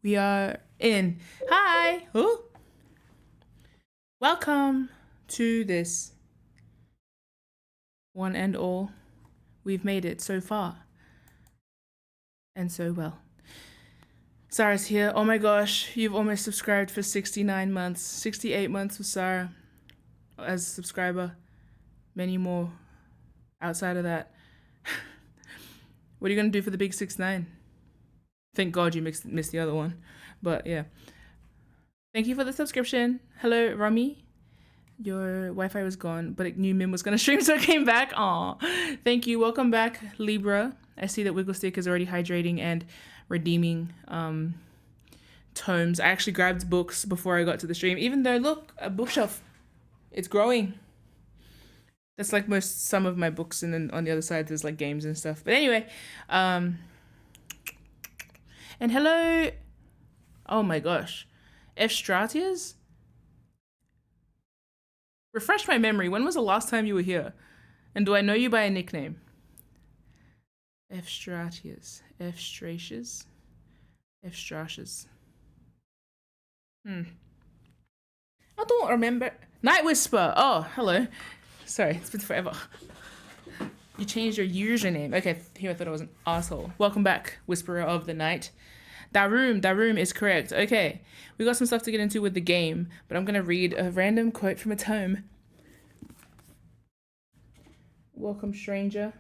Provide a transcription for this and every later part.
We are in. Hi. Oh. Welcome to this one and all. We've made it so far. And so well. Sarah's here. Oh my gosh, you've almost subscribed for 69 months. 68 months with Sarah as a subscriber. Many more outside of that. What are you going to do for the big 6-9? Thank God you missed the other one. But yeah. Thank you for the subscription. Hello, Rami. Your Wi-Fi was gone, but new MIM was going to stream, so it came back. Aw. Thank you. Welcome back, Libra. I see that Wigglestick is already hydrating and redeeming tomes. I actually grabbed books before I got to the stream, even though, look, a bookshelf. It's growing. That's like some of my books, and then on the other side there's like games and stuff. But anyway, and hello. Oh my gosh. F. Stratias? Refresh my memory. When was the last time you were here? And do I know you by a nickname? F. Stratias. F. Stratias. F. Stratias. I don't remember. Night Whisper. Oh, hello. Sorry, it's been forever. You changed your username. Okay, here I thought I was an asshole. Welcome back, Whisperer of the Night. Daroom is correct. Okay, we got some stuff to get into with the game, but I'm going to read a random quote from a tome. Welcome, stranger.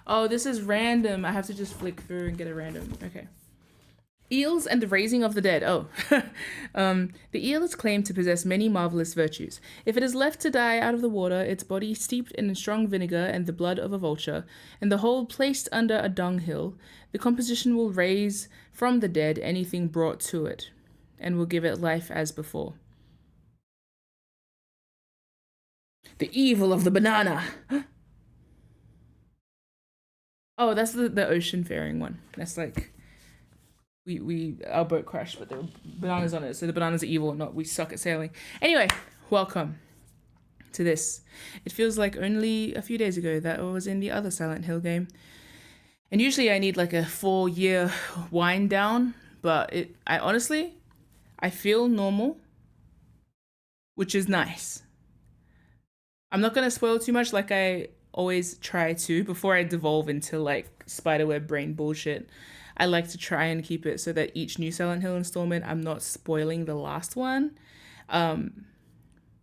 Oh, this is random. I have to just flick through and get a random. Okay. Eels and the raising of the dead. Oh. The eel is claimed to possess many marvelous virtues. If it is left to die out of the water, its body steeped in strong vinegar and the blood of a vulture, and the whole placed under a dunghill, the composition will raise from the dead anything brought to it, and will give it life as before. The evil of the banana. Oh, that's the ocean faring one. That's like... our boat crashed, but there were bananas on it, so the bananas are evil, not we suck at sailing. Anyway, welcome to this. It feels like only a few days ago that I was in the other Silent Hill game. And usually I need like a 4-year wind down, but I honestly feel normal, which is nice. I'm not going to spoil too much like I always try to before I devolve into like spiderweb brain bullshit. I like to try and keep it so that each new Silent Hill installment, I'm not spoiling the last one.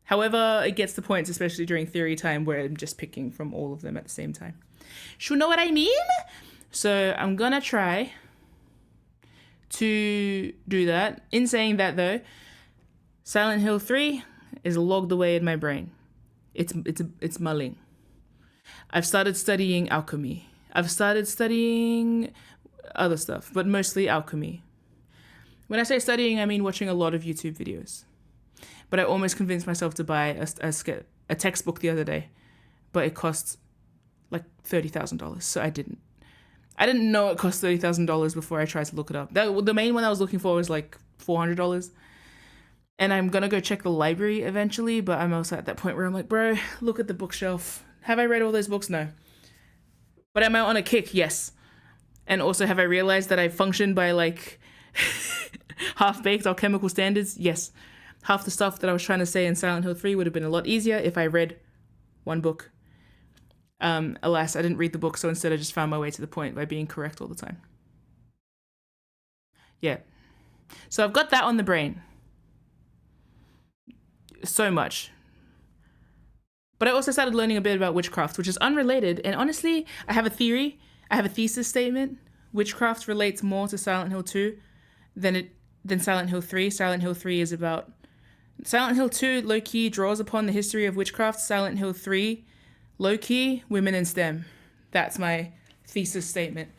However, it gets to points, especially during theory time, where I'm just picking from all of them at the same time. You know what I mean? So I'm gonna try to do that. In saying that though, Silent Hill 3 is logged away in my brain. It's mulling. I've started studying alchemy. I've started studying other stuff, but mostly alchemy. When I say studying, I mean watching a lot of YouTube videos. But I almost convinced myself to buy a textbook the other day, but it cost like $30,000, so I didn't know it cost $30,000 before I tried to look it up. The main one I was looking for was like $400, and I'm gonna go check the library eventually, but I'm also at that point where I'm like, bro, look at the bookshelf. Have I read all those books? No. But am I on a kick? Yes. And also, have I realized that I function by like half-baked alchemical standards? Yes. Half the stuff that I was trying to say in Silent Hill 3 would have been a lot easier if I read one book. Alas, I didn't read the book, so instead I just found my way to the point by being correct all the time. Yeah. So I've got that on the brain. So much. But I also started learning a bit about witchcraft, which is unrelated. And honestly, I have a theory. I have a thesis statement. Witchcraft relates more to Silent Hill 2 than Silent Hill 3. Silent Hill 3 is about... Silent Hill 2, low-key, draws upon the history of witchcraft. Silent Hill 3, low-key, women in STEM. That's my thesis statement.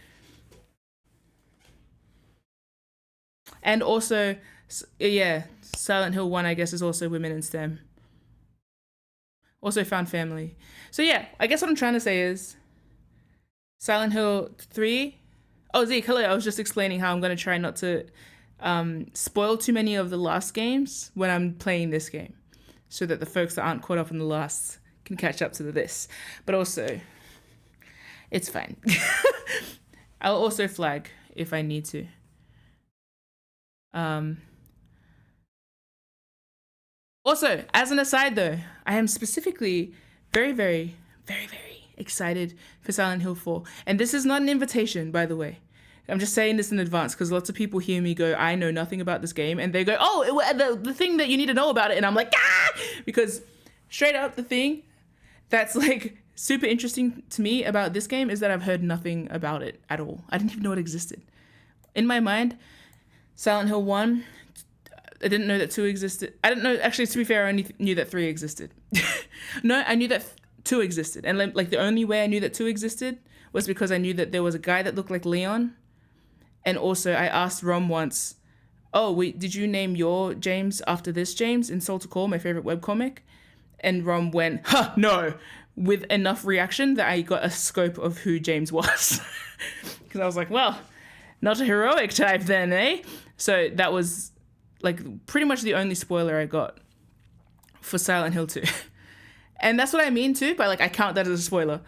And also, yeah, Silent Hill 1, I guess, is also women in STEM. Also found family. So yeah, I guess what I'm trying to say is Silent Hill 3. Oh, Zeke, hello. I was just explaining how I'm going to try not to spoil too many of the last games when I'm playing this game, so that the folks that aren't caught up in the last can catch up to this. But also, it's fine. I'll also flag if I need to. Um, Also, as an aside though, I am specifically very, very, very, very excited for Silent Hill 4. And this is not an invitation, by the way. I'm just saying this in advance because lots of people hear me go, I know nothing about this game. And they go, oh, the thing that you need to know about it. And I'm like, ah! Because straight up, the thing that's like super interesting to me about this game is that I've heard nothing about it at all. I didn't even know it existed. In my mind, Silent Hill 1, I didn't know that 2 existed. I didn't know, actually, to be fair, I only knew that 3 existed. No, I knew that 2 existed. And like the only way I knew that 2 existed was because I knew that there was a guy that looked like Leon. And also I asked Rom once, oh, wait, did you name your James after this James in Soul to Call, my favorite webcomic? And Rom went, huh, no, with enough reaction that I got a scope of who James was. Because I was like, well, not a heroic type then, eh? So that was like pretty much the only spoiler I got for Silent Hill 2. And that's what I mean too, by like I count that as a spoiler.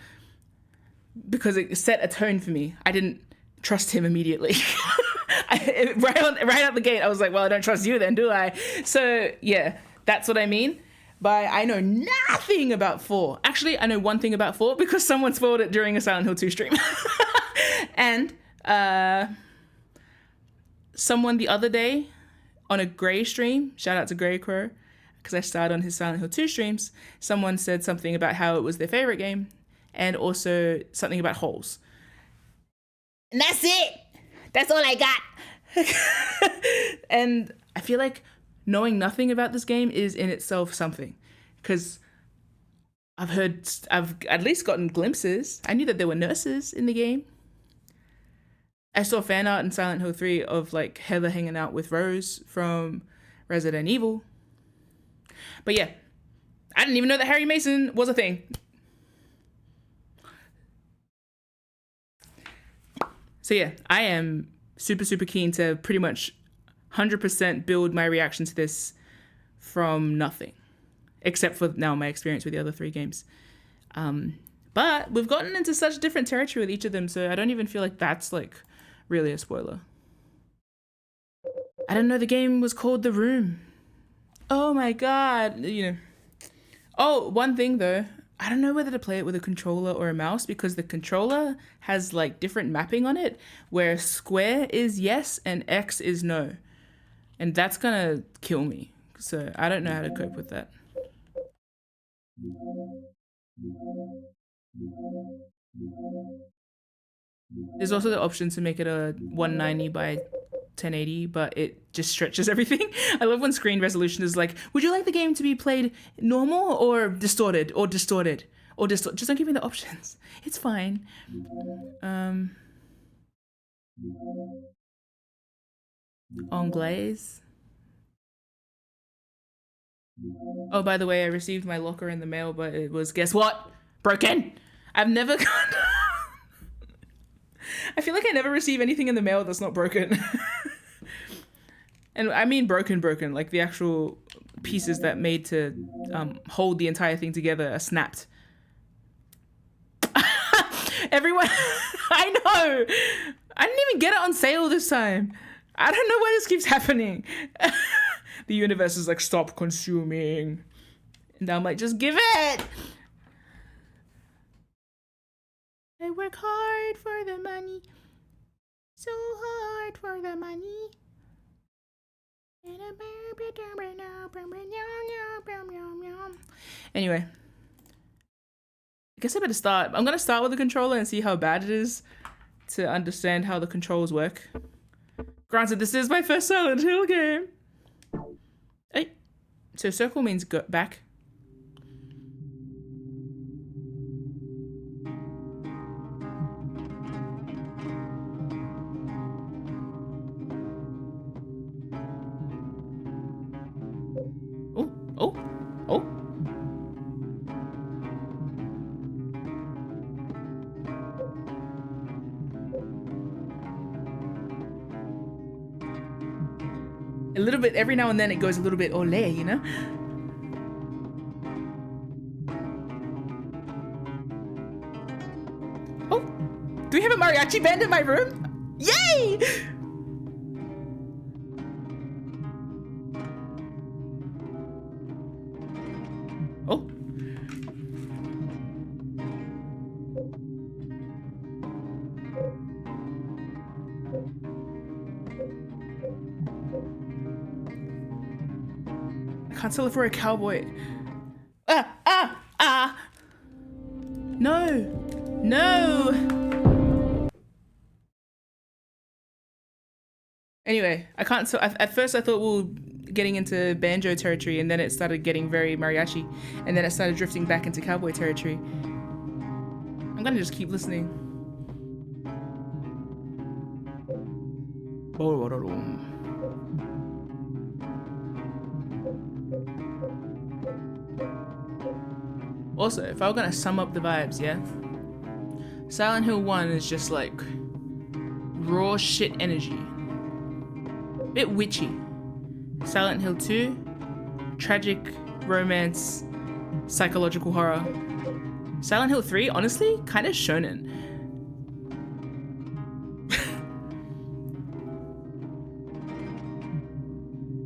Because it set a tone for me. I didn't trust him immediately. Right out the gate, I was like, well, I don't trust you then, do I? So yeah, that's what I mean by I know nothing about 4. Actually, I know one thing about 4 because someone spoiled it during a Silent Hill 2 stream. And someone the other day on a Grey stream, shout out to Grey Crow, because I started on his Silent Hill 2 streams, someone said something about how it was their favorite game and also something about holes. And that's it. That's all I got. And I feel like knowing nothing about this game is in itself something, because I've at least gotten glimpses. I knew that there were nurses in the game. I saw fan art in Silent Hill 3 of like Heather hanging out with Rose from Resident Evil. But yeah, I didn't even know that Harry Mason was a thing. So yeah, I am super, super keen to pretty much 100% build my reaction to this from nothing, except for now my experience with the other 3 games. But we've gotten into such different territory with each of them, so I don't even feel like that's like really a spoiler. I didn't know the game was called The Room. Oh my god, you know. Oh, one thing though, I don't know whether to play it with a controller or a mouse because the controller has like different mapping on it where square is yes and X is no. And that's gonna kill me. So I don't know how to cope with that. There's also the option to make it a 190 by 1080, but it just stretches everything. I love when screen resolution is like, would you like the game to be played normal or distorted or distorted or distorted? Just don't give me the options. It's fine. Anglaise. Oh, by the way, I received my locker in the mail, but it was, guess what? Broken. I've never got... I feel like I never receive anything in the mail that's not broken. And I mean broken, like the actual pieces that made to hold the entire thing together are snapped. Everyone, I know. I didn't even get it on sale this time. I don't know why this keeps happening. The universe is like, stop consuming. And I'm like, just give it. I work hard for the money. So hard for the money. Anyway. I guess I better start. I'm gonna start with the controller and see how bad it is to understand how the controls work. Granted, this is my first Silent Hill game. Hey. So circle means go back. Oh. A little bit, every now and then it goes a little bit ole, you know? Oh, do we have a mariachi band in my room? Yay! can't sell it for a cowboy. Ah! No! No! Anyway, I can't. So at first I thought we were getting into banjo territory, and then it started getting very mariachi, and then it started drifting back into cowboy territory. I'm gonna just keep listening. Also, if I were gonna sum up the vibes, yeah? Silent Hill 1 is just like raw shit energy. Bit witchy. Silent Hill 2, tragic romance, psychological horror. Silent Hill 3, honestly, kind of shonen.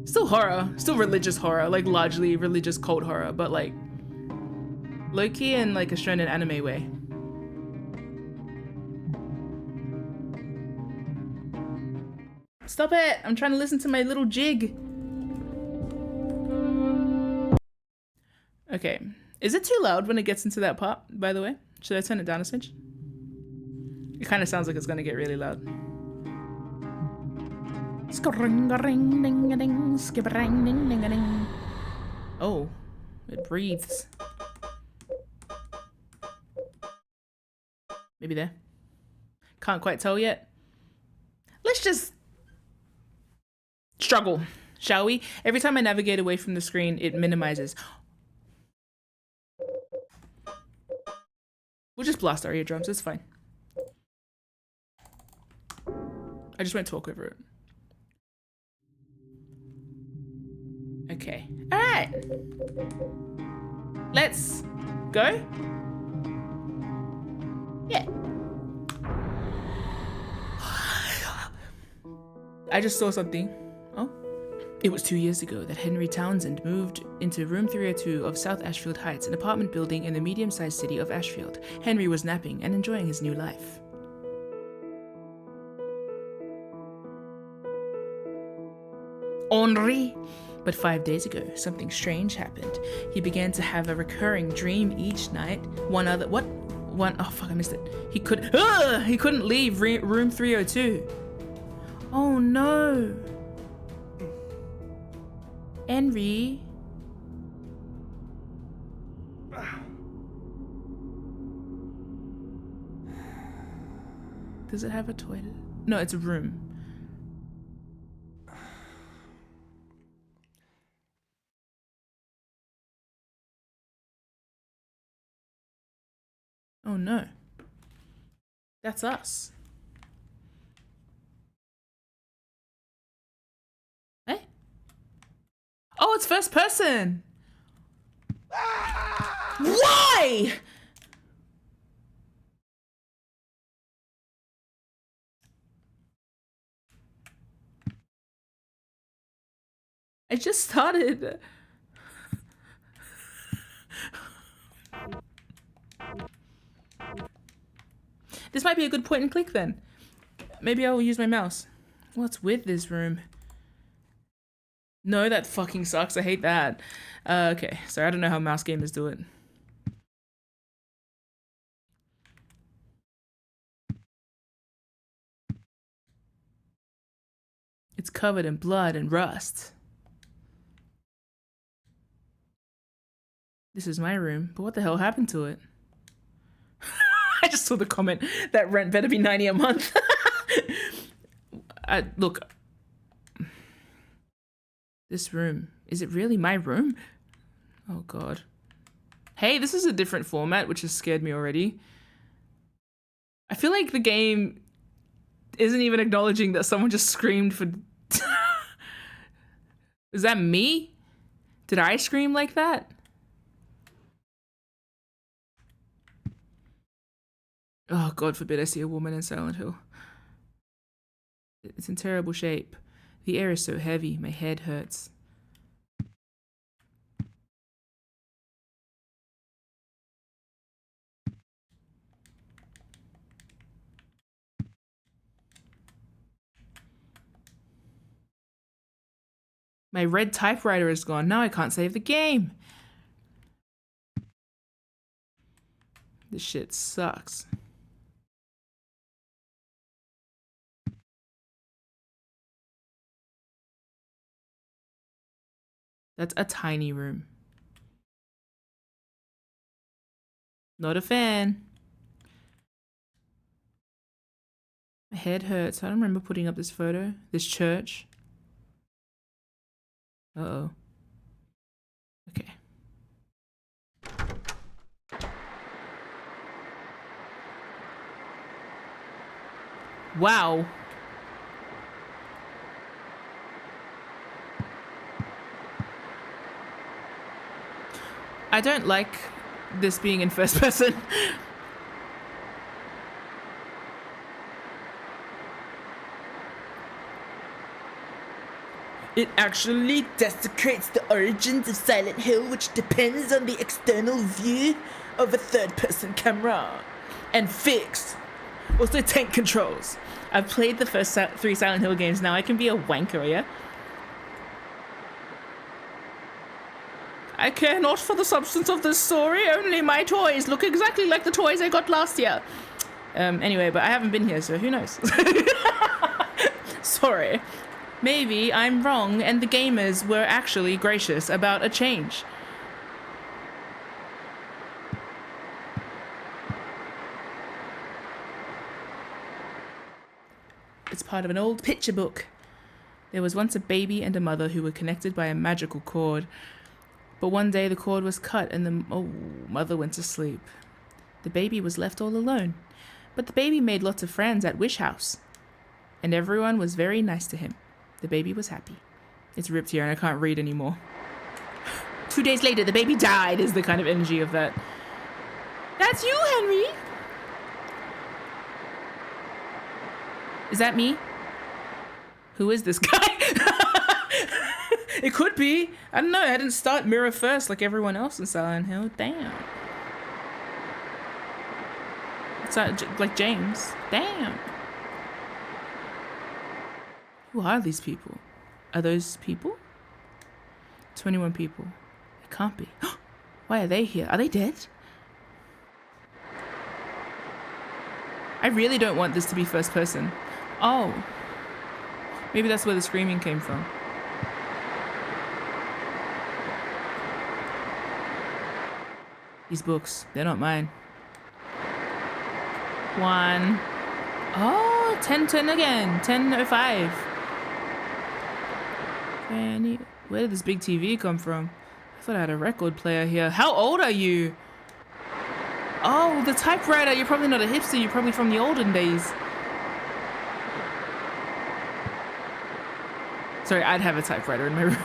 Still horror, still religious horror, like largely religious cult horror, but like low-key in like a shonen anime way. Stop it! I'm trying to listen to my little jig. Okay, is it too loud when it gets into that part, by the way? Should I turn it down a smidge? It kind of sounds like it's gonna get really loud. Oh, it breathes. Maybe there. Can't quite tell yet. Let's just struggle, shall we? Every time I navigate away from the screen, it minimizes. We'll just blast our eardrums, it's fine. I just won't talk over it. Okay, all right. Let's go. Yeah. I just saw something. Oh. It was 2 years ago that Henry Townsend moved into room 302 of South Ashfield Heights, an apartment building in the medium-sized city of Ashfield. Henry was napping and enjoying his new life. Henri! But 5 days ago, something strange happened. He began to have a recurring dream each night. Oh fuck, I missed it. He couldn't leave room 302. Oh no. Henry. Does it have a toilet? No, it's a room. Oh no. That's us. Eh? Oh, it's first person. Why? I just started. This might be a good point and click then. Maybe I will use my mouse. What's with this room? No, that fucking sucks. I hate that. Okay, sorry, I don't know how mouse gamers do it. It's covered in blood and rust. This is my room, but what the hell happened to it? I just saw the comment that rent better be 90 a month. Look, this room, is it really my room? Oh God. Hey, this is a different format, which has scared me already. I feel like the game isn't even acknowledging that someone just screamed for... Is that me? Did I scream like that? Oh, God forbid I see a woman in Silent Hill. It's in terrible shape. The air is so heavy, my head hurts. My red typewriter is gone. Now I can't save the game. This shit sucks. That's a tiny room. Not a fan. My head hurts. I don't remember putting up this photo. This church. Uh-oh. Okay. Wow. I don't like this being in first person. It actually desecrates the origins of Silent Hill, which depends on the external view of a third-person camera. And fixed. Also tank controls. I've played the first 3 Silent Hill games, now I can be a wanker, yeah? I care not for the substance of this story, only my toys look exactly like the toys I got last year. Anyway, but I haven't been here, so who knows? Sorry. Maybe I'm wrong and the gamers were actually gracious about a change. It's part of an old picture book. There was once a baby and a mother who were connected by a magical cord. But one day the cord was cut and the mother went to sleep. The baby was left all alone. But the baby made lots of friends at Wish House. And everyone was very nice to him. The baby was happy. It's ripped here and I can't read anymore. 2 days later, the baby died is the kind of energy of that. That's you, Henry! Is that me? Who is this guy? It could be. I don't know. I didn't start mirror first like everyone else in Silent Hill. Damn. It's like James. Damn. Who are these people? Are those people? 21 people. It can't be. Why are they here? Are they dead? I really don't want this to be first person. Oh. Maybe that's where the screaming came from. These books, they're not mine. 1. Oh, 10:10 again. 10:05. Where did this big TV come from? I thought I had a record player here. How old are you? Oh, the typewriter. You're probably not a hipster. You're probably from the olden days. Sorry, I'd have a typewriter in my room.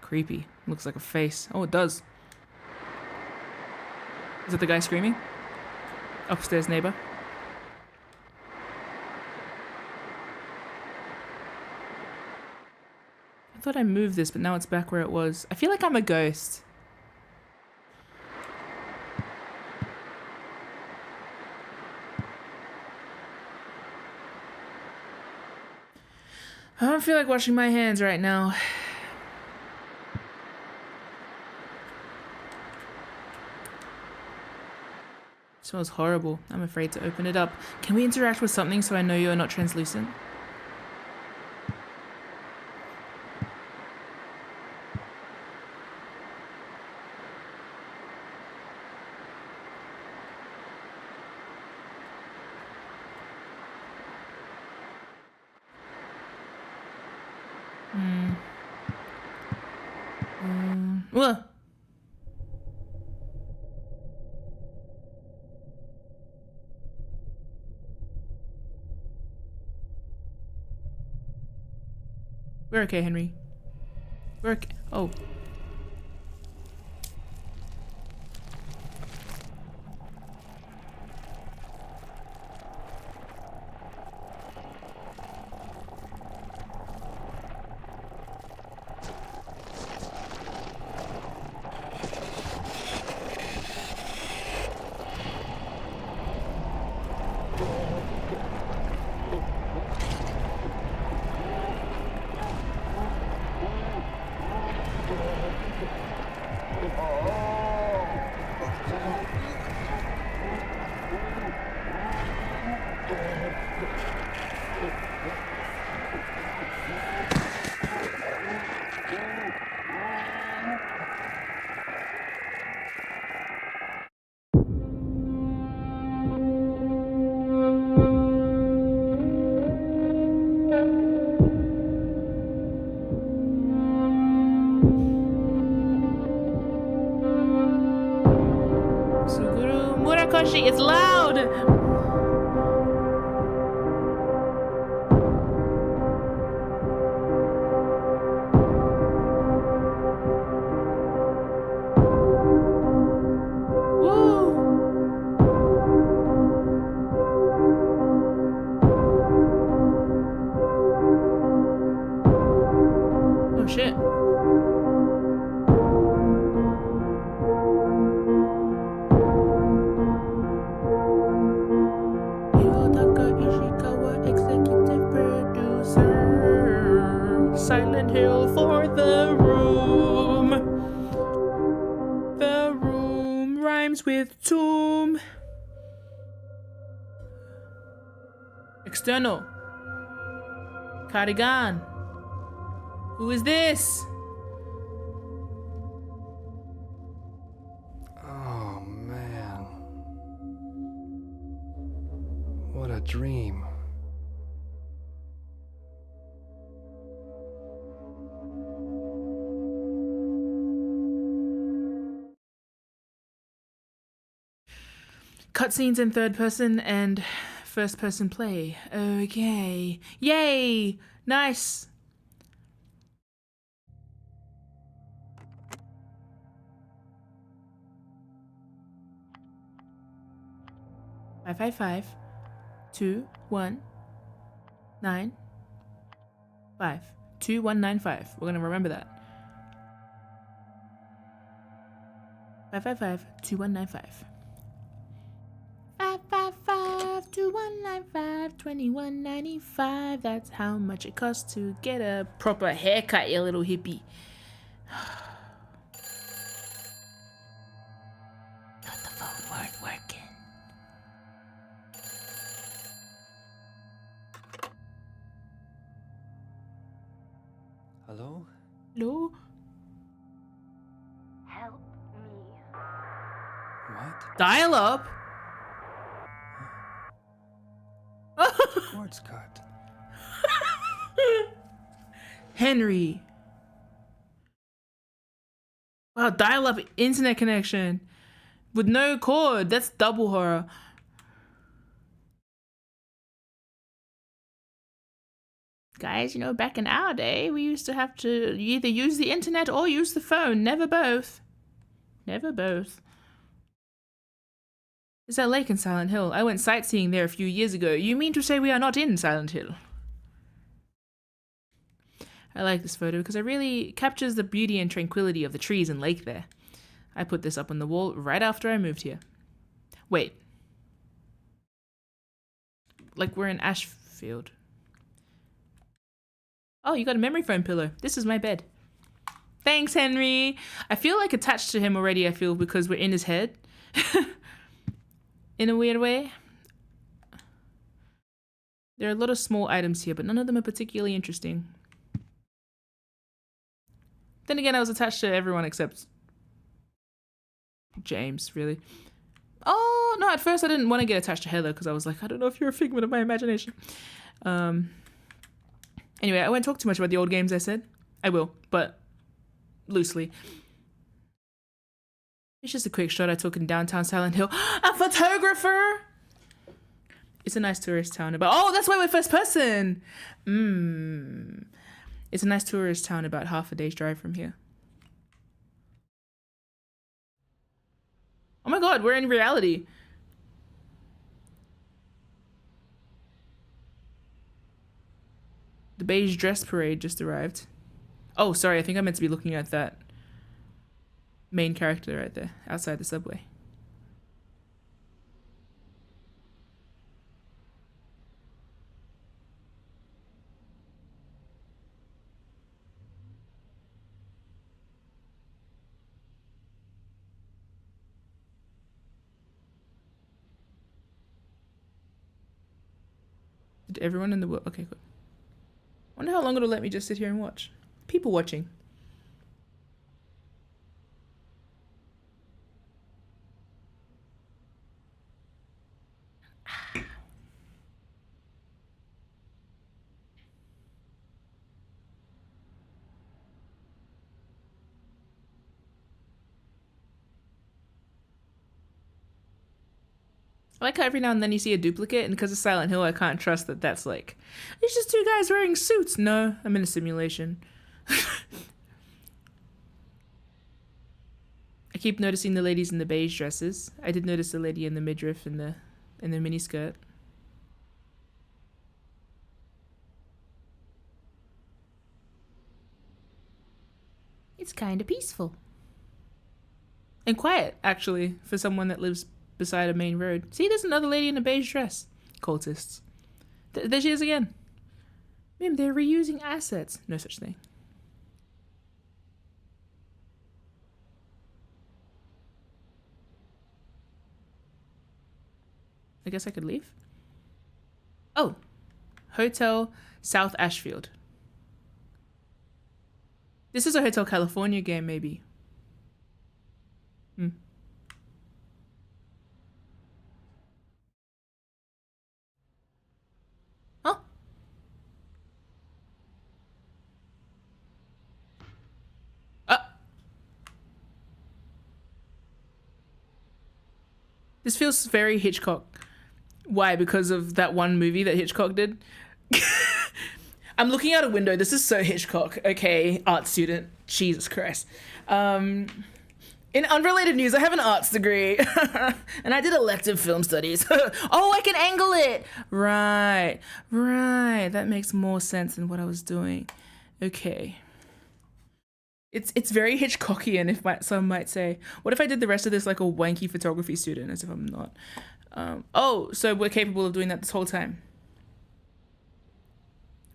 Creepy. Looks like a face. Oh, it does. Is that the guy screaming? Upstairs neighbor. I thought I moved this, but now it's back where it was. I feel like I'm a ghost. I don't feel like washing my hands right now. It smells horrible. I'm afraid to open it up. Can we interact with something so I know you're not translucent? Ugh. We're okay, Henry. We're okay. Oh. Henry, it's loud! Oh shit. Executive producer. Silent Hill for the room. The room rhymes with tomb. External. Cardigan. Who is this? Oh man. What a dream. Cutscenes in third person and first person play. Okay. Yay! Nice! Five, 2 1 9 5 2 1 9 5. We're gonna remember that. 5 2 1 9 5. 5 2 1 9 5 21.95. That's how much it costs to get a proper haircut, you little hippie. Thought the phone weren't working. Hello? Hello? Help me. What? Dial up? Cord's cut. Henry. Wow, dial up internet connection with no cord. That's double horror. Guys, you know, back in our day, we used to have to either use the internet or use the phone. Never both. Never both. Is that lake in Silent Hill? I went sightseeing there a few years ago. You mean to say we are not in Silent Hill? I like this photo because it really captures the beauty and tranquility of the trees and lake there. I put this up on the wall right after I moved here. Wait. Like we're in Ashfield. Oh, you got a memory foam pillow. This is my bed. Thanks, Henry. I feel like attached to him already, I feel, because we're in his head. In a weird way. There are a lot of small items here, but none of them are particularly interesting. Then again, I was attached to everyone except James, really. Oh, no, at first I didn't want to get attached to Heather because I was like, I don't know if you're a figment of my imagination. Anyway, I won't talk too much about the old games I said. I will, but loosely. It's just a quick shot I took in downtown Silent Hill. A photographer! It's a nice tourist town. About that's why we're first person! It's a nice tourist town about half a day's drive from here. Oh my god, we're in reality. The beige dress parade just arrived. Oh, sorry, I think I meant to be looking at that main character right there, outside the subway. Did everyone in the world... Okay, good. Wonder how long it'll let me just sit here and watch. People watching. I like how every now and then you see a duplicate, and because of Silent Hill, I can't trust that that's like, it's just two guys wearing suits. No, I'm in a simulation. I keep noticing the ladies in the beige dresses. I did notice the lady in the midriff and the miniskirt. It's kind of peaceful. And quiet, actually, for someone that lives beside a main road. See, there's another lady in a beige dress. Cultists. There she is again. MIM, they're reusing assets. No such thing. I guess I could leave. Oh. Hotel South Ashfield. This is a Hotel California game, maybe. Hmm. Huh? This feels very Hitchcock. Why? Because of that one movie that Hitchcock did? I'm looking out a window. This is so Hitchcock. Okay, art student. Jesus Christ. In unrelated news, I have an arts degree. And I did elective film studies. Oh, I can angle it! Right. That makes more sense than what I was doing. Okay. It's very Hitchcockian, if some might say. What if I did the rest of this like a wanky photography student, as if I'm not? Oh, so we're capable of doing that this whole time.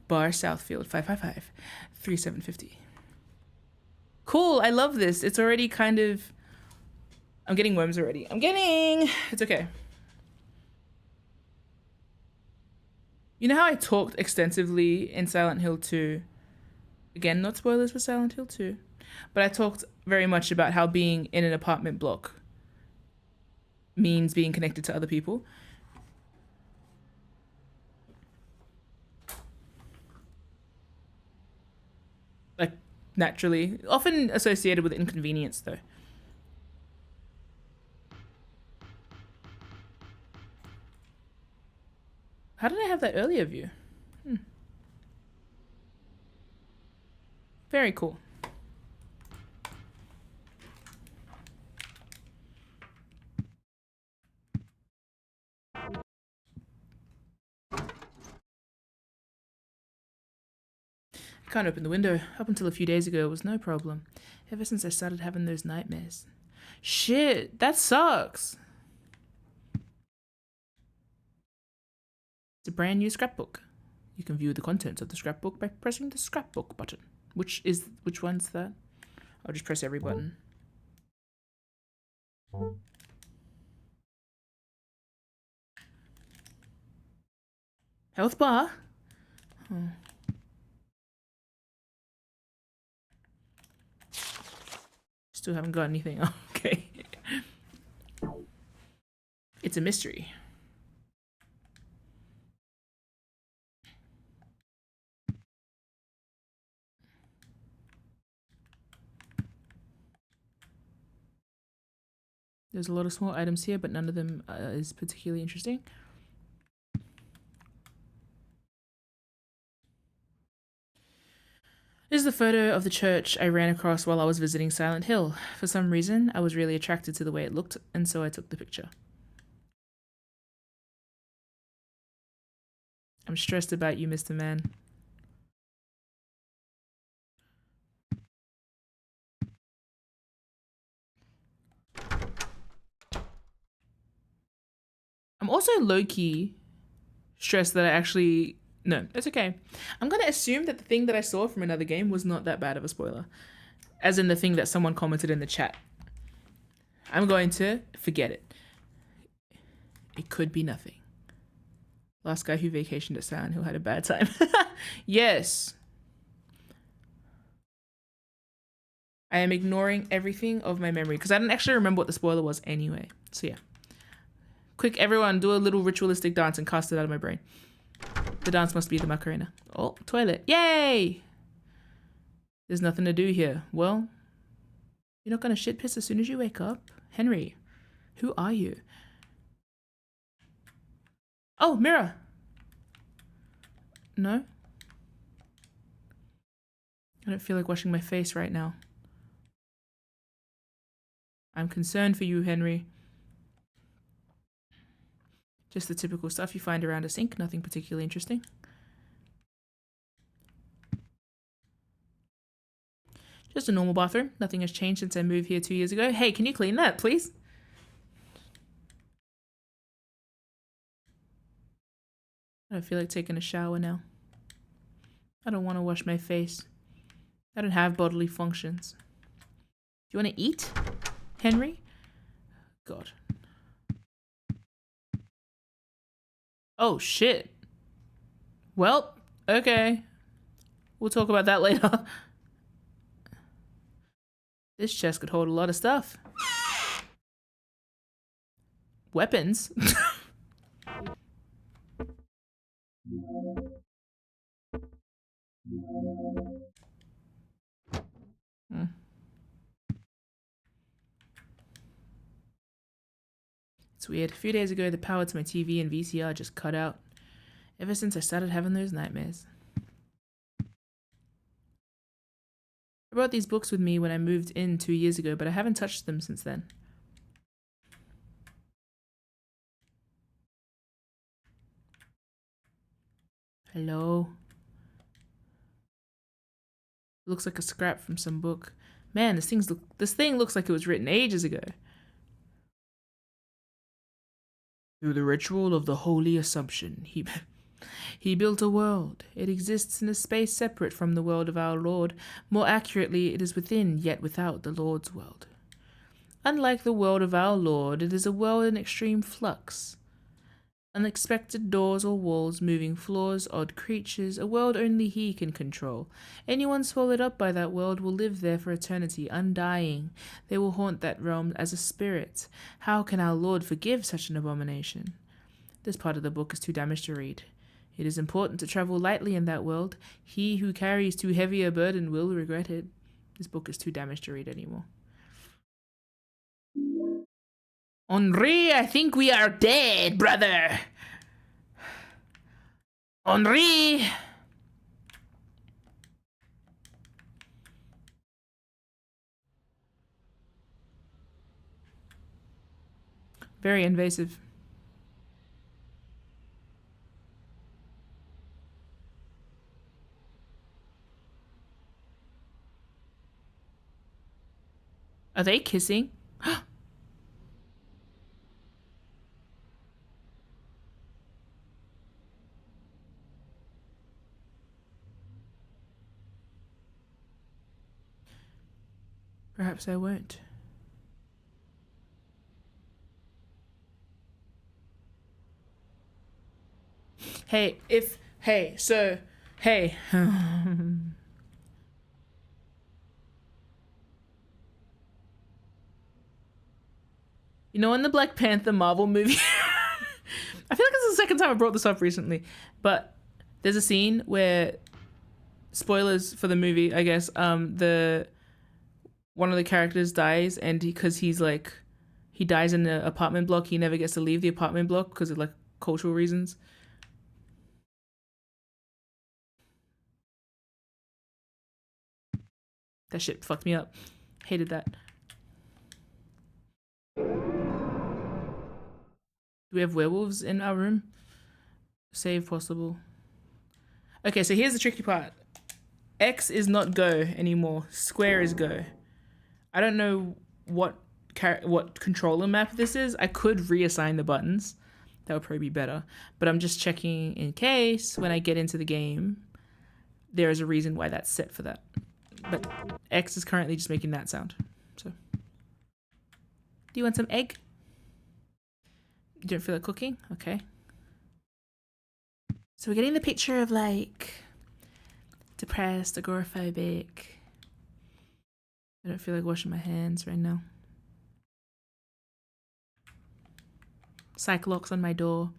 Bar Southfield, 555-3750. Cool, I love this. It's already kind of... I'm getting worms already. It's okay. You know how I talked extensively in Silent Hill 2? Again, not spoilers for Silent Hill 2. But I talked very much about how being in an apartment block means being connected to other people. Like, naturally. Often associated with inconvenience, though. How did I have that earlier view? Very cool. I can't open the window. Up until a few days ago, it was no problem. Ever since I started having those nightmares. Shit, that sucks. It's a brand new scrapbook. You can view the contents of the scrapbook by pressing the scrapbook button. Which one's that? I'll just press every button. Health bar? Oh. Still haven't got anything. Oh, okay. It's a mystery. There's a lot of small items here, but none of them is particularly interesting. This is the photo of the church I ran across while I was visiting Silent Hill. For some reason, I was really attracted to the way it looked, and so I took the picture. I'm stressed about you, Mr. Man. I'm also low-key stressed that I actually... No, it's okay. I'm going to assume that the thing that I saw from another game was not that bad of a spoiler. As in the thing that someone commented in the chat. I'm going to forget it. It could be nothing. Last guy who vacationed at Silent Hill had a bad time. Yes. I am ignoring everything of my memory because I didn't actually remember what the spoiler was anyway. So yeah. Quick, everyone, do a little ritualistic dance and cast it out of my brain. The dance must be the Macarena. Oh, toilet. Yay! There's nothing to do here. Well, you're not gonna shit piss as soon as you wake up? Henry, who are you? Oh, mirror. No? I don't feel like washing my face right now. I'm concerned for you, Henry. Just the typical stuff you find around a sink, nothing particularly interesting. Just a normal bathroom. Nothing has changed since I moved here 2 years ago. Hey, can you clean that, please? I don't feel like taking a shower now. I don't want to wash my face. I don't have bodily functions. Do you want to eat, Henry? God. Oh, shit. Well, okay. We'll talk about that later. This chest could hold a lot of stuff. Weapons? It's weird. A few days ago, the power to my TV and VCR just cut out. Ever since I started having those nightmares. I brought these books with me when I moved in 2 years ago, but I haven't touched them since then. Hello? Looks like a scrap from some book. Man, this thing looks like it was written ages ago. Through the ritual of the Holy Assumption, he built a world. It exists in a space separate from the world of our Lord. More accurately, it is within, yet without the Lord's world. Unlike the world of our Lord, it is a world in extreme flux. Unexpected doors or walls, moving floors, odd creatures, a world only he can control. Anyone swallowed up by that world will live there for eternity, undying. They will haunt that realm as a spirit. How can our Lord forgive such an abomination? This part of the book is too damaged to read. It is important to travel lightly in that world. He who carries too heavy a burden will regret it. This book is too damaged to read anymore. Henri, I think we are dead, brother. Henri. Very invasive. Are they kissing? Perhaps I won't. Hey. You know, in the Black Panther Marvel movie, I feel like it's the second time I brought this up recently, but there's a scene where, spoilers for the movie, I guess, one of the characters dies, and because he dies in the apartment block, he never gets to leave the apartment block because of like cultural reasons. That shit fucked me up. Hated that. Do we have werewolves in our room? Save possible. Okay, so here's the tricky part. X is not go anymore. Square is go. I don't know what controller map this is. I could reassign the buttons. That would probably be better. But I'm just checking in case when I get into the game, there is a reason why that's set for that. But X is currently just making that sound. So, do you want some egg? You don't feel like cooking? Okay. So we're getting the picture of like depressed, agoraphobic. I don't feel like washing my hands right now. Cyclops on my door.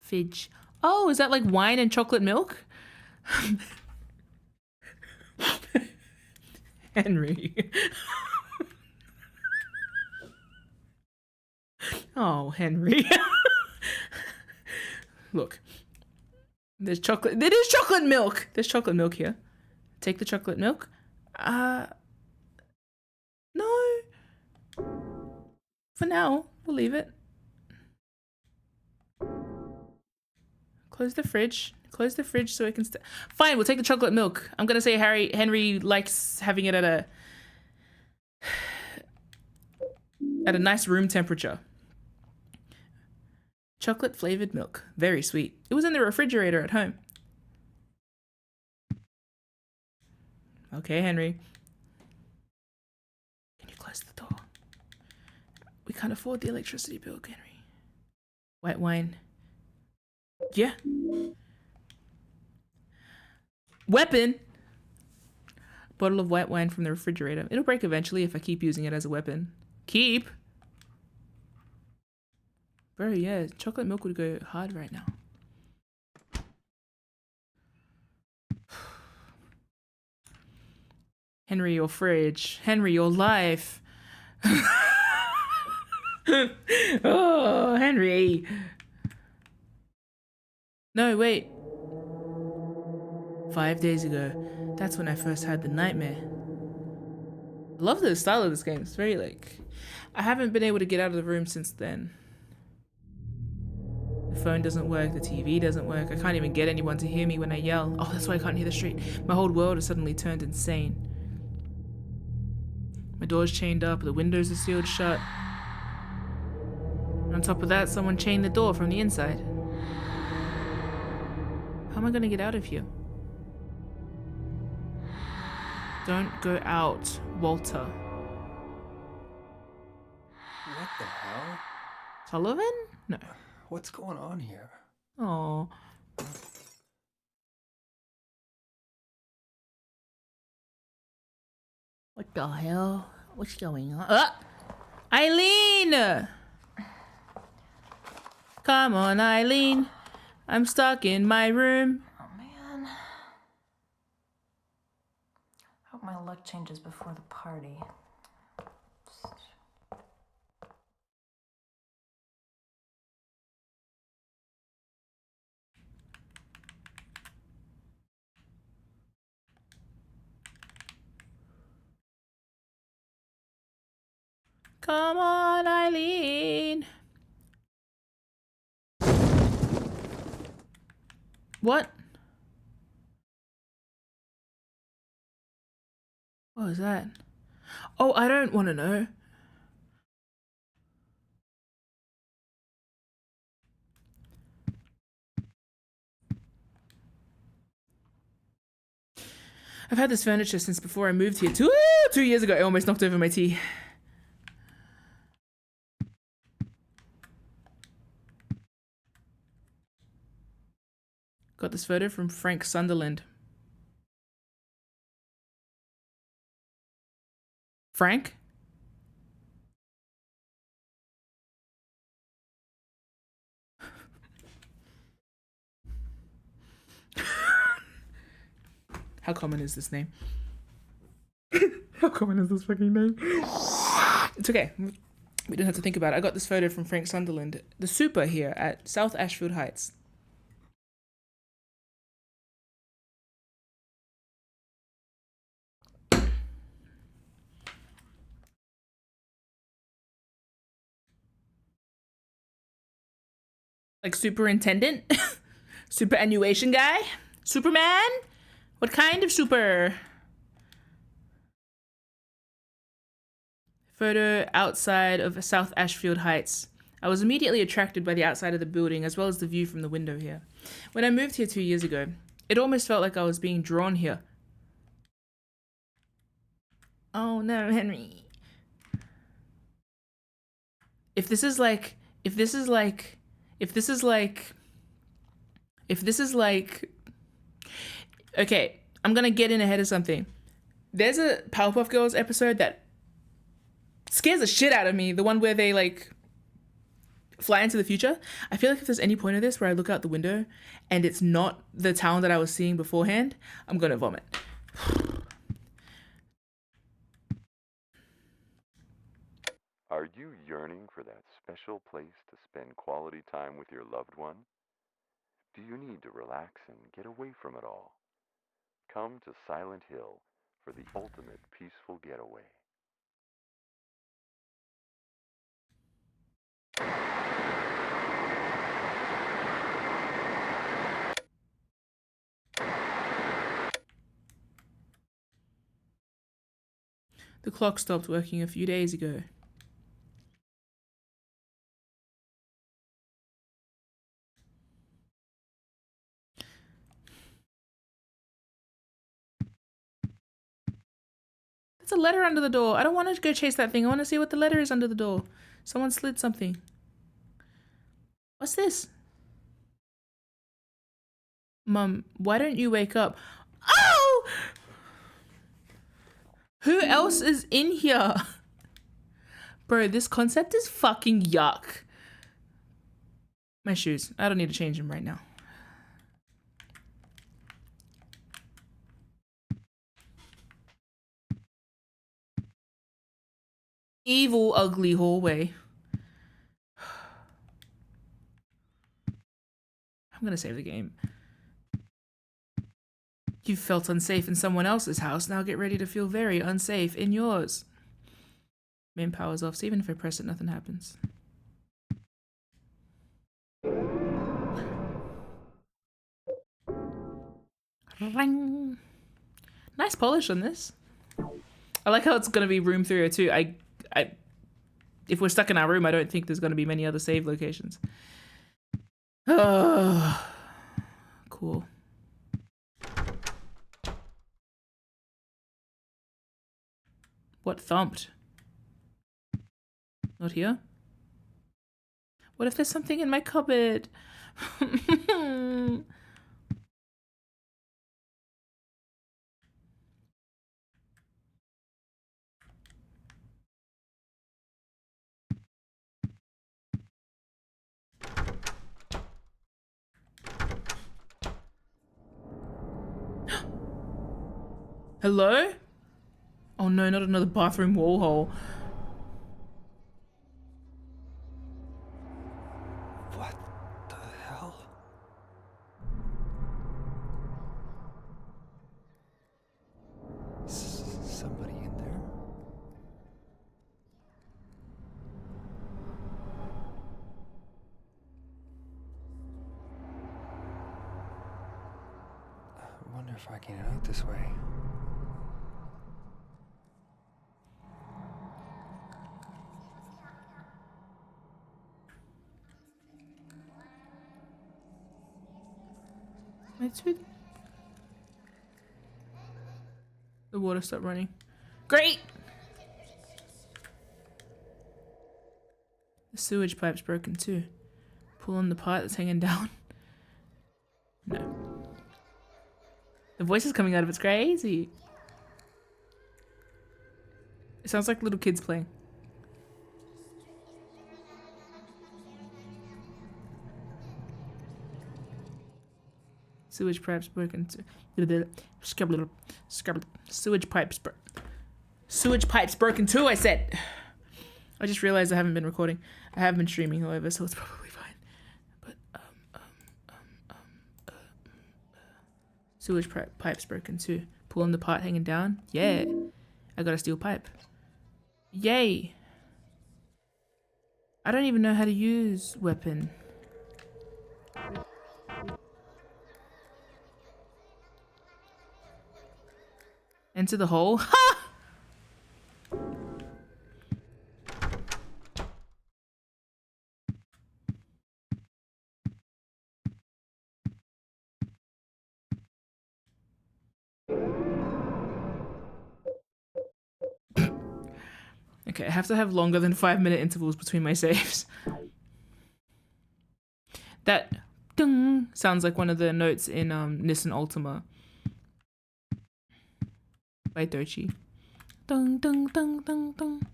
Fidge. Oh, is that like wine and chocolate milk? Henry. Oh, Henry. Look. There's chocolate. There is chocolate milk. There's chocolate milk here. Take the chocolate milk. No. For now, we'll leave it. Close the fridge. Close the fridge so it can Fine, we'll take the chocolate milk. I'm gonna say Henry likes having it at a nice room temperature. Chocolate flavored milk. Very sweet. It was in the refrigerator at home. Okay, Henry. Can you close the door? We can't afford the electricity bill, Henry. White wine. Yeah. Weapon. Bottle of white wine from the refrigerator. It'll break eventually if I keep using it as a weapon. Keep? Bro, yeah, chocolate milk would go hard right now. Henry, your fridge. Henry, your life. Oh, Henry. No, wait. 5 days ago. That's when I first had the nightmare. I love the style of this game. It's very like... I haven't been able to get out of the room since then. The phone doesn't work, the TV doesn't work. I can't even get anyone to hear me when I yell. Oh, that's why I can't hear the street. My whole world has suddenly turned insane. My door's chained up, the windows are sealed shut. And on top of that, someone chained the door from the inside. How am I gonna get out of here? Don't go out, Walter. What the hell? Sullivan? No. What's going on here? Oh. What the hell? What's going on? Eileen! Come on, Eileen. I'm stuck in my room. Oh, man. Hope my luck changes before the party. Come on, Eileen. What? What was that? Oh, I don't want to know. I've had this furniture since before I moved here. 2 years ago. I almost knocked over my tea. Got this photo from Frank Sunderland. Frank? How common is this name? How common is this fucking name? It's okay. We don't have to think about it. I got this photo from Frank Sunderland, the super here at South Ashfield Heights. Like superintendent? Superannuation guy? Superman? What kind of super? Photo outside of South Ashfield Heights. I was immediately attracted by the outside of the building as well as the view from the window here. When I moved here 2 years ago, it almost felt like I was being drawn here. Oh no, Henry. If this is like, okay, I'm gonna get in ahead of something. There's a Powerpuff Girls episode that scares the shit out of me. The one where they like fly into the future. I feel like if there's any point of this where I look out the window and it's not the town that I was seeing beforehand, I'm gonna vomit. Are you yearning for that special place to spend quality time with your loved one? Do you need to relax and get away from it all? Come to Silent Hill for the ultimate peaceful getaway. The clock stopped working a few days ago. There's a letter under the door. I don't want to go chase that thing. I want to see what the letter is under the door. Someone slid something. What's this? Mum, why don't you wake up? Oh! Who else is in here? Bro, this concept is fucking yuck. My shoes. I don't need to change them right now. Evil, ugly hallway. I'm gonna save the game. You felt unsafe in someone else's house. Now get ready to feel very unsafe in yours. MIM powers off, so even if I press it, nothing happens. Ring. Nice polish on this. I like how it's gonna be room 302. If we're stuck in our room, I don't think there's gonna be many other save locations. Oh, cool. What thumped? Not here? What if there's something in my cupboard? Hello? Oh no, not another bathroom wall hole. What the hell? Somebody in there? I wonder if I can get out this way. The water stopped running. Great! The sewage pipe's broken too. Pull on the part that's hanging down. No. The voice is coming out of it's crazy. It sounds like little kids playing. Sewage pipes broken too. Sewage pipes broken too, I said. I just realized I haven't been recording. I have been streaming, however, so it's probably fine. But sewage pipes broken too. Pull on the part hanging down. Yeah, I got a steel pipe. Yay! I don't even know how to use weapon. Into the hole. Ha! Okay, I have to have longer than 5-minute intervals between my saves. That ding sounds like one of the notes in Nissan Altima by Dochi. Dung dung dung dung dung.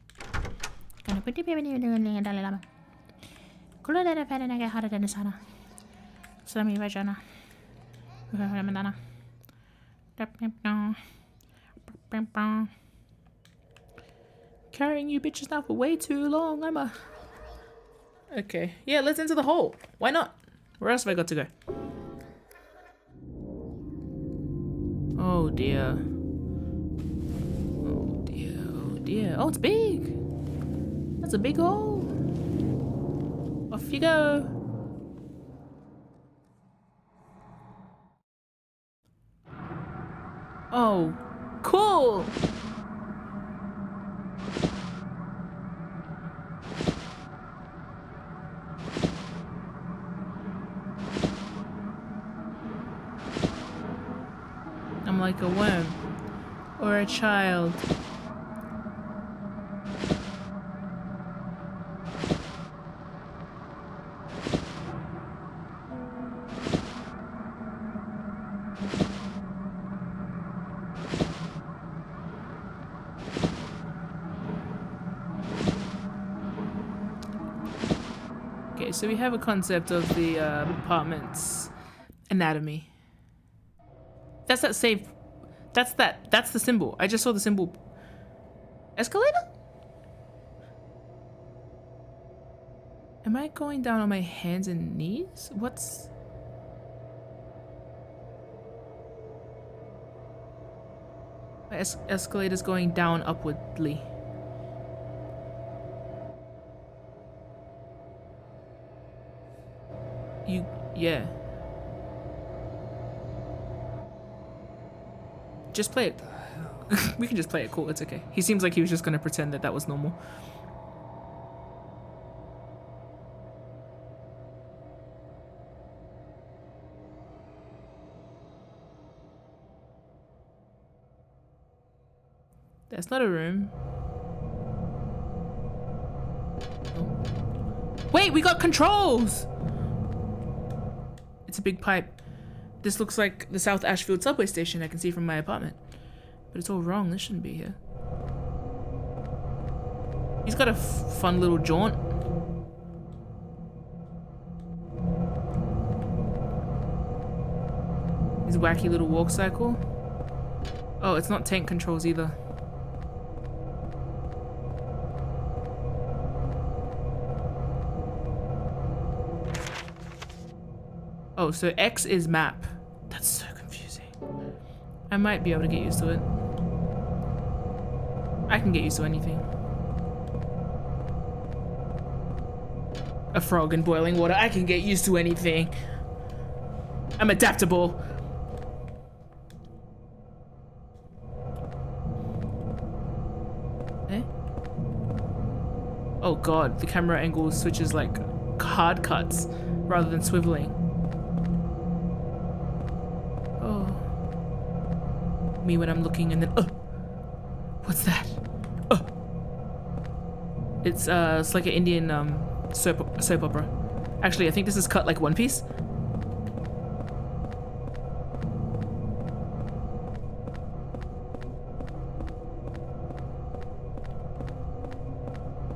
Carrying you bitches now for way too long. Okay. Yeah, let's enter the hole. Why not? Where else have I got to go? Oh dear. Oh dear, oh dear. Oh, it's big. That's a big hole. Off you go. Oh, cool. I'm like a worm or a child. Okay, so we have a concept of the apartment's anatomy. That's that save. That's that. That's the symbol. I just saw the symbol. Escalator? Am I going down on my hands and knees? What's... My escalator's going down upwardly. Yeah. Just play it. We can just play it cool, it's okay. He seems like he was just gonna pretend that that was normal. That's not a room. Oh. Wait, we got controls! It's a big pipe. This looks like the South Ashfield subway station I can see from my apartment. But it's all wrong, this shouldn't be here. He's got a fun little jaunt. His wacky little walk cycle. Oh, it's not tank controls either. Oh, so X is map. That's so confusing. I might be able to get used to it. I can get used to anything. A frog in boiling water. I can get used to anything. I'm adaptable. Eh? Oh god, the camera angle switches like hard cuts rather than swiveling. Me when I'm looking and then what's that? It's like an Indian soap opera. Actually, I think this is cut like One Piece.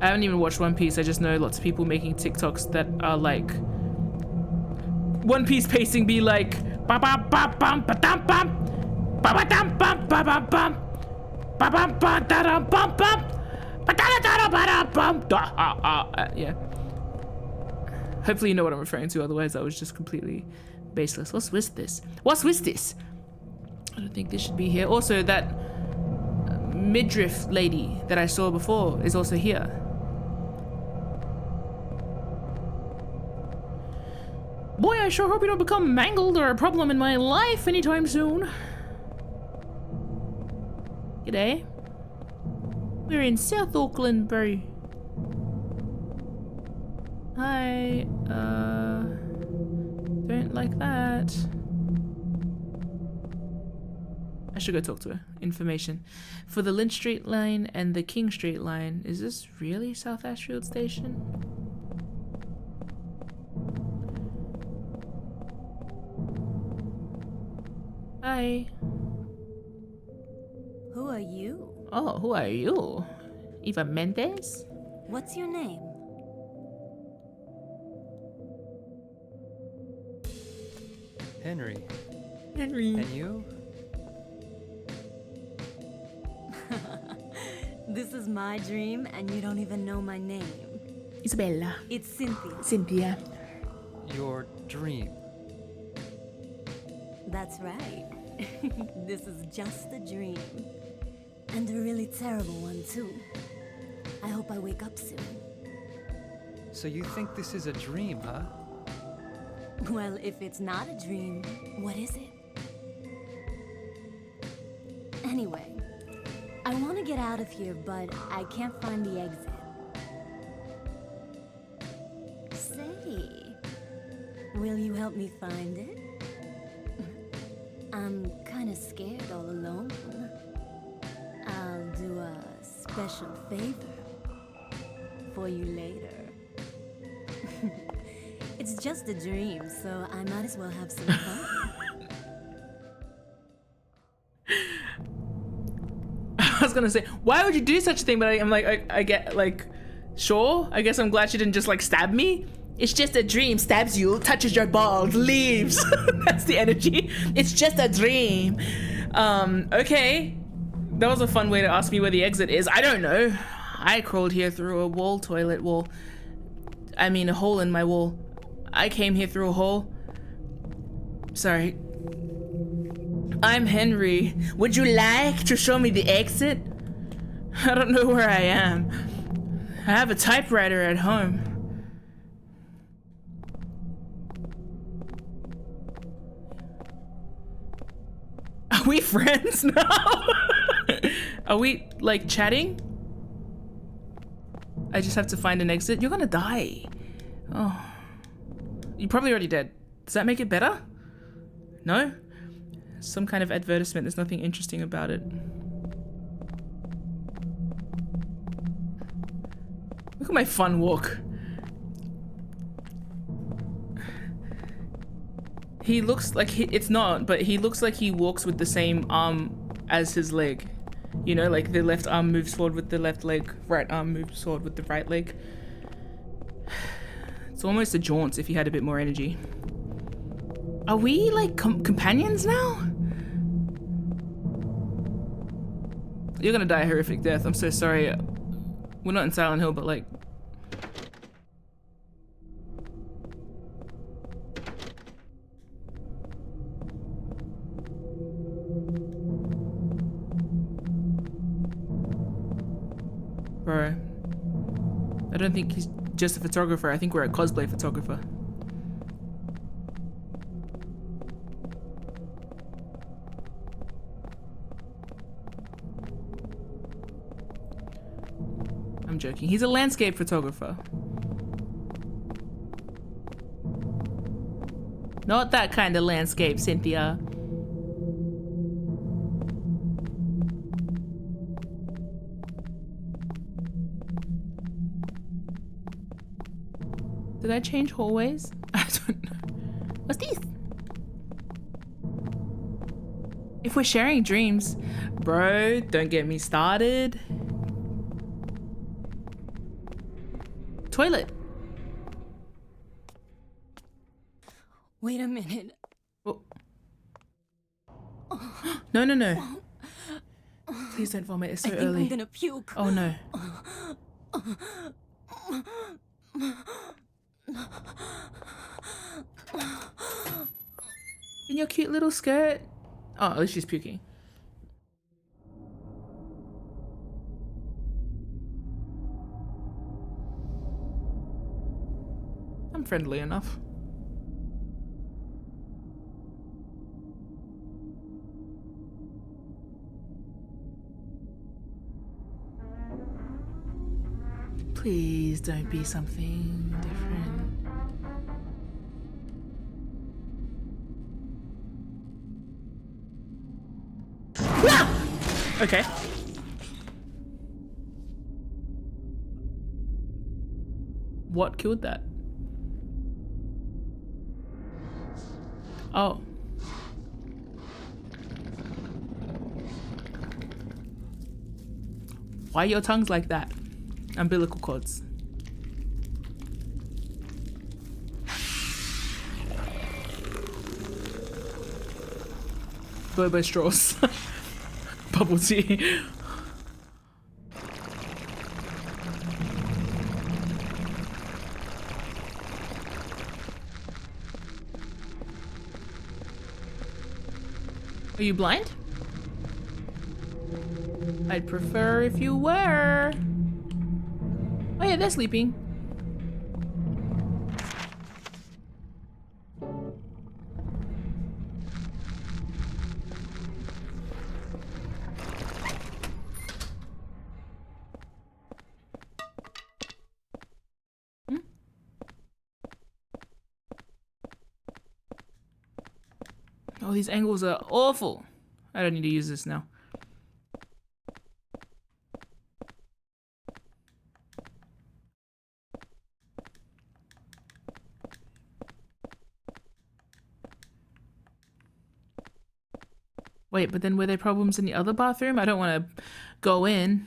I haven't even watched One Piece. I just know lots of people making TikToks that are like One Piece pacing be like ba ba ba bum ba dum bum. Yeah. Hopefully you know what I'm referring to, otherwise that was just completely baseless. What's with this? What's with this? I don't think this should be here. Also, that midriff lady that I saw before is also here. Boy, I sure hope you don't become mangled or a problem in my life anytime soon. G'day. We're in South Auckland, bro. Hi, don't like that. I should go talk to her. Information. For the Lynch Street line and the King Street line, is this really South Ashfield Station? Hi. Who are you? Oh, who are you? Eva Mendes? What's your name? Henry. Henry. And you? This is my dream, and you don't even know my name. Isabella. It's Cynthia. Cynthia. Your dream. That's right. This is just a dream. And a really terrible one, too. I hope I wake up soon. So you think this is a dream, huh? Well, if it's not a dream, what is it? Anyway, I want to get out of here, but I can't find the exit. Say, will you help me find it? I'm kind of scared all alone. I'll do a special favor for you later. It's just a dream, so I might as well have some fun. I was gonna say, why would you do such a thing? But I'm like, I get like, sure. I guess I'm glad she didn't just like stab me. It's just a dream. Stabs you, touches your balls, leaves. That's the energy. It's just a dream. Okay. That was a fun way to ask me where the exit is. I don't know. I crawled here through a toilet wall. I mean, a hole in my wall. I came here through a hole. Sorry. I'm Henry. Would you like to show me the exit? I don't know where I am. I have a typewriter at home. Are we friends now? Are we like chatting? I just have to find an exit. You're gonna die. Oh. You're probably already dead. Does that make it better? No? Some kind of advertisement. There's nothing interesting about it. Look at my fun walk. He looks like it's not, but he looks like he walks with the same arm as his leg. You know, like the left arm moves forward with the left leg, right arm moves forward with the right leg. It's almost a jaunt if he had a bit more energy. Are we like companions now? You're gonna die a horrific death. I'm so sorry. We're not in Silent Hill, but like... Bro. I don't think he's just a photographer. I think we're a cosplay photographer. I'm joking. He's a landscape photographer. Not that kind of landscape, Cynthia. Did I change hallways? I don't know. What's this? If we're sharing dreams, bro, don't get me started. Toilet. Wait a minute. Oh. No, no, no. Please don't vomit. It's so I think early. I'm gonna puke. Oh no. In your cute little skirt. Oh, at least she's puking. I'm friendly enough. Please don't be something different. Ah! Okay. What killed that? Oh. Why your tongues like that? Umbilical cords. Bobo straws. Bubble tea. Are you blind? I'd prefer if you were. Oh yeah, they're sleeping. Oh, these angles are awful. I don't need to use this now. Wait, but then were there problems in the other bathroom? I don't want to go in.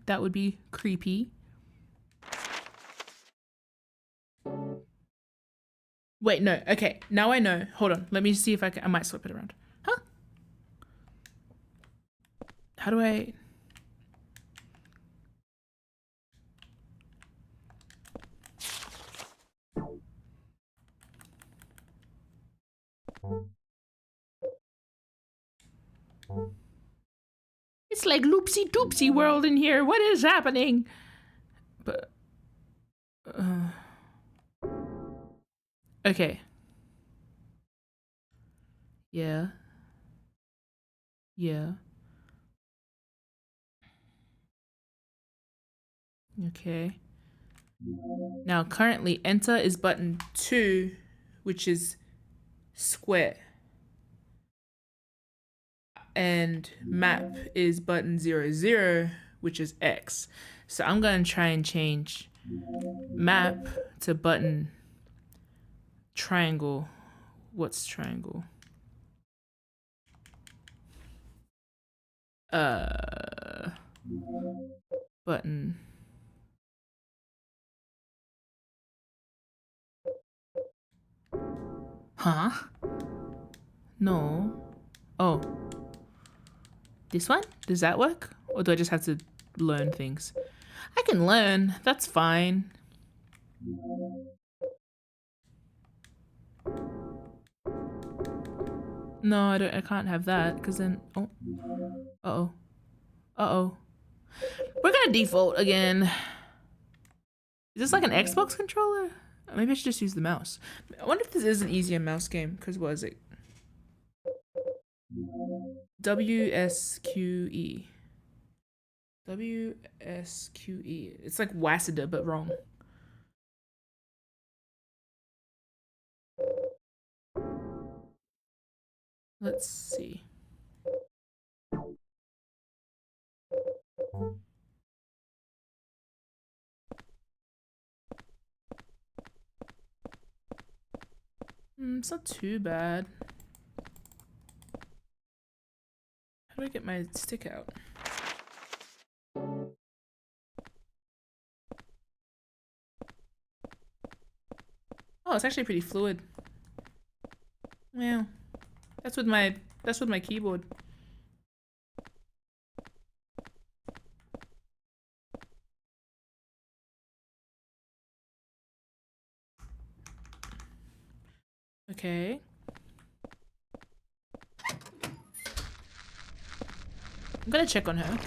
That would be creepy. Wait, no. Okay, now I know. Hold on. Let me see if I can. I might swap it around. Huh? How do I... It's like loopsy doopsy world in here. What is happening? But... Okay. Yeah. Yeah. Okay. Now, currently, enter is button 2, which is square. And map is button 0, which is X. So I'm going to try and change map to button triangle. What's triangle? Button. Huh? No. Oh. This one? Does that work? Or do I just have to learn things? I can learn. That's fine. No, I can't have that because then... Oh. Uh-oh. Uh-oh. We're gonna default again. Is this like an Xbox controller? Maybe I should just use the mouse. I wonder if this is an easier mouse game, because what is it? WSQE. WSQE. It's like Wasida, but wrong. Let's see. It's not too bad. How do I get my stick out? Oh, it's actually pretty fluid. Well, that's with my keyboard. Okay. I'm gonna check on her.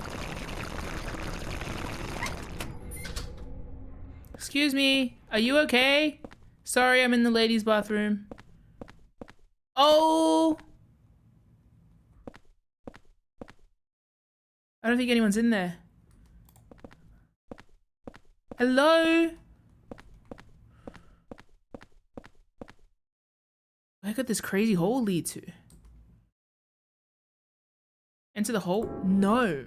Excuse me, are you okay? Sorry, I'm in the ladies' bathroom. Oh! I don't think anyone's in there. Hello? Where could this crazy hole lead to? Enter the hole? No.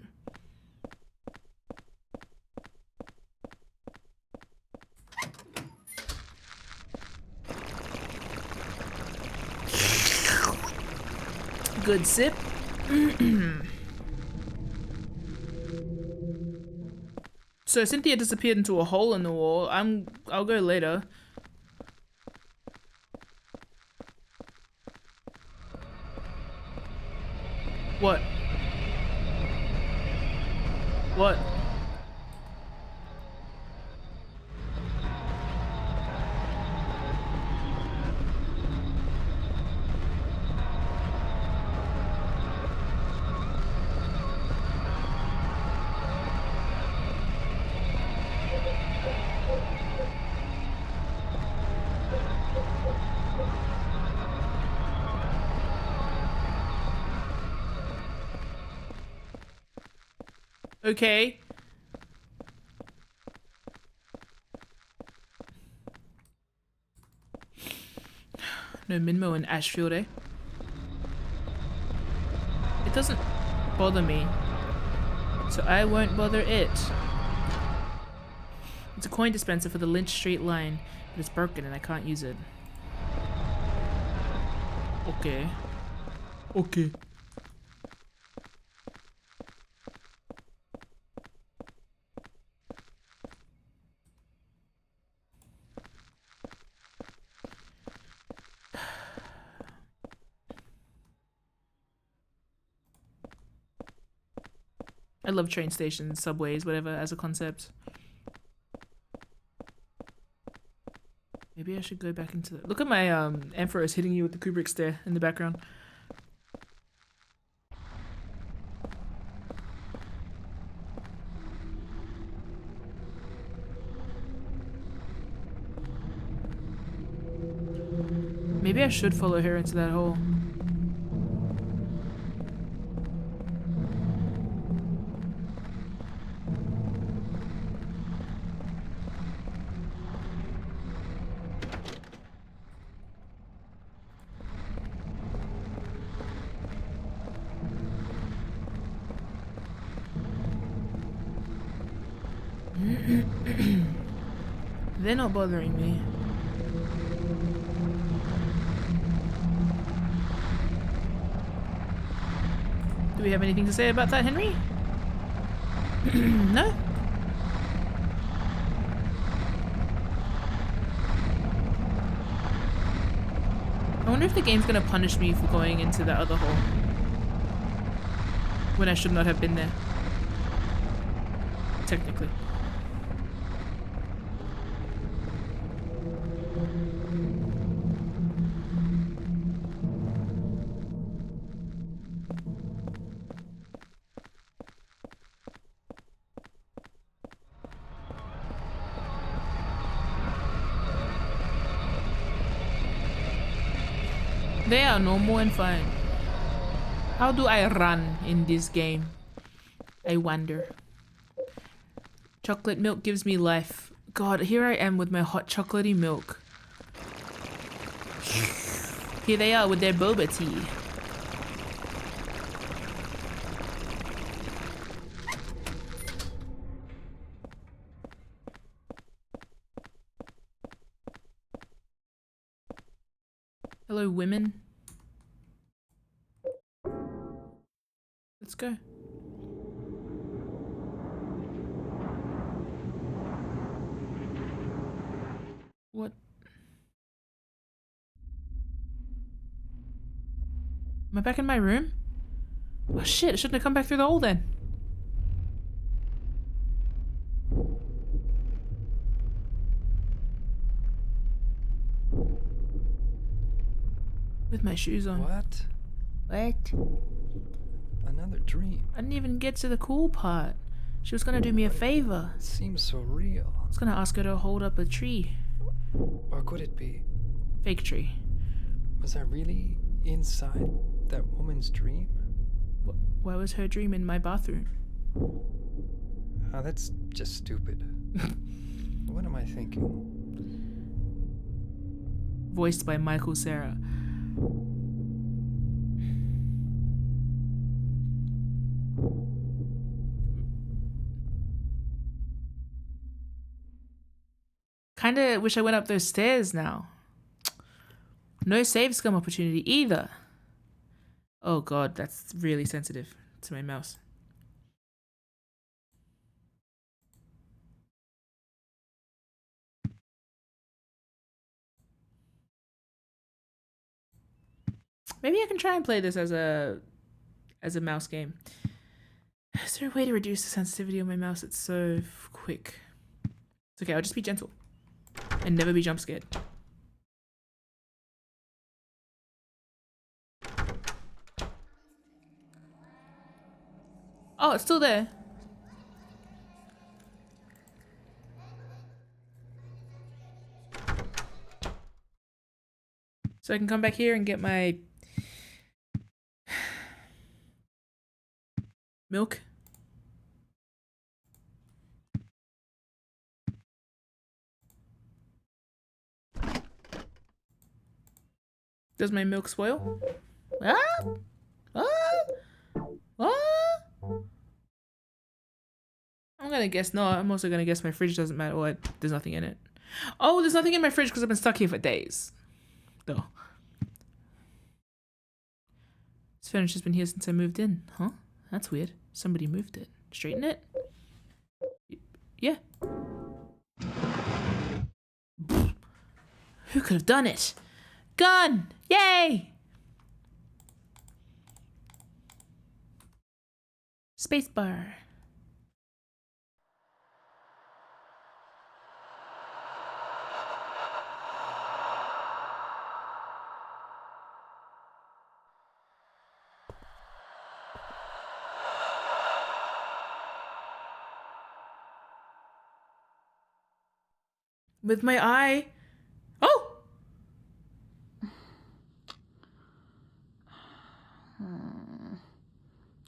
Good sip. So Cynthia disappeared into a hole in the wall. I'll go later. What? What? Okay. No Minmo in Ashfield, eh? It doesn't bother me, so I won't bother it. It's a coin dispenser for the Lynch Street line, but it's broken and I can't use it. Okay. Okay. I love train stations, subways, whatever, as a concept. Maybe I should go back into the... Look at my Emperor's hitting you with the Kubrick stare in the background. Maybe I should follow her into that hole. They're not bothering me. Do we have anything to say about that, Henry? No? I wonder if the game's gonna punish me for going into that other hole when I should not have been there. Technically. They are normal and fine. How do I run in this game? I wonder. Chocolate milk gives me life. God, here I am with my hot chocolatey milk. Here they are with their boba tea. Hello, women. Let's go. What? Am I back in my room? Oh shit, I shouldn't have come back through the hole then. With my shoes on. What? What? Another dream. I didn't even get to the cool part. She was gonna do me a favor. It seems so real. I was gonna ask her to hold up a tree. Or could it be? Fake tree. Was I really inside that woman's dream? Why was her dream in my bathroom? Oh, that's just stupid. What am I thinking? Voiced by Michael Cera. Kinda wish I went up those stairs now. No save scum opportunity either. Oh god, that's really sensitive to my mouse. Maybe I can try and play this as a mouse game. Is there a way to reduce the sensitivity on my mouse? It's so quick. It's okay, I'll just be gentle. And never be jump scared. Oh, it's still there. So I can come back here and get my milk. Does my milk spoil? Ah! Ah! Ah! I'm gonna guess no. I'm also gonna guess my fridge doesn't matter. What? There's nothing in it. Oh, there's nothing in my fridge because I've been stuck here for days. Though. This furniture's been here since I moved in. Huh? That's weird. Somebody moved it. Straighten it? Yeah. Who could have done it? Gun! Yay! Spacebar. With my eye. Oh!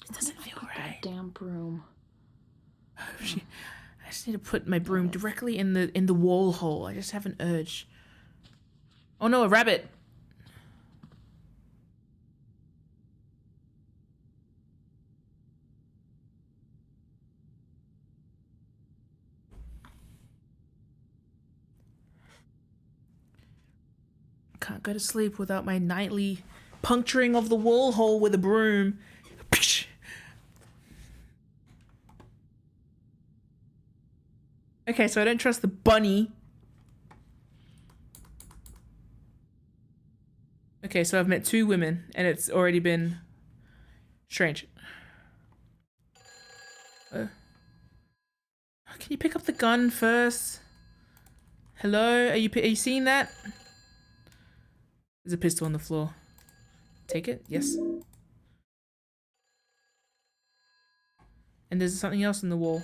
It doesn't feel right. Damn broom. I just need to put my broom directly in the wall hole. I just have an urge. Oh no, a rabbit. Can't go to sleep without my nightly puncturing of the wall hole with a broom. Okay, so I don't trust the bunny. Okay, so I've met 2 women and it's already been strange. Can you pick up the gun first? Hello? Are you seeing that? There's a pistol on the floor. Take it? Yes. And there's something else on the wall.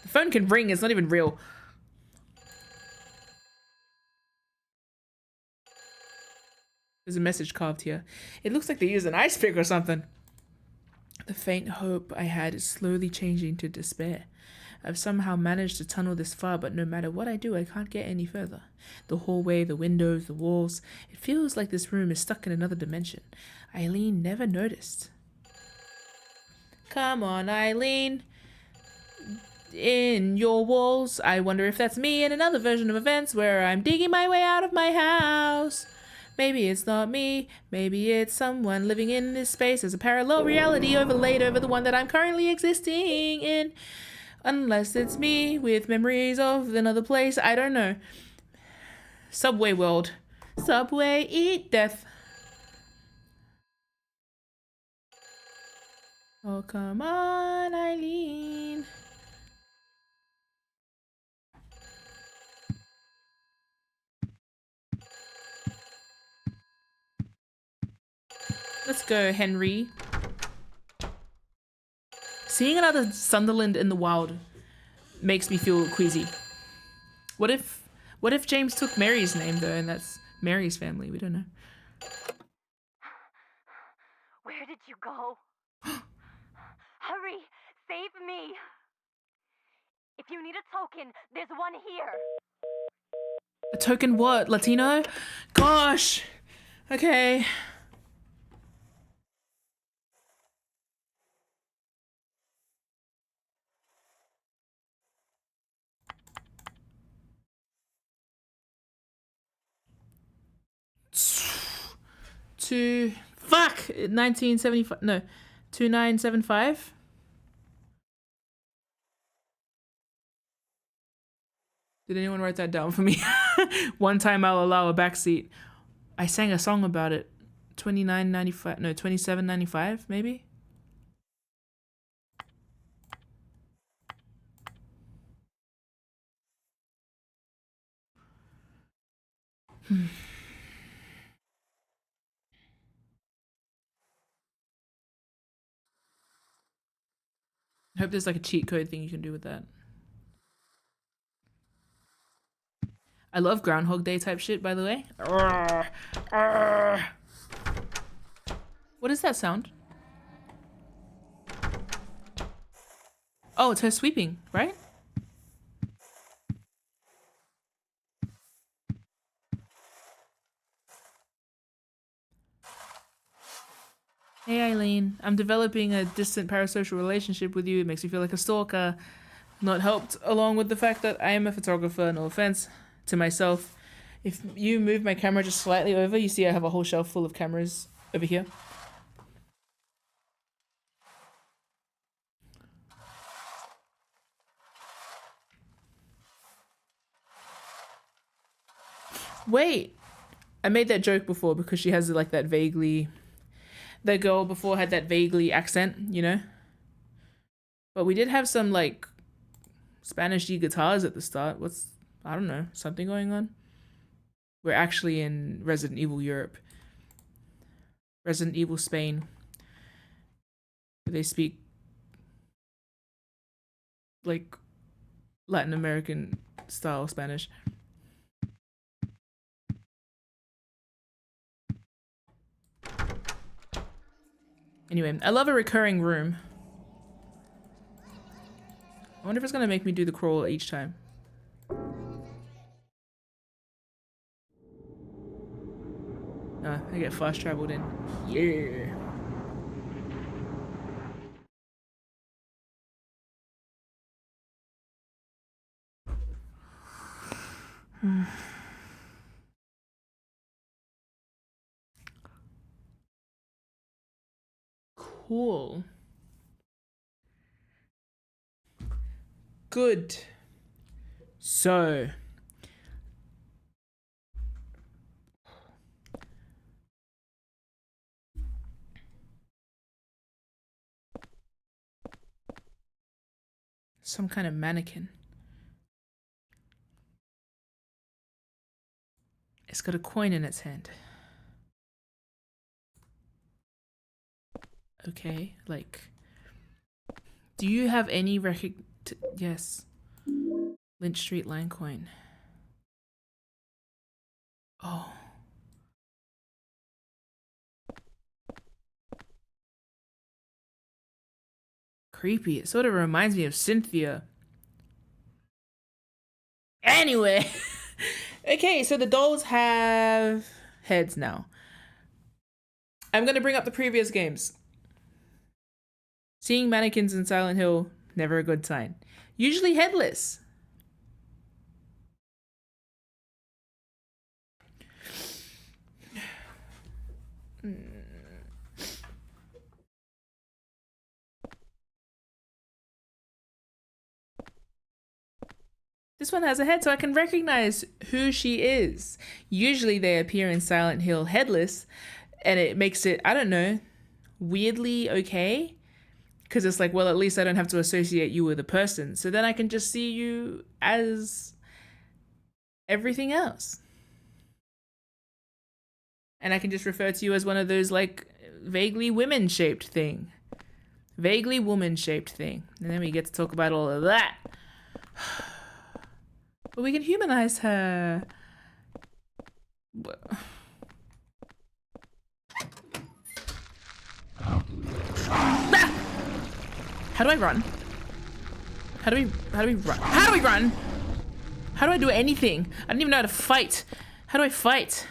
The phone can ring, it's not even real. There's a message carved here. It looks like they used an ice pick or something. The faint hope I had is slowly changing to despair. I've somehow managed to tunnel this far, but no matter what I do, I can't get any further. The hallway, the windows, the walls. It feels like this room is stuck in another dimension. Eileen never noticed. Come on, Eileen. In your walls. I wonder if that's me in another version of events where I'm digging my way out of my house. Maybe it's not me. Maybe it's someone living in this space as a parallel reality overlaid over the one that I'm currently existing in. Unless it's me with memories of another place. I don't know. Subway world. Subway, eat death. Oh, come on, Eileen. Let's go, Henry. Seeing another Sunderland in the wild makes me feel queasy. What if James took Mary's name though, and that's Mary's family? We don't know. Where did you go? Hurry! Save me! If you need a token, there's one here. A token what? Latino? Gosh! Okay. To fuck 1975 no 2975. Did anyone write that down for me? One time I'll allow a backseat. I sang a song about it. 29.95 no 27.95 maybe. I hope there's like a cheat code thing you can do with that. I love Groundhog Day type shit, by the way. What is that sound? Oh, it's her sweeping, right? Hey Eileen, I'm developing a distant parasocial relationship with you. It makes me feel like a stalker. Not helped along with the fact that I am a photographer, no offense to myself. If you move my camera just slightly over, you see I have a whole shelf full of cameras over here. Wait, I made that joke before because she has like that vaguely... The girl before had that vaguely accent, you know? But we did have some like Spanish-y guitars at the start. What's... I don't know, something going on? We're actually in Resident Evil Europe. Resident Evil Spain. They speak like Latin American style Spanish. Anyway, I love a recurring room. I wonder if it's gonna make me do the crawl each time. I get fast traveled in. Yeah. Cool. Good. So. Some kind of mannequin. It's got a coin in its hand. Okay, like... Do you have any yes. Lynch Street line coin. Oh. Creepy. It sort of reminds me of Cynthia. Anyway. Okay, so the dolls have heads now. I'm gonna bring up the previous games. Seeing mannequins in Silent Hill, never a good sign. Usually headless. This one has a head, so I can recognize who she is. Usually they appear in Silent Hill headless, and it makes it, I don't know, weirdly okay. Because it's like, well, at least I don't have to associate you with a person. So then I can just see you as everything else. And I can just refer to you as one of those, like, vaguely women-shaped thing. Vaguely woman-shaped thing. And then we get to talk about all of that. But we can humanize her. Ah! How do I run? How do we run? How do we run? How do I do anything? I don't even know how to fight. How do I fight?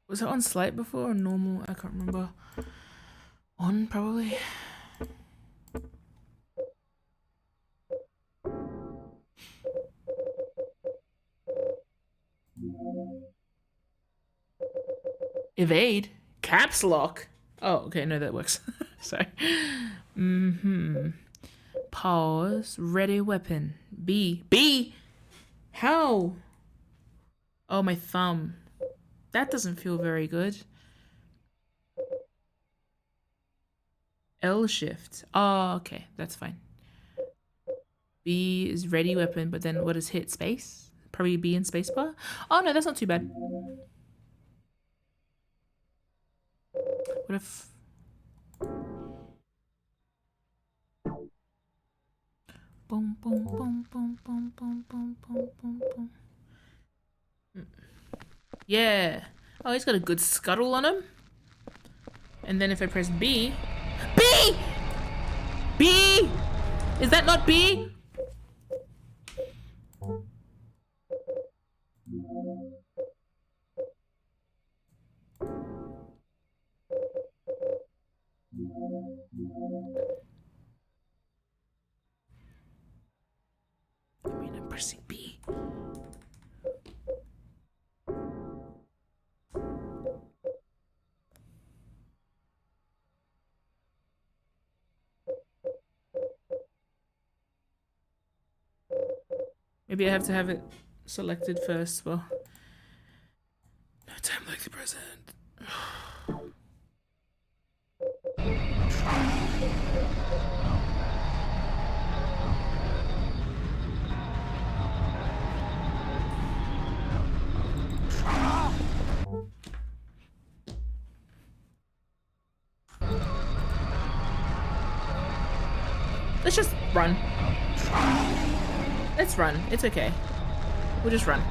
Was it on slight before or normal? I can't remember. On, probably. Evade? Caps lock? Oh, okay, no, that works. Sorry. Pause. Ready weapon. B. B! How? Oh, my thumb. That doesn't feel very good. L shift. Oh, okay, that's fine. B is ready weapon, but then what is hit? Space? Probably B and spacebar? Oh no, that's not too bad. What if... Boom, boom, boom, boom, boom, boom, boom, boom, boom, boom. Yeah. Oh, he's got a good scuttle on him. And then if I press B... B! B! Is that not B? I mean, I'm pressing B. Maybe I have to have it selected first. Well, no time like the present. Let's just run. Let's run. It's okay. We'll just run.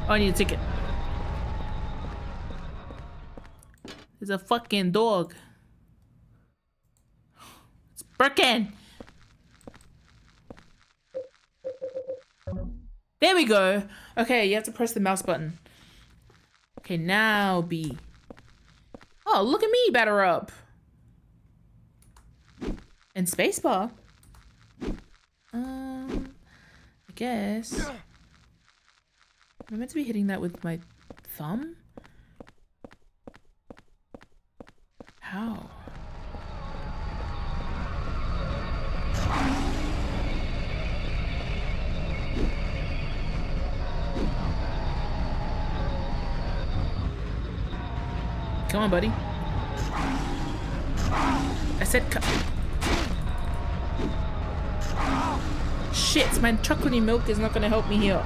Oh, I need a ticket. There's a fucking dog. It's Birkin. There we go. Okay, you have to press the mouse button. Okay, now B. Oh, look at me, batter up. And spacebar. I guess. Am I meant to be hitting that with my thumb? How? Come on, buddy. I said shit, my chocolatey milk is not gonna help me here.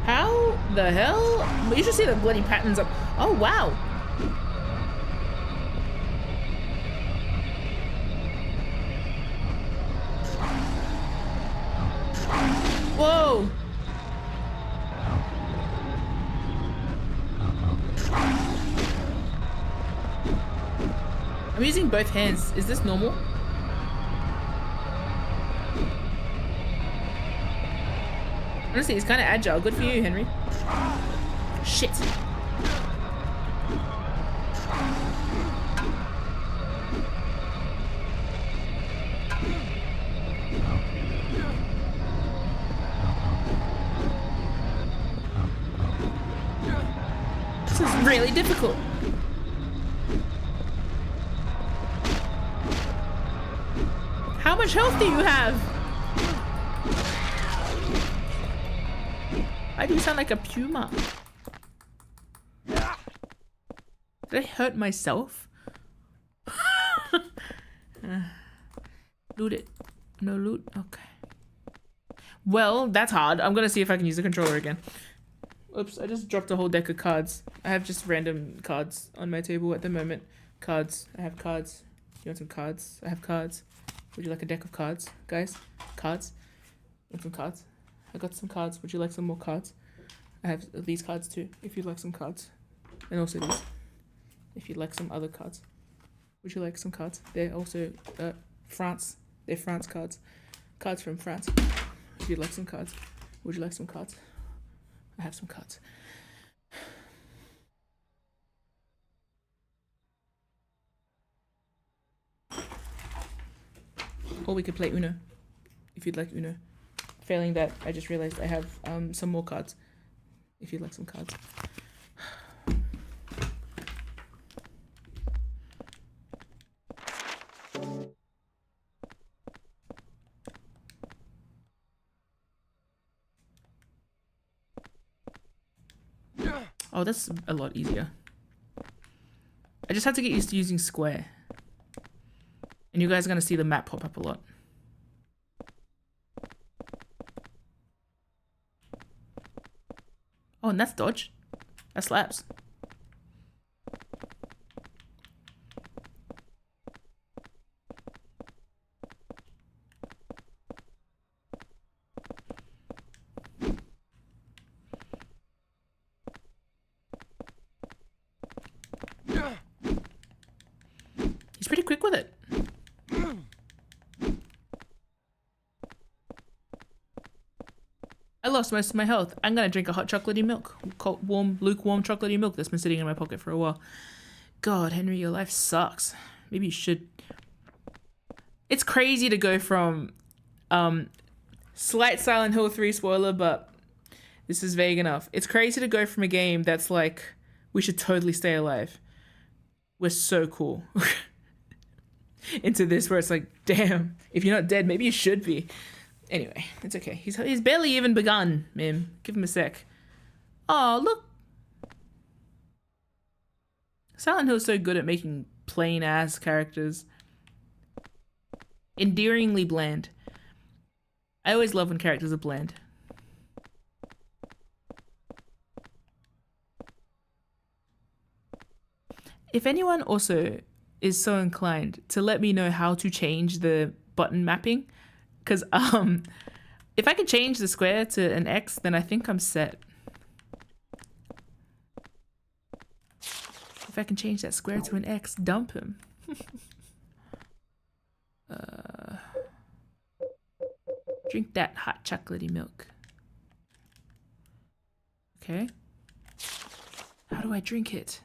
How the hell? You should see the bloody patterns up. Oh, wow. Whoa. I'm using both hands. Is this normal? Honestly, he's kind of agile. Good for you, Henry. Shit. This is really difficult. How much health do you have? Why do you sound like a puma? Did I hurt myself? Loot it. No loot? Okay. Well, that's hard. I'm gonna see if I can use the controller again. Oops, I just dropped a whole deck of cards. I have just random cards on my table at the moment. Cards. I have cards. You want some cards? I have cards. Would you like a deck of cards, guys? Cards? Want some cards? I got some cards. Would you like some more cards? I have these cards too, if you'd like some cards. And also these, if you'd like some other cards. Would you like some cards? They're also France. They're France cards. Cards from France. If you'd like some cards. Would you like some cards? I have some cards. Or we could play Uno, if you'd like Uno. Failing that, I just realized I have some more cards, if you'd like some cards. Oh, that's a lot easier. I just have to get used to using square. And you guys are going to see the map pop up a lot. Oh, and that's dodge. That slaps. He's pretty quick with it. I lost most of my health. I'm gonna drink a hot chocolatey milk. Cold, warm, lukewarm chocolatey milk that's been sitting in my pocket for a while. God, Henry, your life sucks. Maybe you should... It's crazy to go from... slight Silent Hill 3 spoiler, but this is vague enough. It's crazy to go from a game that's like, we should totally stay alive. We're so cool. Into this where it's like, damn, if you're not dead, maybe you should be. Anyway, it's okay. He's barely even begun, Mim. Give him a sec. Oh, look. Silent Hill's so good at making plain-ass characters. Endearingly bland. I always love when characters are bland. If anyone also is so inclined to let me know how to change the button mapping, because if I can change the square to an X, then I think I'm set. If I can change that square to an X, dump him. Drink that hot chocolatey milk. Okay. How do I drink it?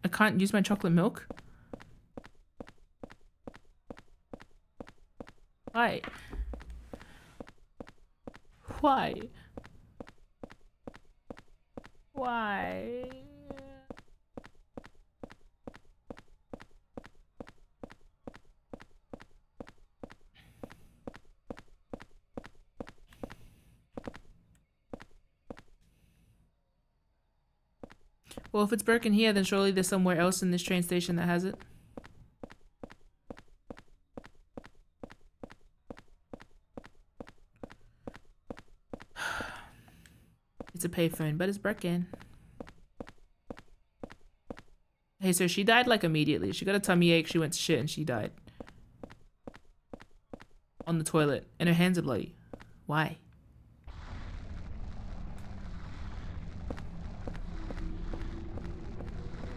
I can't use my chocolate milk? Why? Why? Why? Well, if it's broken here, then surely there's somewhere else in this train station that has it. It's a payphone, but it's broken. Hey, so she died like immediately. She got a tummy ache, she went to shit, and she died. On the toilet. And her hands are bloody. Why?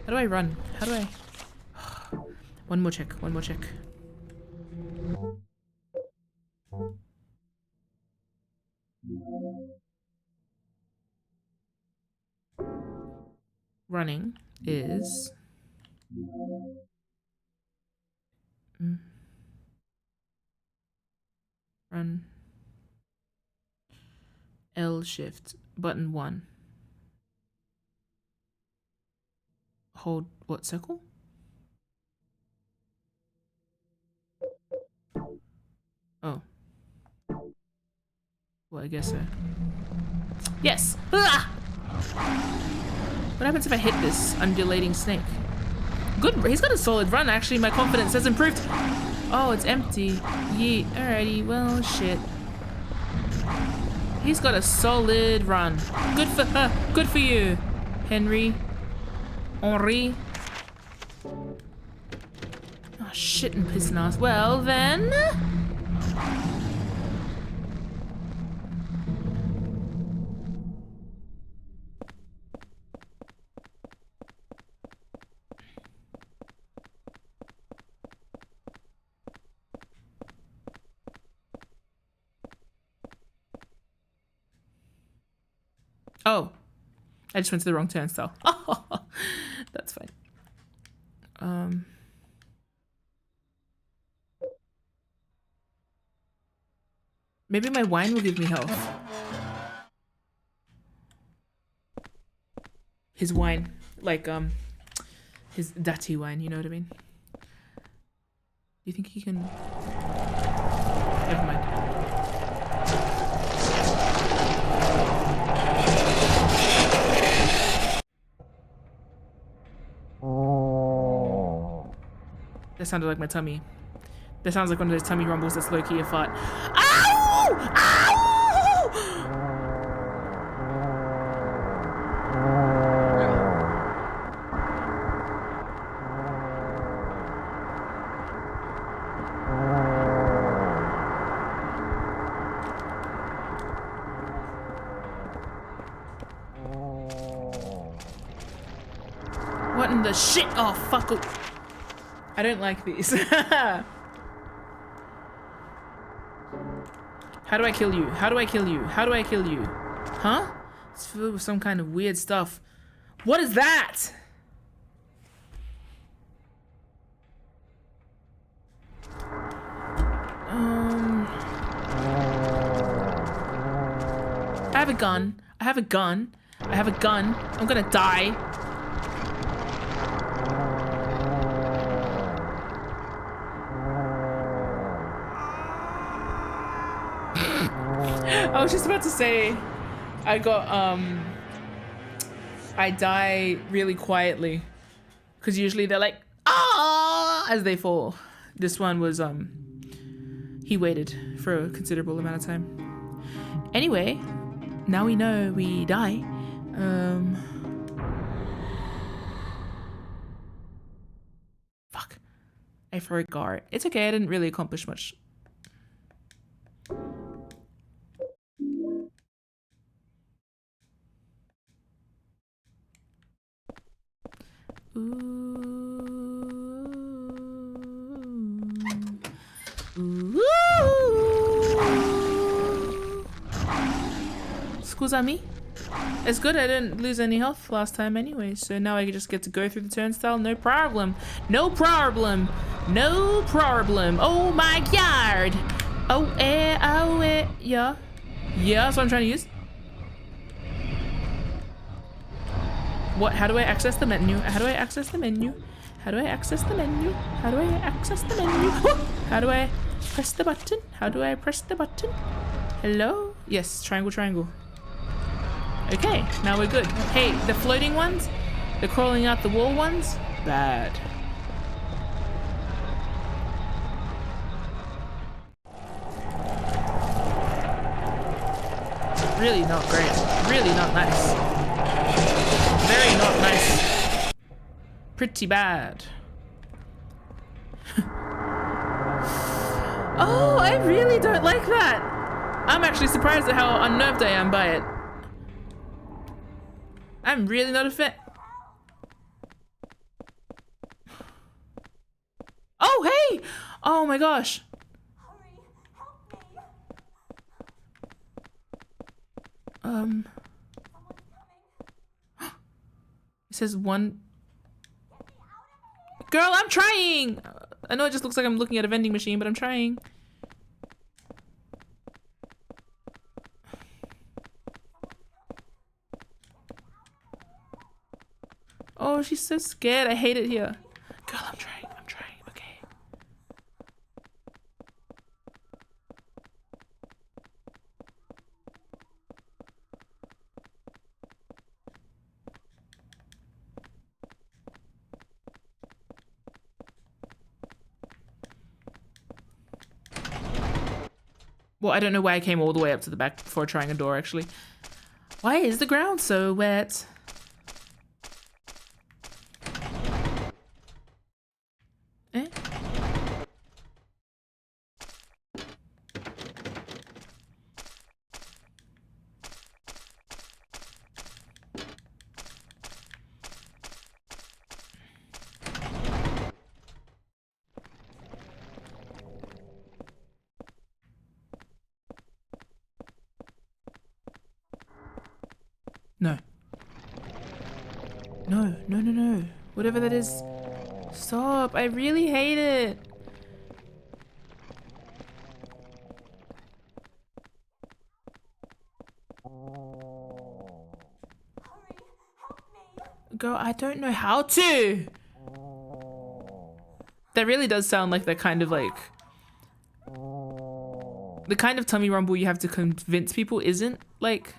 How do I run? How do I... One more check, one more check. Running is... Run. L shift. Button 1. Hold what, circle? Oh. Well, I guess so. Yes! Ah! What happens if I hit this undulating snake? Good, he's got a solid run actually, my confidence has improved. Oh, it's empty. Yeet, alrighty, well, shit. He's got a solid run. Good for you, Henry. Henri. Oh, shit and piss and ass. Well, then. Oh. I just went to the wrong turnstile. Oh, that's fine. Maybe my wine will give me health. His wine. Like, his dirty wine, you know what I mean? Do you think he can... Never mind. That sounded like my tummy. That sounds like one of those tummy rumbles that's low-key a fart. Ow! Ow! What in the shit? Oh, fuck. I don't like these. How do I kill you? How do I kill you? How do I kill you? Huh? It's filled with some kind of weird stuff. What is that? I have a gun. I have a gun. I have a gun. I'm gonna die. I was just about to say, I die really quietly, because usually they're like, ah, as they fall. This one was, he waited for a considerable amount of time. Anyway, now we know we die. Fuck. I forgot. It's okay, I didn't really accomplish much. Excuse me. It's good I didn't lose any health last time anyway, so now I just get to go through the turnstile, no problem. No problem. No problem. Oh my god. Oh, yeah. Yeah, that's what I'm trying to use. What? How do I access the menu? How do I access the menu? How do I access the menu? How do I access the menu? How do I press the button? How do I press the button? Hello? Yes, triangle, triangle. Okay, now we're good. Hey, the floating ones, the crawling out the wall ones, bad. Really not great. Really not nice. Very not nice. Pretty bad. Oh, I really don't like that. I'm actually surprised at how unnerved I am by it. I'm really not a fan. Oh, hey! Oh my gosh. It says one. Girl, I'm trying! I know it just looks like I'm looking at a vending machine, but I'm trying. Oh, she's so scared. I hate it here. Girl, I'm trying. I'm trying. Okay. Well, I don't know why I came all the way up to the back before trying a door, actually. Why is the ground so wet? Eh? No. No, no, no, no. Whatever that is. Stop. I really hate it. Girl, I don't know how to. That really does sound like that kind of like the kind of tummy rumble you have to convince people isn't like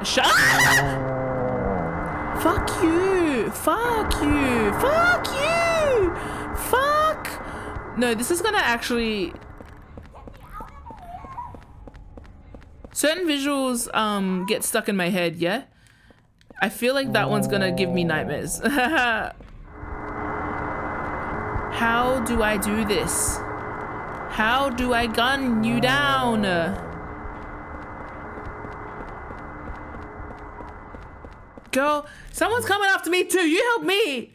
shut up! Fuck you! Fuck you! Fuck you! Fuck! No, this is gonna actually certain visuals get stuck in my head, yeah? I feel like that one's gonna give me nightmares. How do I do this? How do I gun you down? Girl, someone's coming after me too. You help me.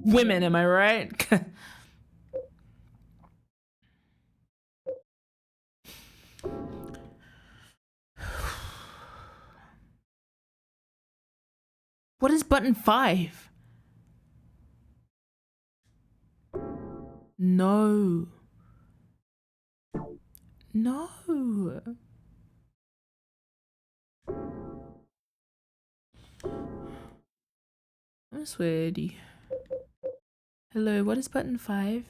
Women, am I right? What is button 5? No. No. I'm sweaty. Hello, what is button 5?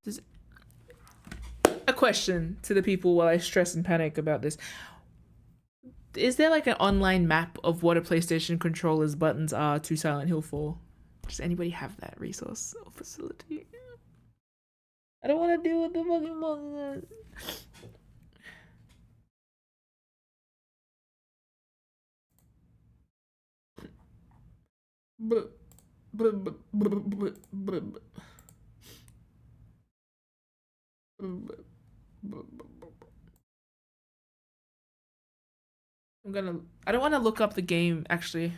Does a question to the people while I stress and panic about this. Is there like an online map of what a PlayStation controller's buttons are to Silent Hill 4? Does anybody have that resource or facility? I don't want to deal with the fucking monster. I don't want to look up the game, actually.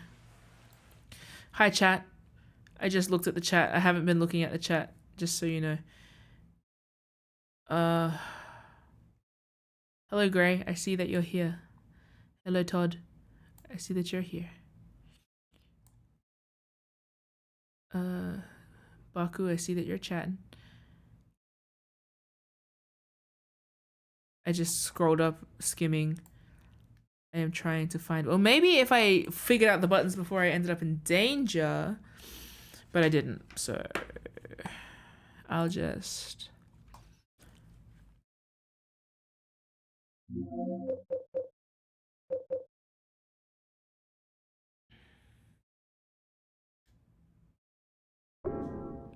Hi, chat. I just looked at the chat. I haven't been looking at the chat, just so you know. Hello, Gray. I see that you're here. Hello, Todd. I see that you're here. Baku, I see that you're chatting. I just scrolled up, skimming. I am trying to find... Well, maybe if I figured out the buttons before I ended up in danger. But I didn't, so... I'll just...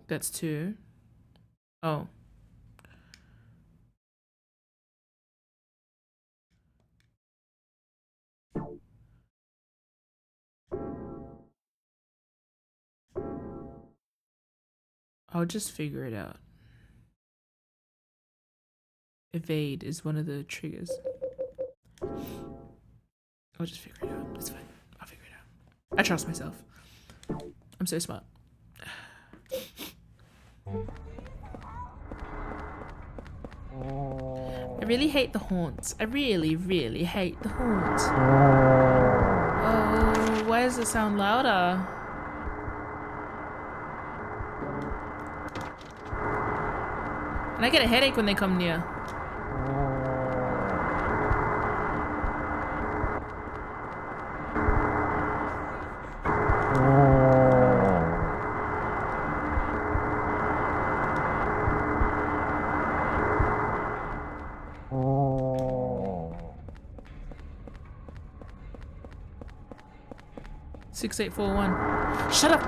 That's 2. Oh. I'll just figure it out. Evade is one of the triggers. I'll just figure it out. It's fine. I'll figure it out. I trust myself. I'm so smart. I really hate the haunts. I really, really hate the haunts. Oh, why does it sound louder? And I get a headache when they come near. Six, 8, 4, 1. Shut up!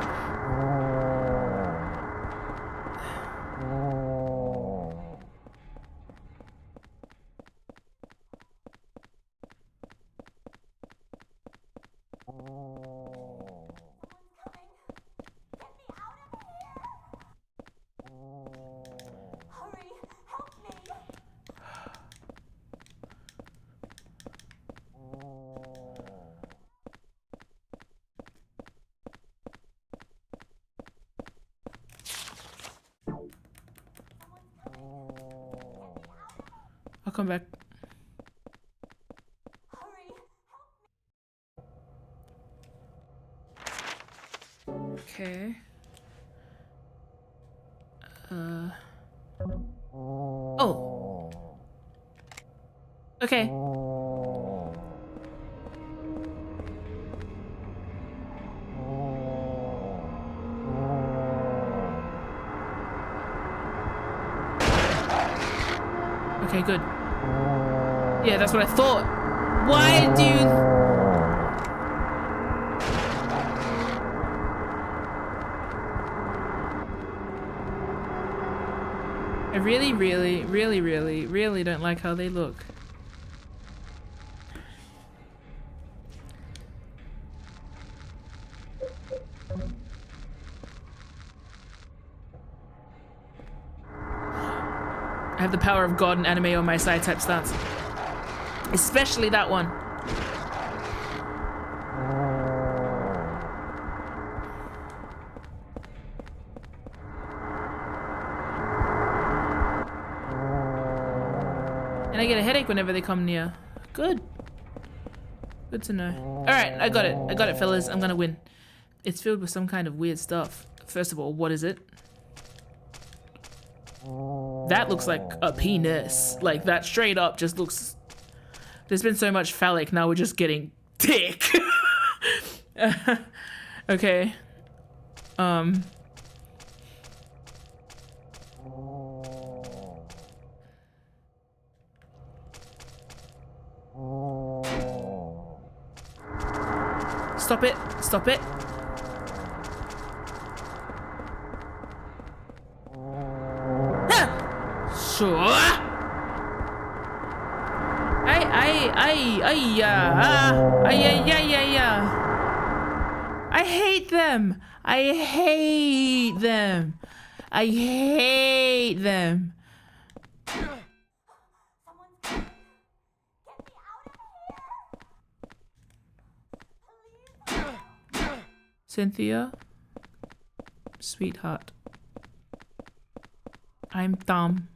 I'll come back. Okay. Oh, Okay. Okay, good. Yeah, that's what I thought. Why do you... I really don't like how they look. I have the power of God and anime on my side type stance. Especially that one. And I get a headache whenever they come near. Good. Good to know. Alright, I got it. I got it, fellas. I'm gonna win. It's filled with some kind of weird stuff. First of all, what is it? That looks like a penis. Like, that straight up just looks... There's been so much phallic, now we're just getting dick. Okay. Stop it. Stop it. Sure. I hate them. I hate them. I hate them. Cynthia, sweetheart, I'm dumb.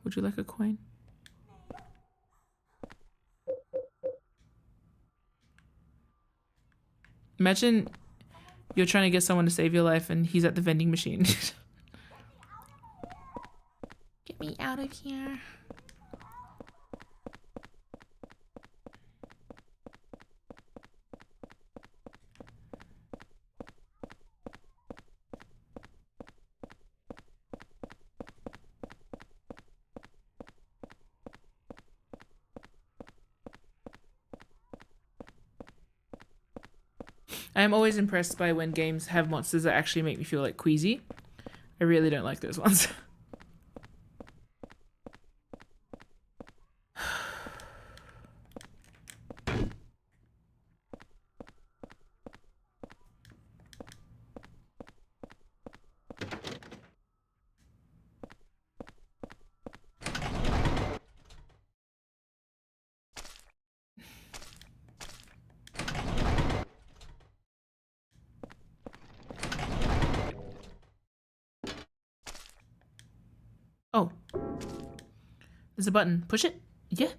Would you like a coin? Imagine you're trying to get someone to save your life and he's at the vending machine. Get me out of here. I am always impressed by when games have monsters that actually make me feel like queasy. I really don't like those ones. Oh. There's a button. Push it? Yeah.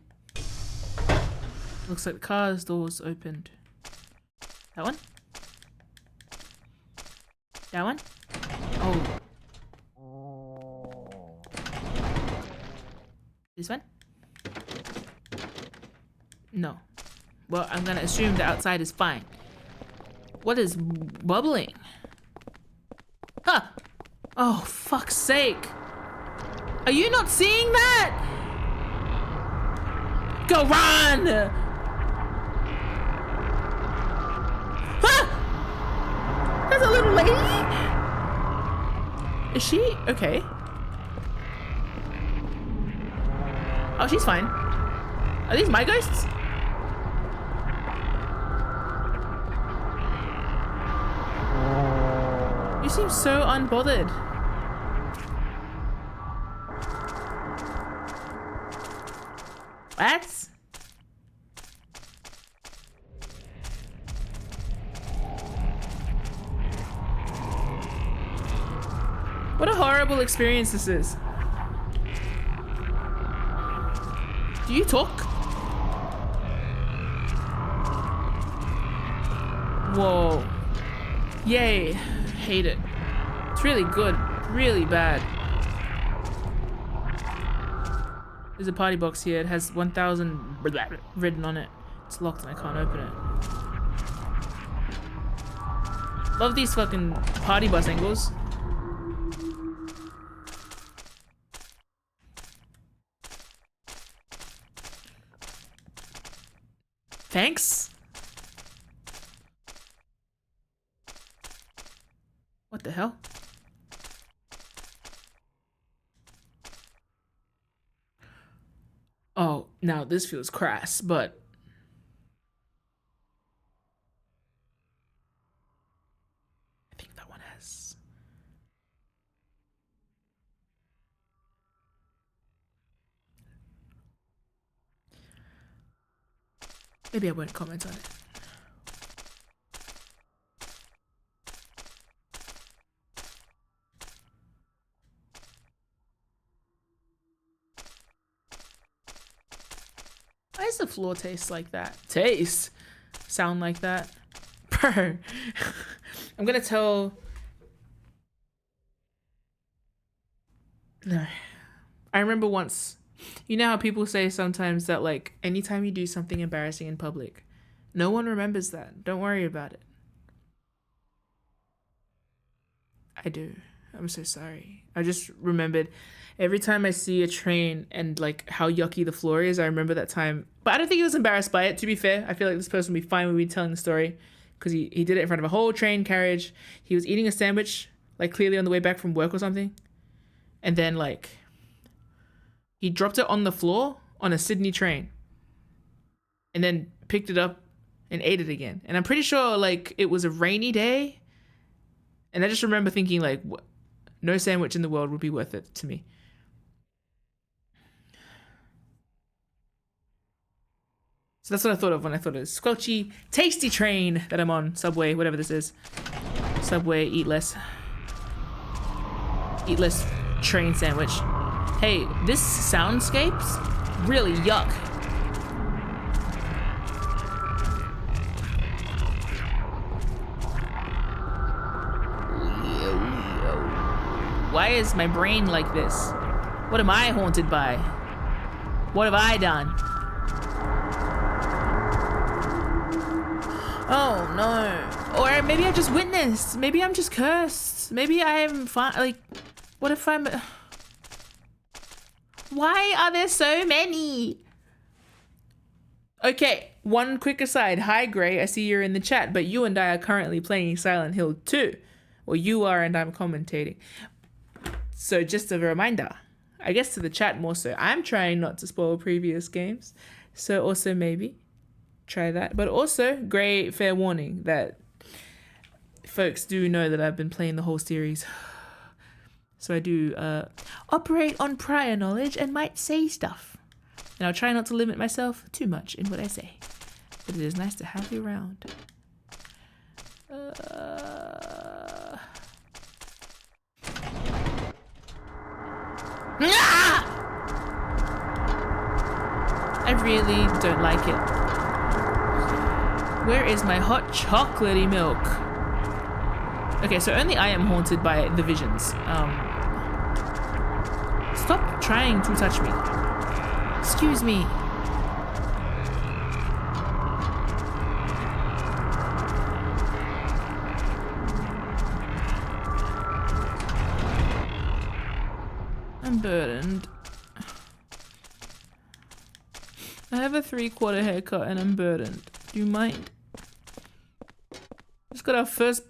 Looks like the car's door's opened. That one? That one? Oh. This one? No. Well, I'm gonna assume the outside is fine. What is bubbling? Huh! Oh, fuck's sake! Are you not seeing that? Go run! Ah! There's a little lady? Is she okay? Oh, she's fine. Are these my ghosts? You seem so unbothered. What? What a horrible experience this is. Do you talk? Whoa. Yay. Hate it. It's really good. Really bad. There's a party box here. It has 1000 written on it. It's locked and I can't open it. Love these fucking party bus angles. Thanks. What the hell? Oh, now this feels crass, but I think that one has. Maybe I won't comment on it. Why does the floor taste like that? Taste? Sound like that? Brr. I'm gonna tell... No. I remember once... You know how people say sometimes that, like, anytime you do something embarrassing in public, no one remembers that. Don't worry about it. I do. I'm so sorry. I just remembered every time I see a train and like how yucky the floor is, I remember that time. But I don't think he was embarrassed by it, to be fair. I feel like this person would be fine with me telling the story because he did it in front of a whole train carriage. He was eating a sandwich, like clearly on the way back from work or something. And then like he dropped it on the floor on a Sydney train and then picked it up and ate it again. And I'm pretty sure like it was a rainy day. And I just remember thinking like, no sandwich in the world would be worth it to me. So that's what I thought of when I thought of a squelchy, tasty train that I'm on. Subway, whatever this is. Subway, eat less. Eat less train sandwich. Hey, this soundscape's really yuck. Why is my brain like this? What am I haunted by? What have I done? Oh no. Or maybe I just witnessed. Maybe I'm just cursed. Maybe I am fine. Like, what if I'm... Why are there so many? Okay, one quick aside. Hi Gray, I see you're in the chat, but you and I are currently playing Silent Hill 2. Or you are and I'm commentating. So just a reminder, I guess to the chat more so, I'm trying not to spoil previous games. So also maybe try that. But also, great fair warning that folks do know that I've been playing the whole series. So I do operate on prior knowledge and might say stuff. And I'll try not to limit myself too much in what I say. But it is nice to have you around. I really don't like it. Where is my hot chocolatey milk? Okay, so only I am haunted by the visions. Stop trying to touch me. Excuse me. I'm burdened. I have a 3/4 haircut and I'm burdened. Do you mind? Just got our first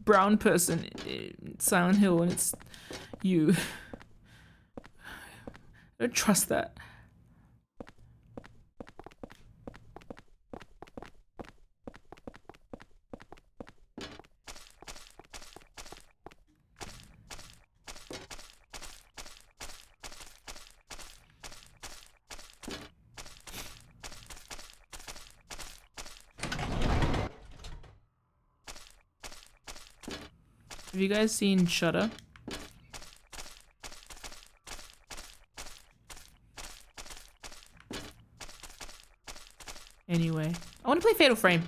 brown person in Silent Hill and it's you. I don't trust that. Have you guys seen Shudder? Anyway, I want to play Fatal Frame.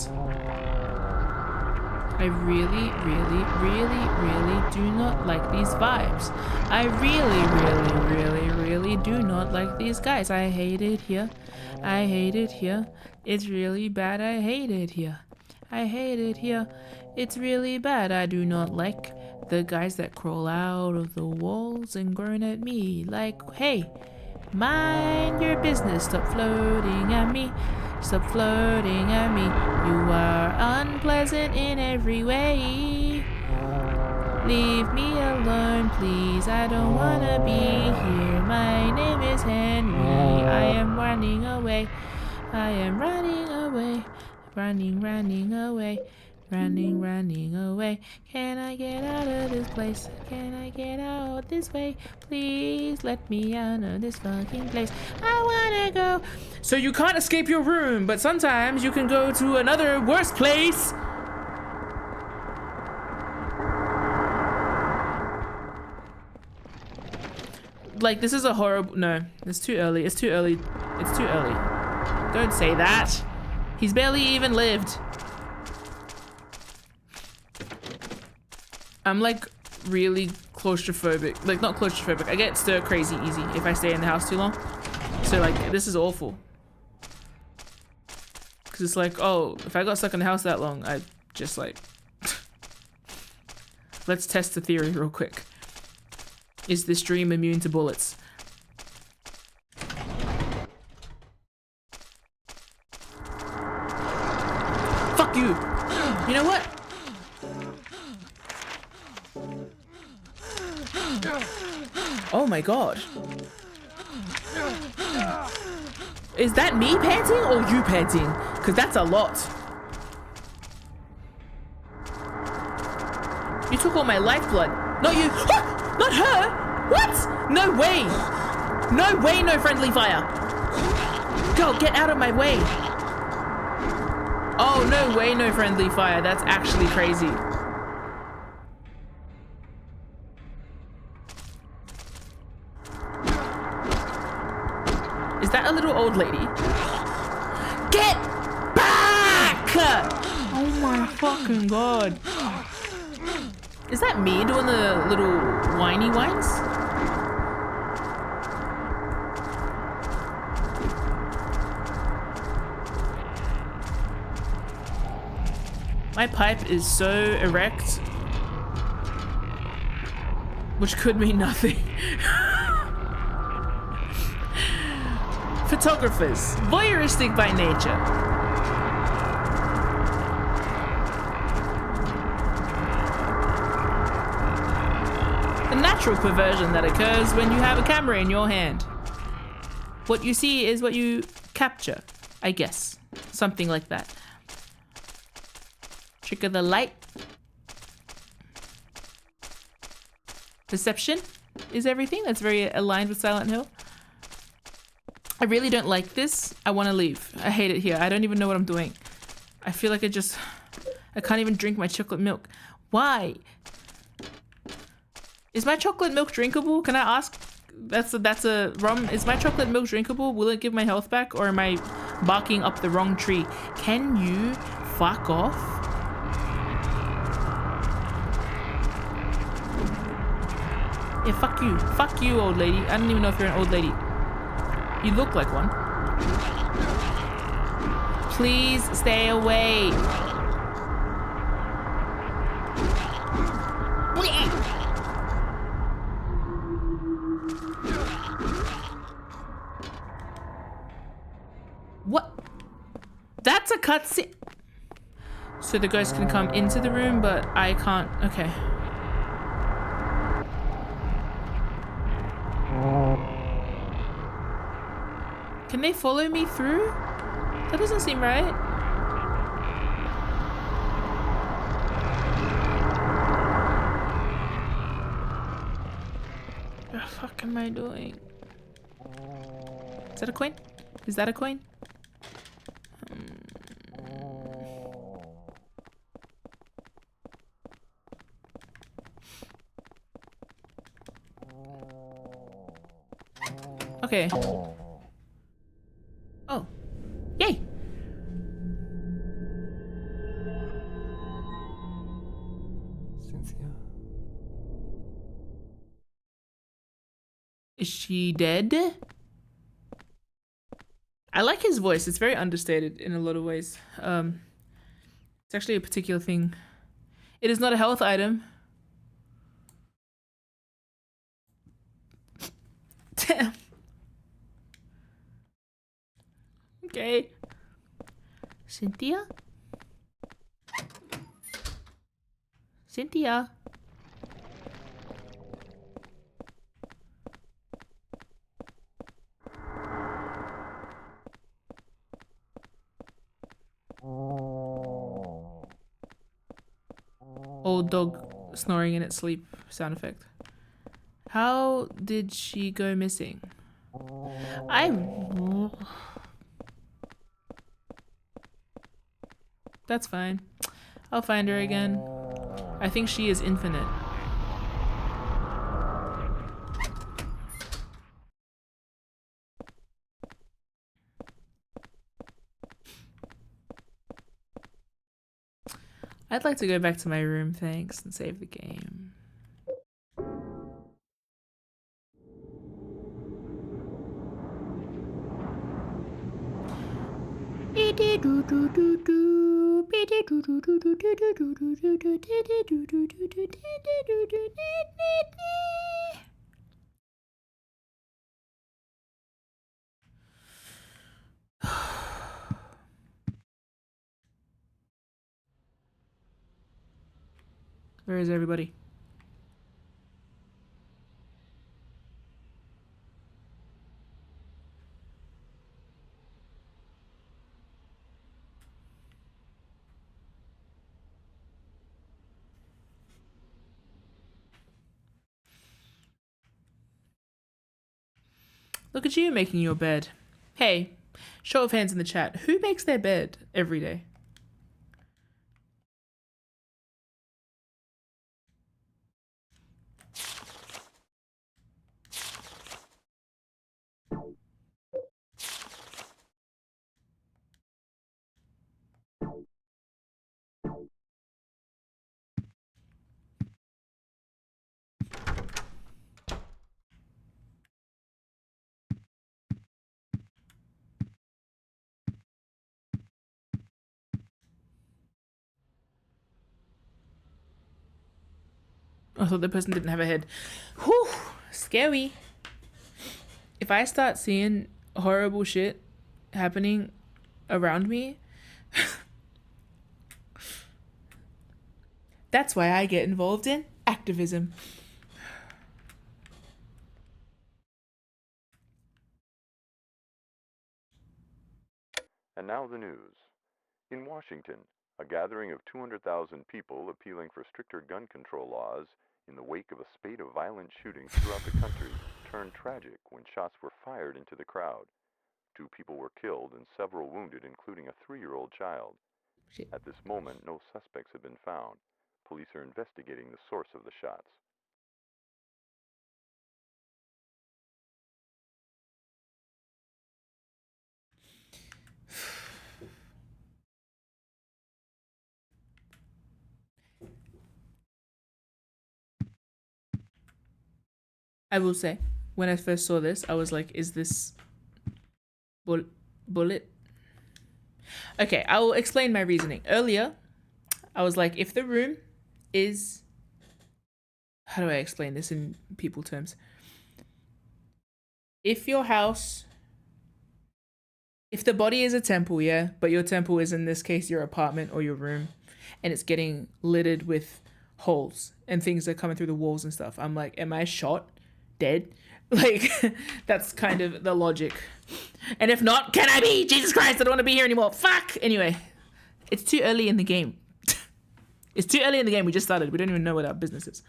What? I really, really, really, really do not like these vibes. I really, really, really, really do not like these guys. I hate it here. I hate it here. It's really bad. I hate it here. I hate it here. It's really bad. I do not like the guys that crawl out of the walls and groan at me like, hey, mind your business. Stop floating at me. Stop floating at me. You are unpleasant in every way. Leave me alone, please. I don't wanna be here. My name is Henry. I am running away. I am running away. Running away. Running away. Can I get out of this place? Can I get out this way? Please let me out of this fucking place. I wanna go. So you can't escape your room, but sometimes you can go to another worse place. Like, this is a horrible... No, it's too early. It's too early. It's too early. Don't say that. He's barely even lived. I'm like really claustrophobic. Like, not claustrophobic. I get stir crazy easy if I stay in the house too long. So like, this is awful. Cause it's like, oh, if I got stuck in the house that long, I just like... Let's test the theory real quick. Is this dream immune to bullets? Fuck you! You know what? Oh my god. Is that me panting or you panting? Because that's a lot. You took all my lifeblood. Not you. Not her! What? No way! No way, no friendly fire! Girl, get out of my way! Oh, no way, no friendly fire. That's actually crazy. Is that a little old lady? Get back! Oh my fucking god. Is that me doing the little whiny whines? My pipe is so erect, which could mean nothing. Photographers, voyeuristic by nature. The natural perversion that occurs when you have a camera in your hand. What you see is what you capture, I guess. Something like that. Trick of the light. Deception is everything. That's very aligned with Silent Hill. I really don't like this. I want to leave. I hate it here. I don't even know what I'm doing. I feel like I can't even drink my chocolate milk. Why? Is my chocolate milk drinkable? Can I ask? That's a rum. Is my chocolate milk drinkable? Will it give my health back, or am I barking up the wrong tree? Can you fuck off? Yeah, fuck you. Fuck you, old lady. I don't even know if you're an old lady. You look like one. Please stay away. What? That's a cutscene. So the ghost can come into the room, but I can't. Okay. Can they follow me through? That doesn't seem right. What the fuck am I doing? Is that a coin? Is that a coin? Okay. Oh. Yay! Cynthia. Is she dead? I like his voice. It's very understated in a lot of ways. It's actually a particular thing. It is not a health item. Damn. Okay. Cynthia? Cynthia? Old dog snoring in its sleep sound effect. How did she go missing? That's fine. I'll find her again. I think she is infinite. I'd like to go back to my room, thanks, and save the game. Where is everybody? Look at you making your bed. Hey, show of hands in the chat. Who makes their bed every day? I thought the person didn't have a head. Whew, scary. If I start seeing horrible shit happening around me, that's why I get involved in activism. And now the news. In Washington, a gathering of 200,000 people appealing for stricter gun control laws in the wake of a spate of violent shootings throughout the country turned tragic when shots were fired into the crowd. 2 people were killed and several wounded, including a 3-year-old child. Shit. At this moment, no suspects have been found. Police are investigating the source of the shots. I will say, when I first saw this, I was like, is this bullet? Okay, I will explain my reasoning. Earlier, I was like, if the room is... How do I explain this in people terms? If your house... If the body is a temple, yeah, but your temple is, in this case, your apartment or your room, and it's getting littered with holes and things that are coming through the walls and stuff, I'm like, am I shot? Dead? Like, that's kind of the logic. And if not, can I be? Jesus Christ, I don't want to be here anymore. Fuck! Anyway, it's too early in the game. It's too early in the game. We just started. We don't even know what our business is.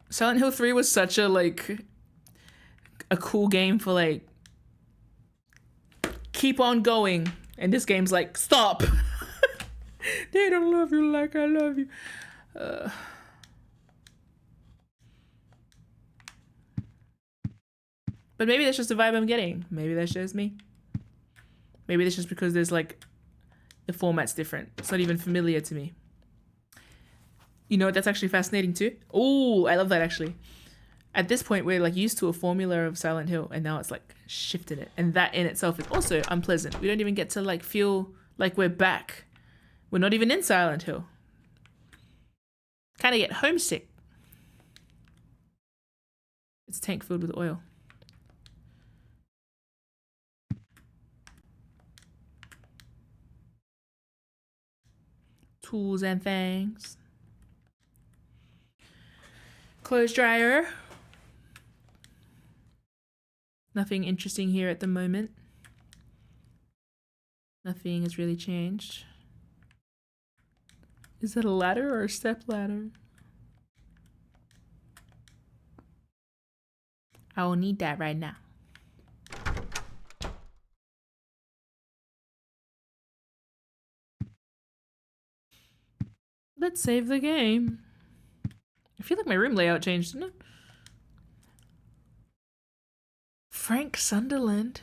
Silent Hill 3 was such a, like, a cool game for, like, keep on going. And this game's like, stop! They don't love you like I love you. But maybe that's just the vibe I'm getting. Maybe that's just me. Maybe it's just because there's like the format's different. It's not even familiar to me. You know what? That's actually fascinating too. Oh, I love that actually. At this point, we're like used to a formula of Silent Hill, and now it's like shifted it, and that in itself is also unpleasant. We don't even get to like feel like we're back. We're not even in Silent Hill. Kind of get homesick. It's a tank filled with oil. Tools and things. Clothes dryer. Nothing interesting here at the moment. Nothing has really changed. Is that a ladder or a step ladder? I will need that right now. Let's save the game. I feel like my room layout changed, didn't it? Frank Sunderland.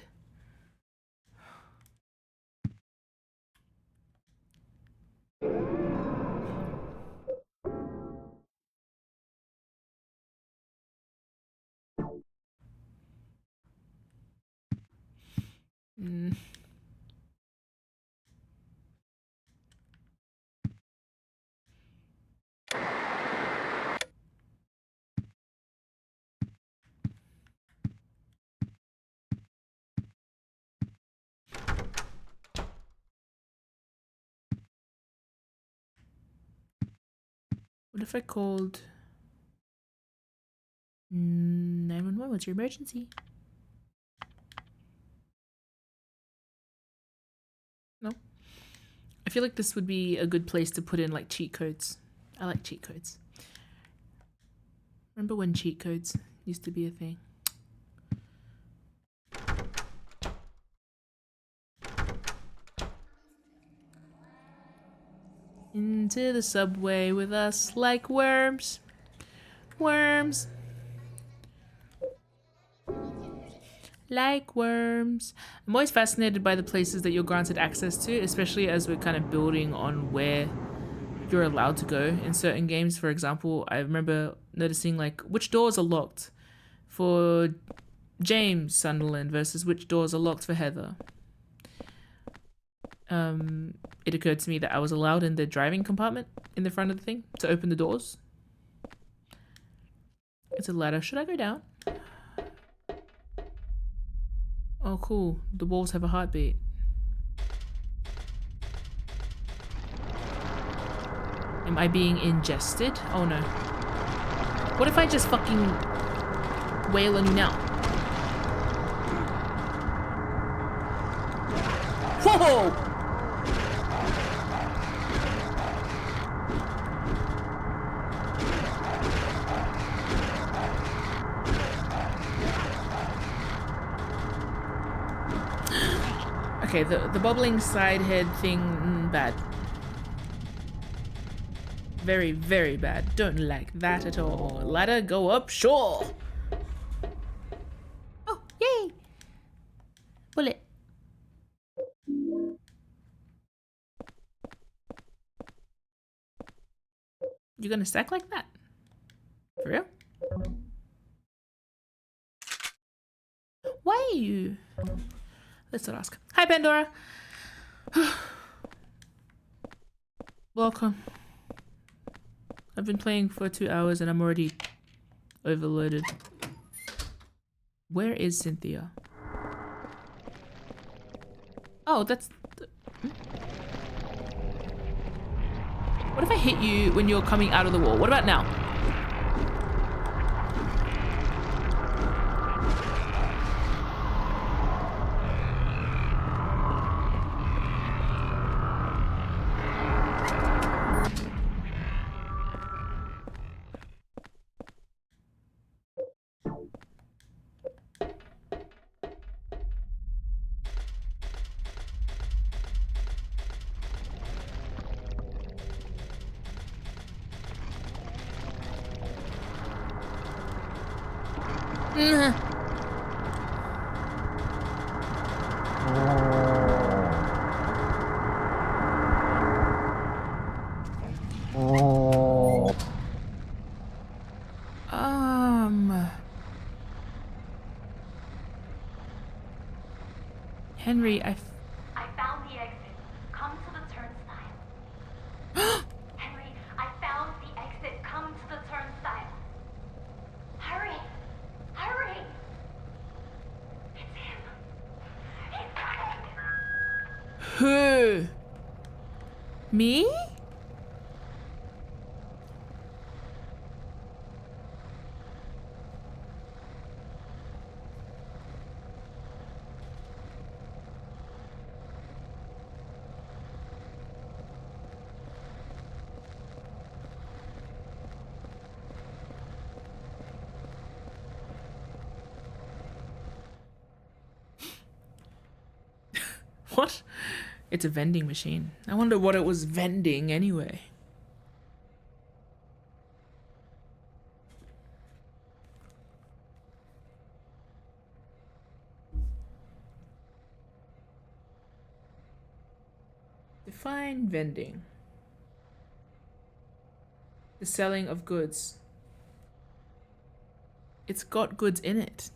What if I called 911? What's your emergency? No. I feel like this would be a good place to put in like cheat codes. I like cheat codes. Remember when cheat codes used to be a thing? Into the subway with us like worms. Worms. Like worms. I'm always fascinated by the places that you're granted access to, especially as we're kind of building on where you're allowed to go in certain games. For example, I remember noticing like which doors are locked for James Sunderland versus which doors are locked for Heather. It occurred to me that I was allowed in the driving compartment in the front of the thing to open the doors. It's a ladder. Should I go down? Oh, cool. The walls have a heartbeat. Am I being ingested? Oh no. What if I just fucking wail on you now? Whoa! Okay, the bubbling side head thing, bad. Very, very bad. Don't like that at all. Ladder, go up, sure. Oh, yay! Bullet. You gonna stack like that? For real? Why are you? Let's not ask. Hi, Pandora. Welcome. I've been playing for 2 hours and I'm already overloaded. Where is Cynthia? Oh, that's... What if I hit you when you're coming out of the wall? What about now? Henry, I found the exit. Come to the turnstile. Henry, I found the exit. Come to the turnstile. Hurry! Hurry! It's him. He's coming! Who? Me? What? It's a vending machine. I wonder what it was vending anyway. Define vending. The selling of goods. It's got goods in it.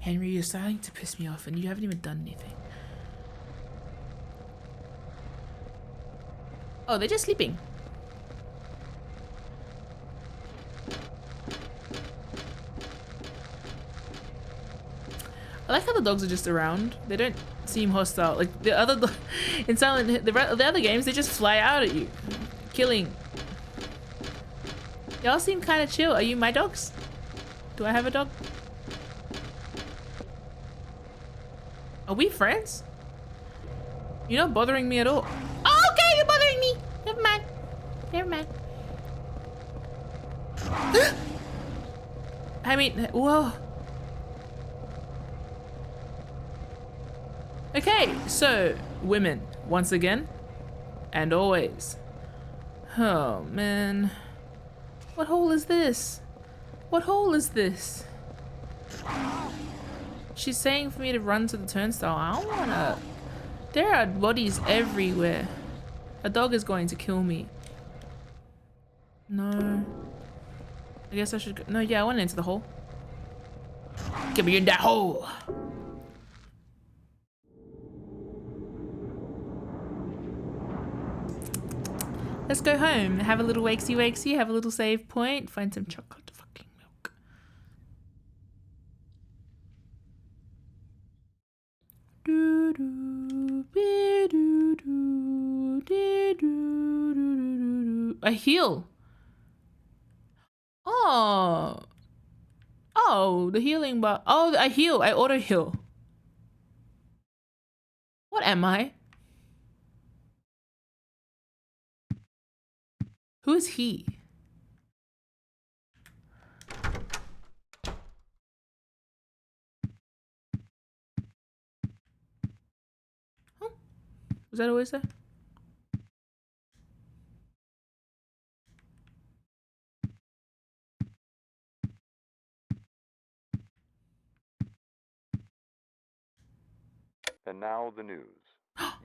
Henry, you're starting to piss me off and you haven't even done anything. Oh, they're just sleeping. I like how the dogs are just around. They don't seem hostile. Like the other in Silent the other games, they just fly out at you, killing. Y'all seem kind of chill. Are you my dogs? Do I have a dog? Are we friends? You're not bothering me at all. Oh, okay, you're bothering me. Never mind. Never mind. I mean, whoa. Okay, so women, once again, and always. Oh, man. What hole is this? What hole is this? She's saying for me to run to the turnstile. I don't wanna. There are bodies everywhere. A dog is going to kill me. No. I guess I should go. No, yeah, I went into the hole. Get me in that hole. Let's go home. Have a little wakesy, have a little save point, find some chocolate fucking milk. A heal. Oh. Oh, the healing bar. Oh, I heal. I auto heal. What am I? Who is he? Huh? Was that always there? And now the news.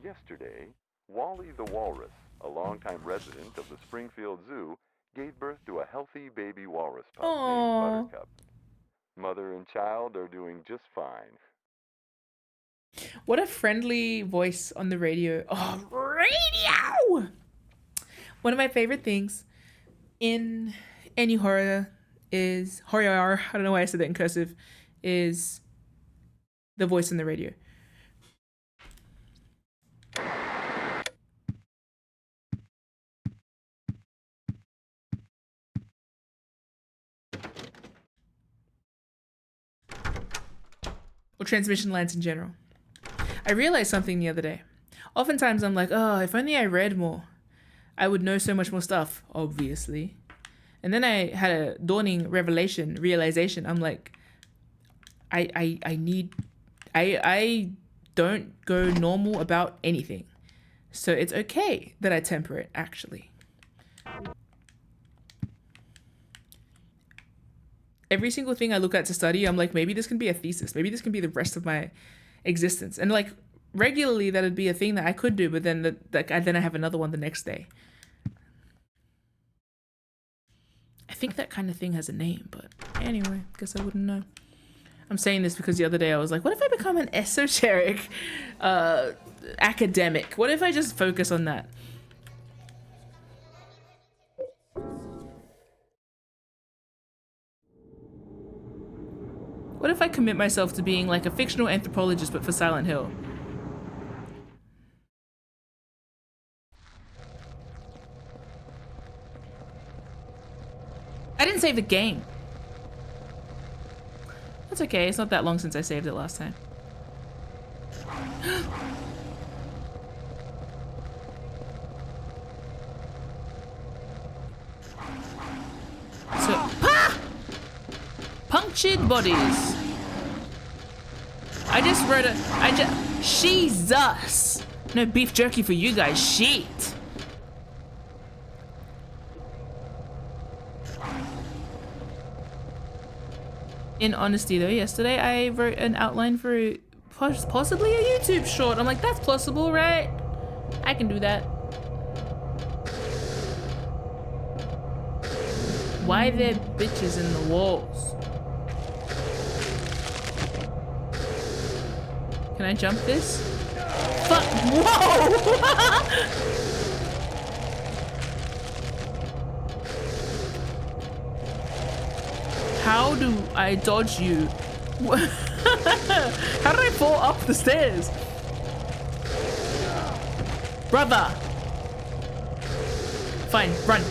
Yesterday, Wally the Walrus, a longtime resident of the Springfield Zoo, gave birth to a healthy baby walrus pup Aww. named Buttercup. Mother and child are doing just fine. What a friendly voice on the radio. Oh, radio! One of my favorite things in any horror is horror. I don't know why I said that in cursive. Is the voice on the radio. Or transmission lines in general. I realized something the other day. Oftentimes I'm like, oh, if only I read more, I would know so much more stuff, obviously. And then I had a dawning realization. I'm like, I don't go normal about anything. So it's okay that I temper it, actually. Every single thing I look at to study, I'm like, maybe this can be a thesis. Maybe this can be the rest of my existence. And like regularly that'd be a thing that I could do, but then then I have another one the next day. I think that kind of thing has a name, but anyway, guess I wouldn't know. I'm saying this because the other day I was like, what if I become an esoteric academic? What if I just focus on that? What if I commit myself to being like a fictional anthropologist but for Silent Hill? I didn't save the game. That's okay, it's not that long since I saved it last time. So, ah! Punctured bodies. I just wrote Jesus! No beef jerky for you guys, shit! In honesty though, yesterday I wrote an outline for possibly a YouTube short. I'm like, that's possible, right? I can do that. Why there bitches in the walls? Can I jump this? Fuck! Whoa! How do I dodge you? How did I fall up the stairs? Brother! Fine, run.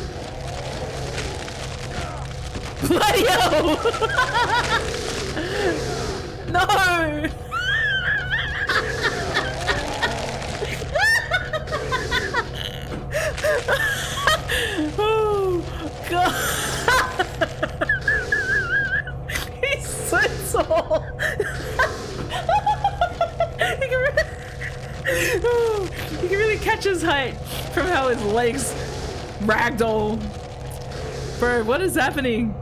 Bloody hell! No! Oh, God! He's so tall! You can really catch his height from how his legs ragdoll. Bro, what is happening?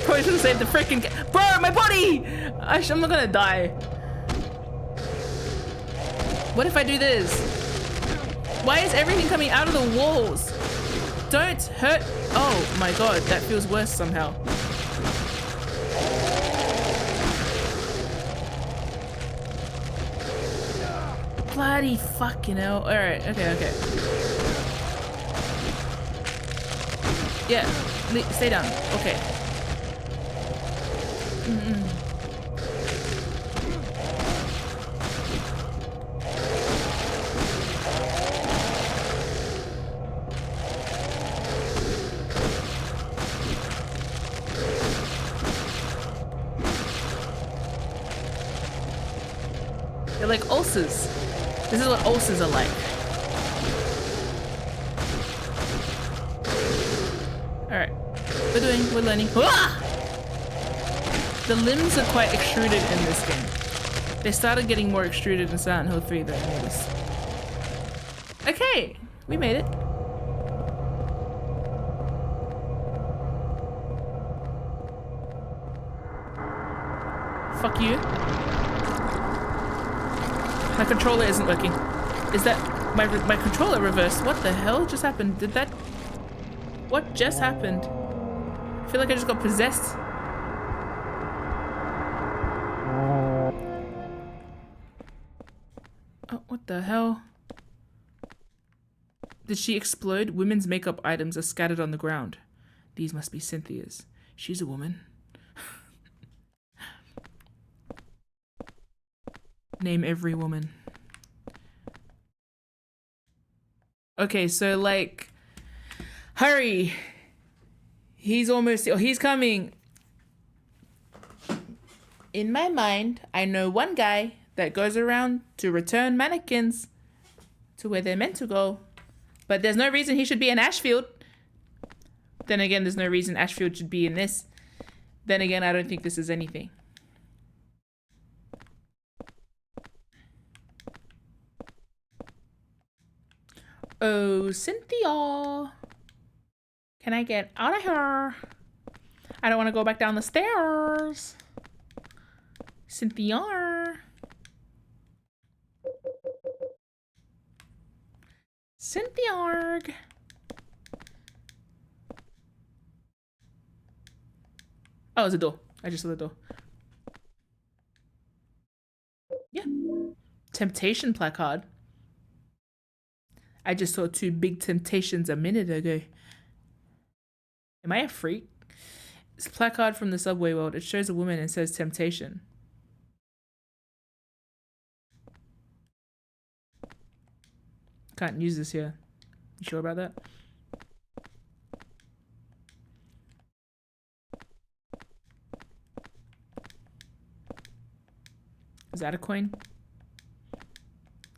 Probably should have saved the freaking bro, my body! I'm not gonna die. What if I do this? Why is everything coming out of the walls? Don't hurt. Oh my God, that feels worse somehow. Bloody fucking hell. Alright, okay. Yeah, stay down. Okay. They're like ulcers. This is what ulcers are like. Alright. We're learning. Ah! The limbs are quite extruded in this game. They started getting more extruded in Silent Hill 3 though, I noticed. Okay, we made it. Fuck you. My controller isn't working. Is that my controller reversed? What the hell just happened? Did that? What just happened? I feel like I just got possessed. Oh, what the hell? Did she explode? Women's makeup items are scattered on the ground. These must be Cynthia's. She's a woman. Name every woman. Okay, so like, hurry. He's coming. In my mind, I know one guy that goes around to return mannequins to where they're meant to go. But there's no reason he should be in Ashfield. Then again, there's no reason Ashfield should be in this. Then again, I don't think this is anything. Oh, Cynthia. Can I get out of here? I don't want to go back down the stairs. Cynthia. Cynthia. Oh, it's a door. I just saw the door. Yeah. Temptation placard. I just saw 2 big temptations a minute ago. Am I a freak? It's a placard from the subway world. It shows a woman and says temptation. Can't use this here. You sure about that? Is that a coin?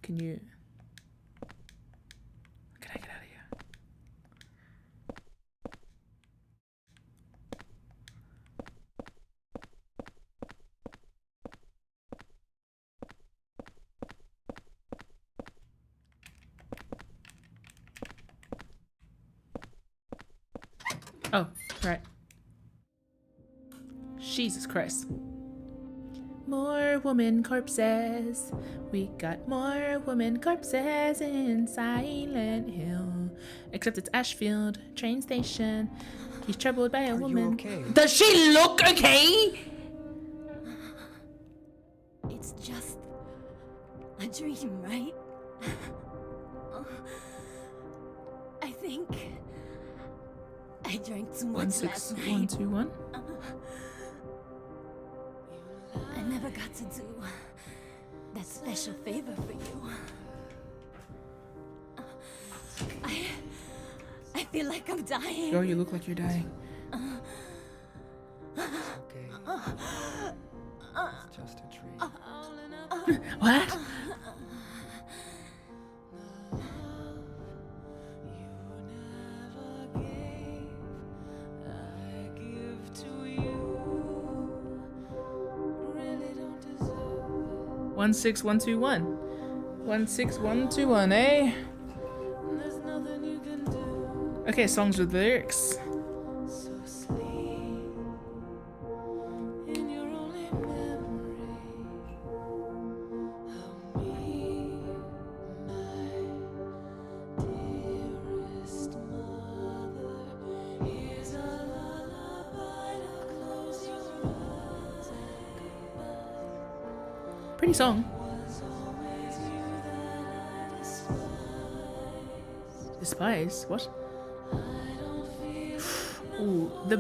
Can you... Can I get out of here? Oh, right. Jesus Christ. More woman corpses. We got more woman corpses in Silent Hill. Except it's Ashfield train station. He's troubled by a woman. You okay? Does she look okay? It's just a dream, right? I think I drank too much last night. 16121. I never got to do that special favor for you. I feel like I'm dying. Girl, you look like you're dying. Okay. It's just a dream. What? One six one two one. 16121, eh? Okay, songs with lyrics. Pretty song. Despise? What? Ooh, the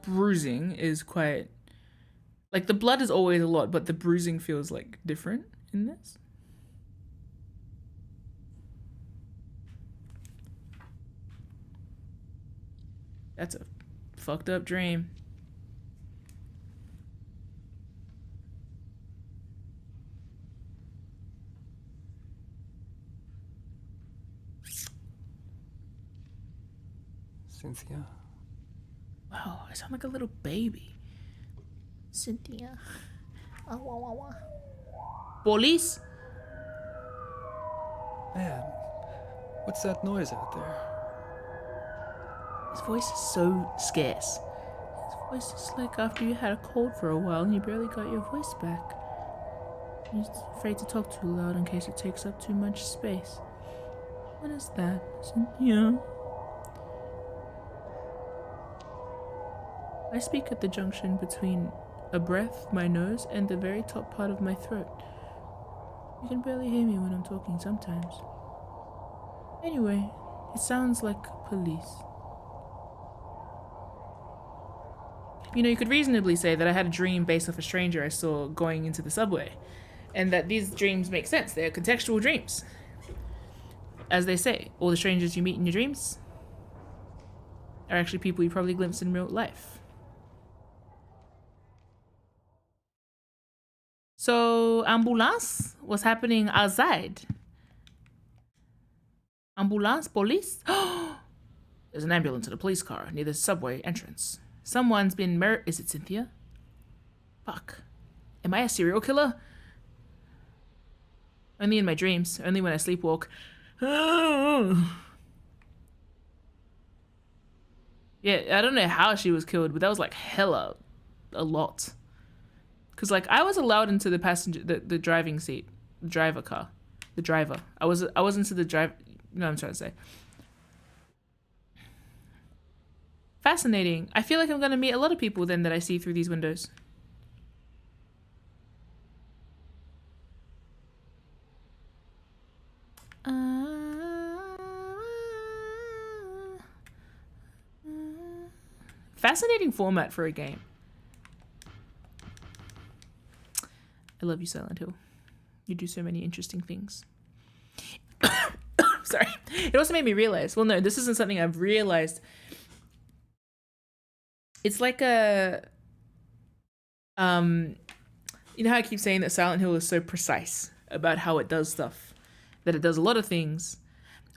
bruising is quite... Like, the blood is always a lot, but the bruising feels, like, different in this. That's a fucked up dream. Cynthia? Wow, I sound like a little baby. Cynthia. Oh, wah, wah, wah. Police? Man, what's that noise out there? His voice is so scarce. His voice is like after you had a cold for a while and you barely got your voice back. You're afraid to talk too loud in case it takes up too much space. What is that, Cynthia? I speak at the junction between a breath, my nose, and the very top part of my throat. You can barely hear me when I'm talking sometimes. Anyway, it sounds like police. You know, you could reasonably say that I had a dream based off a stranger I saw going into the subway, and that these dreams make sense. They're contextual dreams. As they say, all the strangers you meet in your dreams are actually people you probably glimpsed in real life. So, ambulance? What's happening outside? Ambulance? Police? There's an ambulance and a police car near the subway entrance. Someone's been Is it Cynthia? Fuck. Am I a serial killer? Only in my dreams. Only when I sleepwalk. Yeah, I don't know how she was killed, but that was like hella a lot. Cause like I was allowed into the passenger, the driving seat, the driver car, the driver. I was into the drive. You know what I'm trying to say. Fascinating. I feel like I'm going to meet a lot of people then that I see through these windows. Fascinating format for a game. I love you, Silent Hill. You do so many interesting things. Sorry. It also made me realize, well, no, this isn't something I've realized. It's like a, you know how I keep saying that Silent Hill is so precise about how it does stuff, that it does a lot of things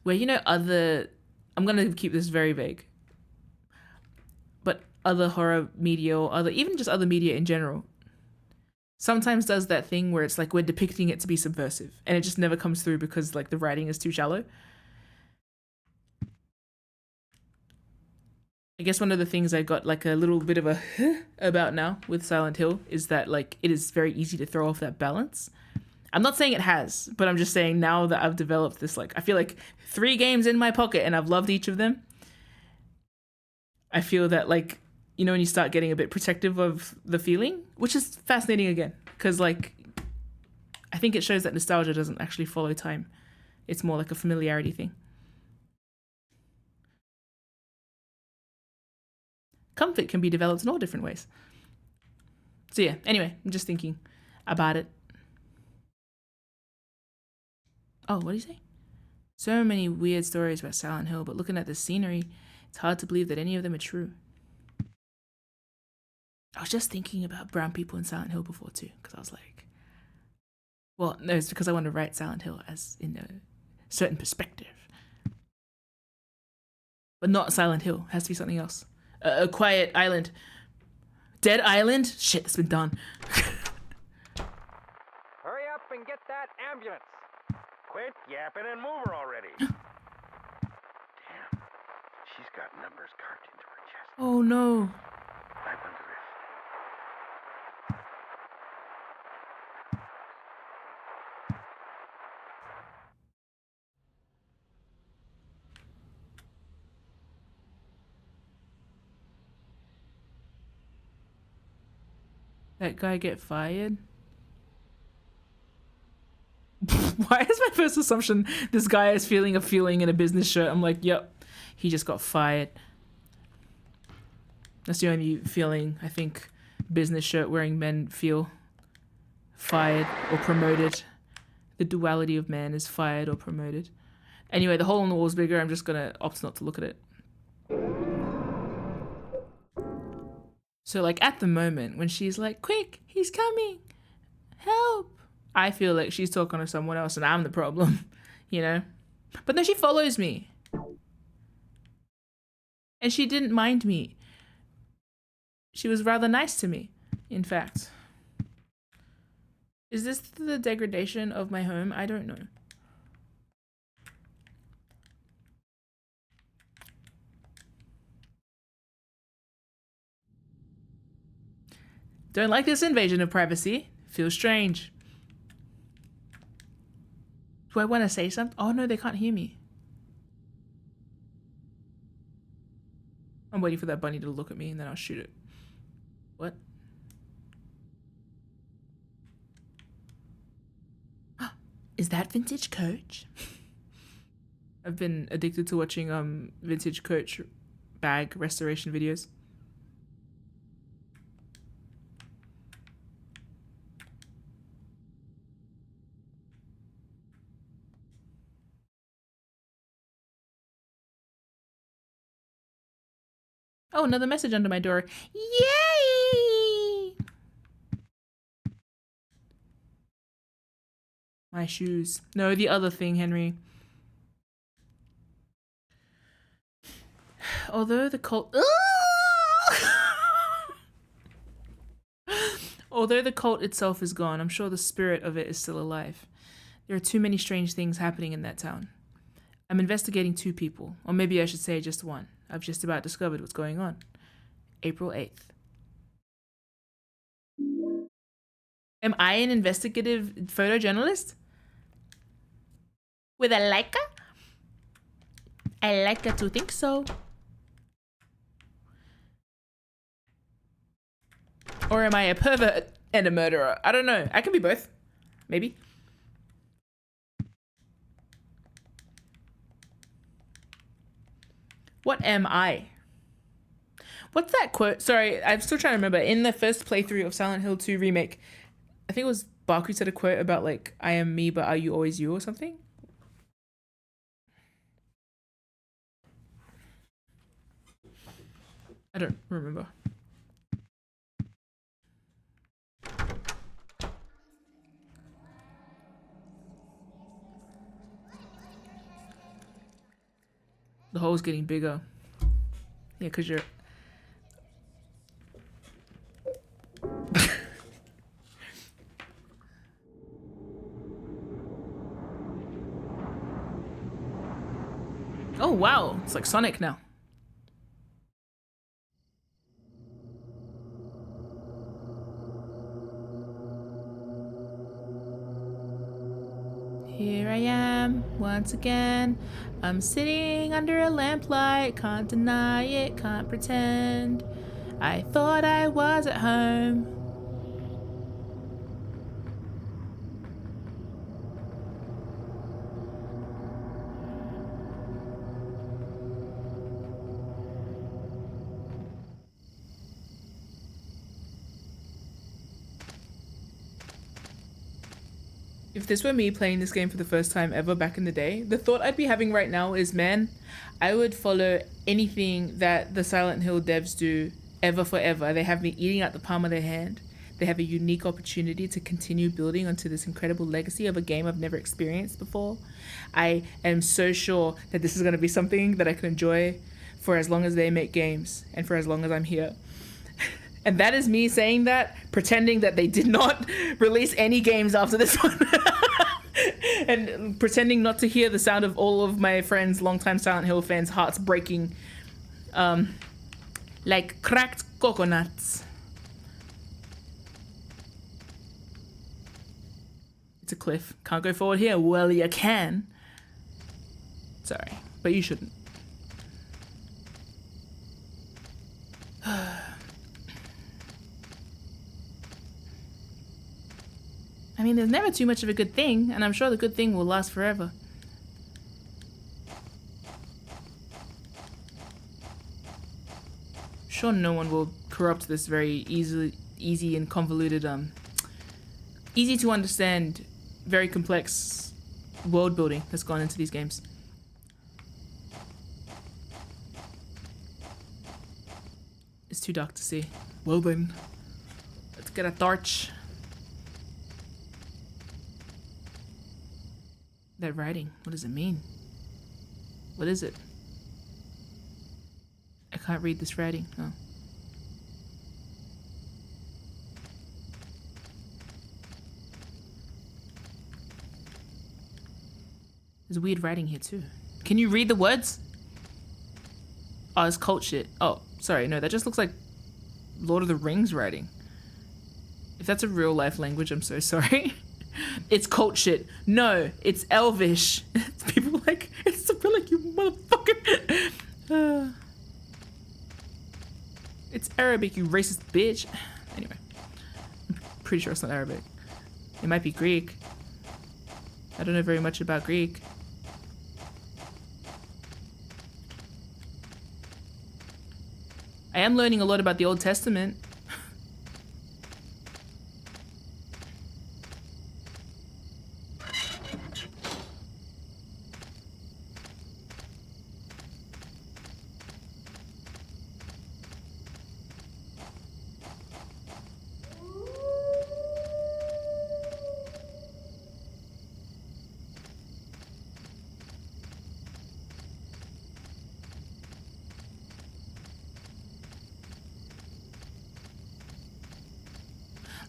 where, you know, I'm going to keep this very vague, but other horror media or even just other media in general sometimes does that thing where it's like we're depicting it to be subversive and it just never comes through because like the writing is too shallow. I guess one of the things I got like a little bit of a about now with Silent Hill is that like it is very easy to throw off that balance. I'm not saying it has, but I'm just saying now that I've developed this, like I feel like 3 games in my pocket and I've loved each of them. I feel that like, you know, when you start getting a bit protective of the feeling, which is fascinating again, because like I think it shows that nostalgia doesn't actually follow time. It's more like a familiarity thing. Comfort can be developed in all different ways. So yeah, anyway, I'm just thinking about it. Oh, what do you say? So many weird stories about Silent Hill, but looking at the scenery, it's hard to believe that any of them are true. I was just thinking about brown people in Silent Hill before too, because I was like, well, no, it's because I want to write Silent Hill as in a certain perspective. But not Silent Hill, it has to be something else. A Quiet Island. Dead Island? Shit, that's been done. Hurry up and get that ambulance. Quit yapping and move her already. Damn. She's got numbers carved into her chest. Oh no. I wonder if... That guy get fired? Why is my first assumption this guy is feeling a feeling in a business shirt? I'm like, yep, he just got fired. That's the only feeling I think business shirt wearing men feel. Fired or promoted. The duality of man is fired or promoted. Anyway, the hole in the wall is bigger. I'm just gonna opt not to look at it. So like at the moment when she's like, quick, he's coming, help, I feel like she's talking to someone else and I'm the problem, you know? But no, she follows me. And she didn't mind me. She was rather nice to me, in fact. Is this the degradation of my home? I don't know. Don't like this invasion of privacy. Feels strange. Do I want to say something? Oh no, they can't hear me. I'm waiting for that bunny to look at me and then I'll shoot it. What? Is that Vintage Coach? I've been addicted to watching Vintage Coach bag restoration videos. Oh, another message under my door. Yay! My shoes. No, the other thing, Henry. Although the cult... Although the cult itself is gone, I'm sure the spirit of it is still alive. There are too many strange things happening in that town. I'm investigating 2 people, or maybe I should say just 1. I've just about discovered what's going on. April 8th. Am I an investigative photojournalist? With a Leica? I like to think so. Or am I a pervert and a murderer? I don't know. I can be both. Maybe. What am I? What's that quote? Sorry, I'm still trying to remember. In the first playthrough of Silent Hill 2 Remake, I think it was Baku said a quote about like, I am me, but are you always you or something? I don't remember. The hole's getting bigger. Yeah, because you're... Oh, wow. It's like Sonic now. Here I am, once again. I'm sitting under a lamplight, can't deny it, can't pretend. I thought I was at home. If this were me playing this game for the first time ever back in the day, the thought I'd be having right now is, man, I would follow anything that the Silent Hill devs do ever forever. They have me eating out the palm of their hand. They have a unique opportunity to continue building onto this incredible legacy of a game I've never experienced before. I am so sure that this is going to be something that I can enjoy for as long as they make games and for as long as I'm here. And that is me saying that, pretending that they did not release any games after this one. And pretending not to hear the sound of all of my friends, longtime Silent Hill fans' hearts breaking. Like cracked coconuts. It's a cliff. Can't go forward here. Well, you can. Sorry, but you shouldn't. I mean, there's never too much of a good thing, and I'm sure the good thing will last forever. Sure, no one will corrupt this very easy and convoluted, easy to understand, very complex world building that's gone into these games. It's too dark to see. Well then, let's get a torch. That writing, what does it mean? What is it? I can't read this writing. Oh. There's weird writing here too. Can you read the words? Oh, it's cult shit. Oh, sorry, no, that just looks like Lord of the Rings writing. If that's a real life language, I'm so sorry. It's cult shit. No, it's Elvish. People are like, it's Cyrillic, you motherfucker. It's Arabic, you racist bitch. Anyway, I'm pretty sure it's not Arabic. It might be Greek. I don't know very much about Greek. I am learning a lot about the Old Testament.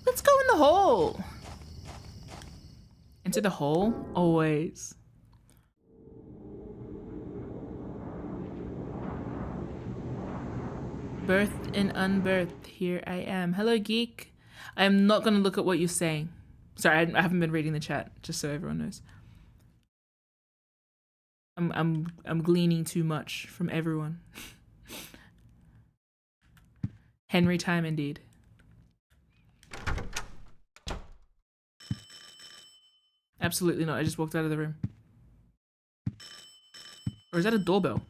Let's go in the hole. Into the hole, always. Birthed and unbirthed, here I am. Hello, geek. I am not going to look at what you're saying. Sorry, I haven't been reading the chat, just so everyone knows. I'm gleaning too much from everyone. Henry time indeed. Absolutely not. I just walked out of the room. Or is that a doorbell?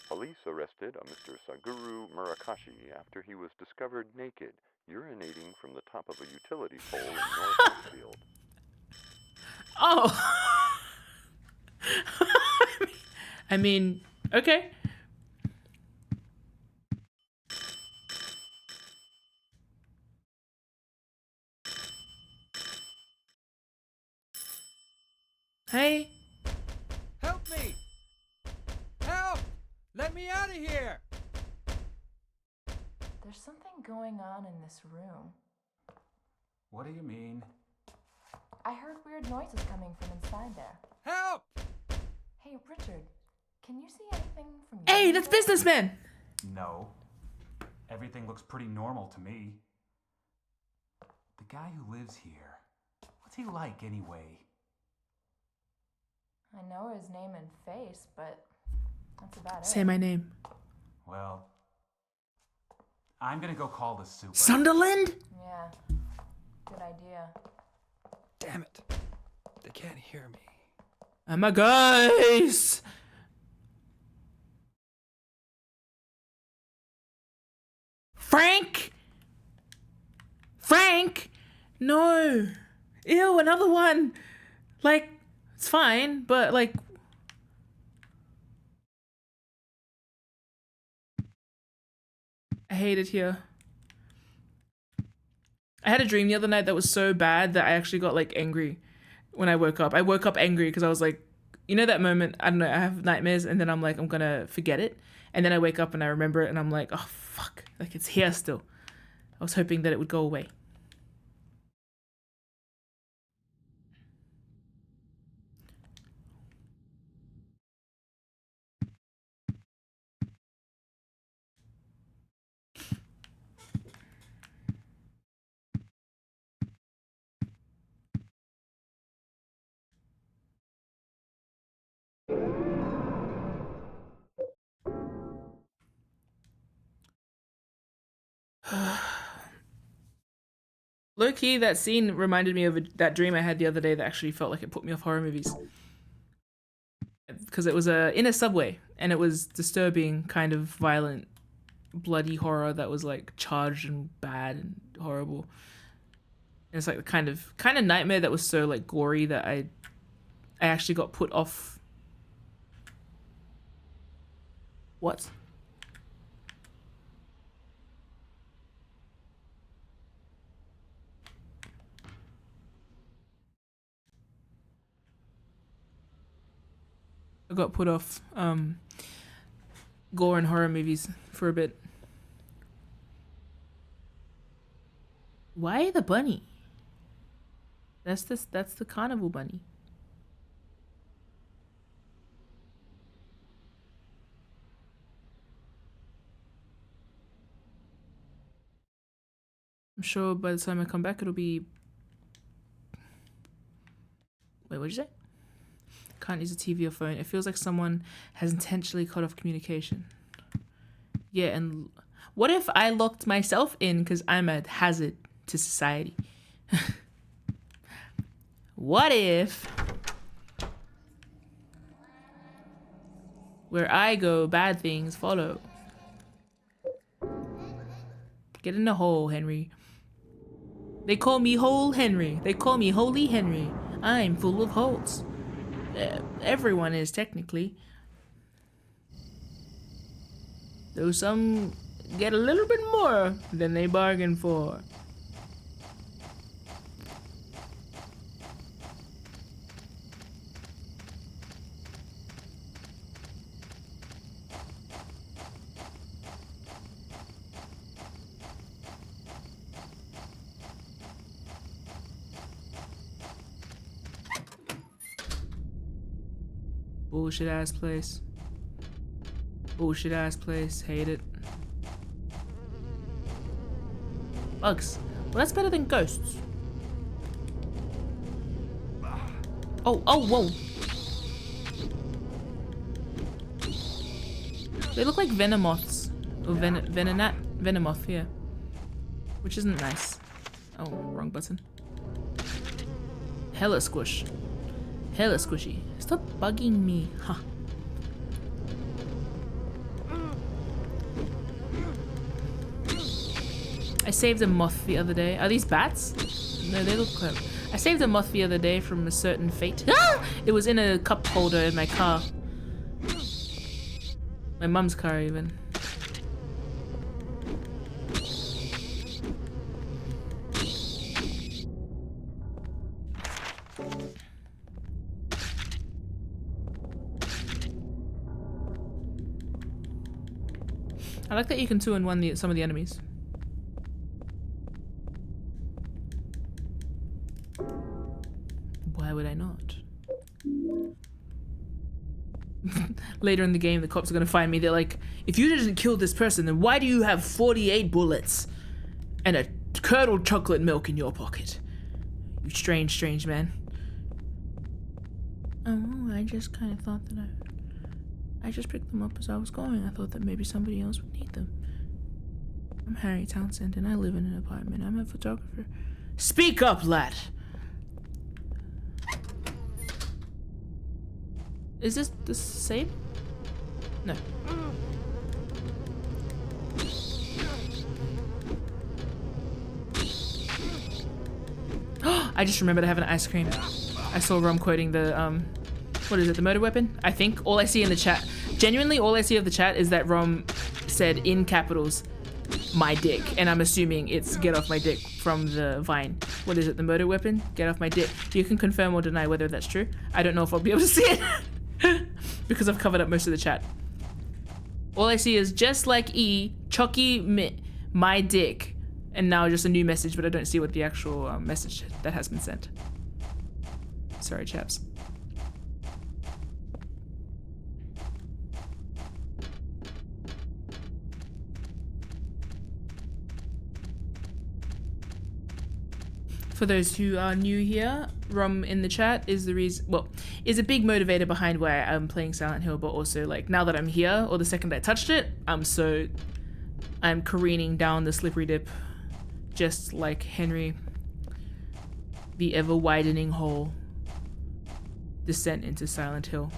Police arrested a Mr. Saguru Murakashi after he was discovered naked, urinating from the top of a utility pole in North Oakfield. Oh! I mean, okay. Hey. Help me! Help! Let me out of here! There's something going on in this room. What do you mean? I heard weird noises coming from inside there. Help! Hey, Richard, can you see anything from your Hey, that's window? businessman. No. Everything looks pretty normal to me. The guy who lives here, what's he like anyway? I know his name and face, but that's about Say it. my name. Well, I'm gonna go call the super. Sunderland? Yeah, good idea. Damn it. They can't hear me. Oh my guys! Frank! Frank! No! Ew, another one! Like, it's fine, but like... I hate it here. I had a dream the other night that was so bad that I actually got like angry when I woke up. I woke up angry because I was like, you know that moment, I don't know, I have nightmares and then I'm like, I'm gonna forget it. And then I wake up and I remember it and I'm like, oh fuck, like it's here still. I was hoping that it would go away. Low key, that scene reminded me of that dream I had the other day that actually felt like it put me off horror movies. Because it was in a subway and it was disturbing, kind of violent, bloody horror that was like charged and bad and horrible. And it's like the kind of nightmare that was so like gory that I actually got put off. What? I got put off gore and horror movies for a bit. Why the bunny? That's the carnival bunny. I'm sure by the time I come back it'll be... Wait, what'd you say? Can't use a TV or phone. It feels like someone has intentionally cut off communication. Yeah, and what if I locked myself in because I'm a hazard to society? What if where I go, bad things follow? Get in the hole, Henry. They call me Hole Henry. They call me Holy Henry. I'm full of holes. Everyone is technically. Though some get a little bit more than they bargain for. Bullshit ass place. Bullshit ass place. Hate it. Bugs. Well, that's better than ghosts. Oh, whoa. They look like Venomoths. Or Venomoth, yeah. Which isn't nice. Oh, wrong button. Hella squish. Hella squishy. Stop bugging me. Huh. I saved a moth the other day. Are these bats? No, they look clever. I saved a moth the other day from a certain fate. Ah! It was in a cup holder in my car. My mum's car, even. I like that you can 2-in-1 some of the enemies. Why would I not? Later in the game, the cops are gonna find me. They're like, if you didn't kill this person, then why do you have 48 bullets and a curdled chocolate milk in your pocket? You strange, strange man. Oh, I just kind of thought that I just picked them up as I was going. I thought that maybe somebody else would need them. I'm Harry Townsend and I live in an apartment. I'm a photographer. Speak up, lad! Is this the same? No. I just remembered I have an ice cream. I saw Rom quoting the, what is it, the murder weapon? I think. All I see in the chat, genuinely all I see of the chat is that Rom said in capitals, my dick. And I'm assuming it's get off my dick from the Vine. What is it, the murder weapon? Get off my dick. You can confirm or deny whether that's true. I don't know if I'll be able to see it. Because I've covered up most of the chat. All I see is just like E, Chucky, my dick. And now just a new message, but I don't see what the actual message that has been sent. Sorry, chaps. For those who are new here, Rom in the chat is the reason, well, is a big motivator behind why I'm playing Silent Hill, but also like now that I'm here, or the second I touched it, I'm careening down the slippery dip, just like Henry, the ever widening hole, descent into Silent Hill.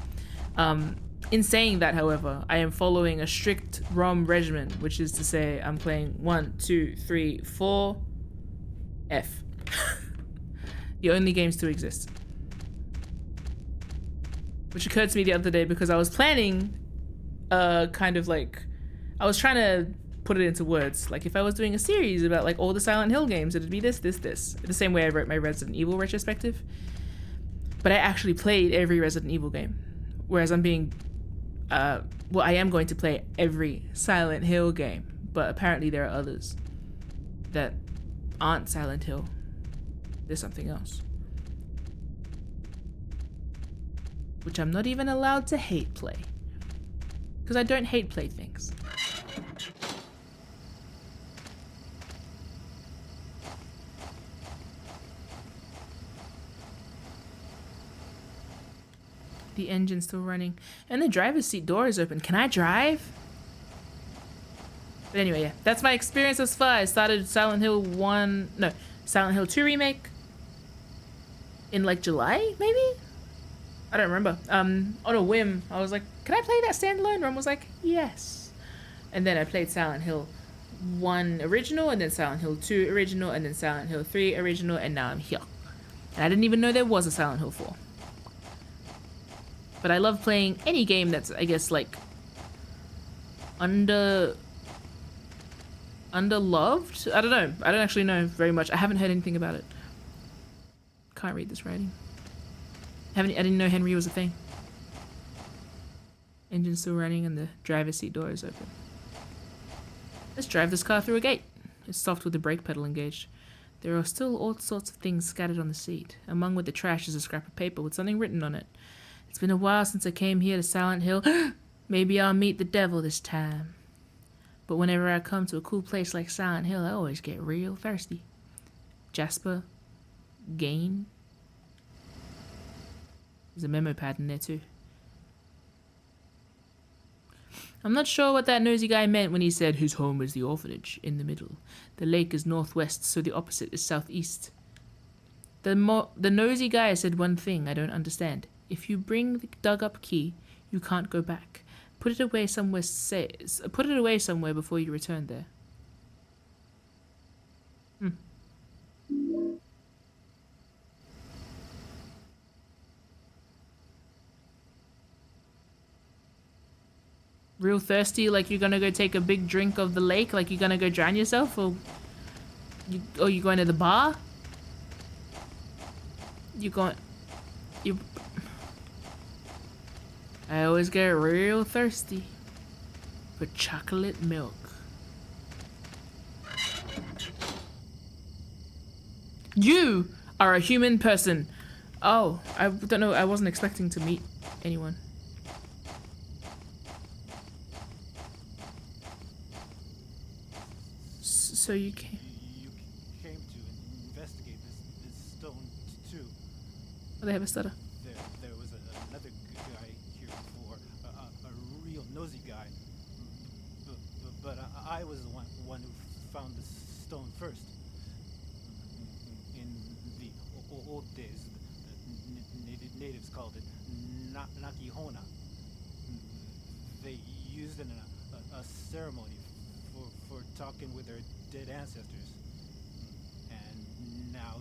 In saying that, however, I am following a strict ROM regimen, which is to say I'm playing 1, 2, 3, 4, F. The only games to exist. Which occurred to me the other day because I was planning kind of like, I was trying to put it into words. Like if I was doing a series about like all the Silent Hill games, it'd be this. The same way I wrote my Resident Evil retrospective. But I actually played every Resident Evil game. Whereas I'm being, well, I am going to play every Silent Hill game. But apparently there are others that aren't Silent Hill. There's something else. Which I'm not even allowed to hate play. Because I don't hate play things. The engine's still running. And the driver's seat door is open. Can I drive? But anyway, yeah. That's my experience thus far. I started Silent Hill 2 remake in like July, maybe? I don't remember. On a whim, I was like, can I play that standalone? Ron was like, yes. And then I played Silent Hill 1 original, and then Silent Hill 2 original, and then Silent Hill 3 original, and now I'm here. And I didn't even know there was a Silent Hill 4. But I love playing any game that's, I guess, like, underloved? I don't know. I don't actually know very much. I haven't heard anything about it. Can't read this writing. I didn't know Henry was a thing. Engine's still running and the driver's seat door is open. Let's drive this car through a gate. It's stopped with the brake pedal engaged. There are still all sorts of things scattered on the seat. Among with the trash is a scrap of paper with something written on it. It's been a while since I came here to Silent Hill. Maybe I'll meet the devil this time. But whenever I come to a cool place like Silent Hill, I always get real thirsty. Jasper. Gain. There's a memo pad in there too. I'm not sure what that nosy guy meant when he said his home is the orphanage in the middle. The lake is northwest, so the opposite is southeast. The nosy guy said one thing I don't understand. If you bring the dug up key, you can't go back. Put it away somewhere put it away somewhere before you return there. Real thirsty, like you're gonna go take a big drink of the lake, like you're gonna go drown yourself, or you going to the bar? I always get real thirsty for chocolate milk. You are a human person. Oh, I don't know. I wasn't expecting to meet anyone. So you came. You came to investigate this stone too. Oh, they have a stutter. There was another guy here before, a real nosy guy. But I was the one who found the stone first. In the old days, the natives called it Nakihona. They used it in a ceremony for talking with their dead ancestors. And now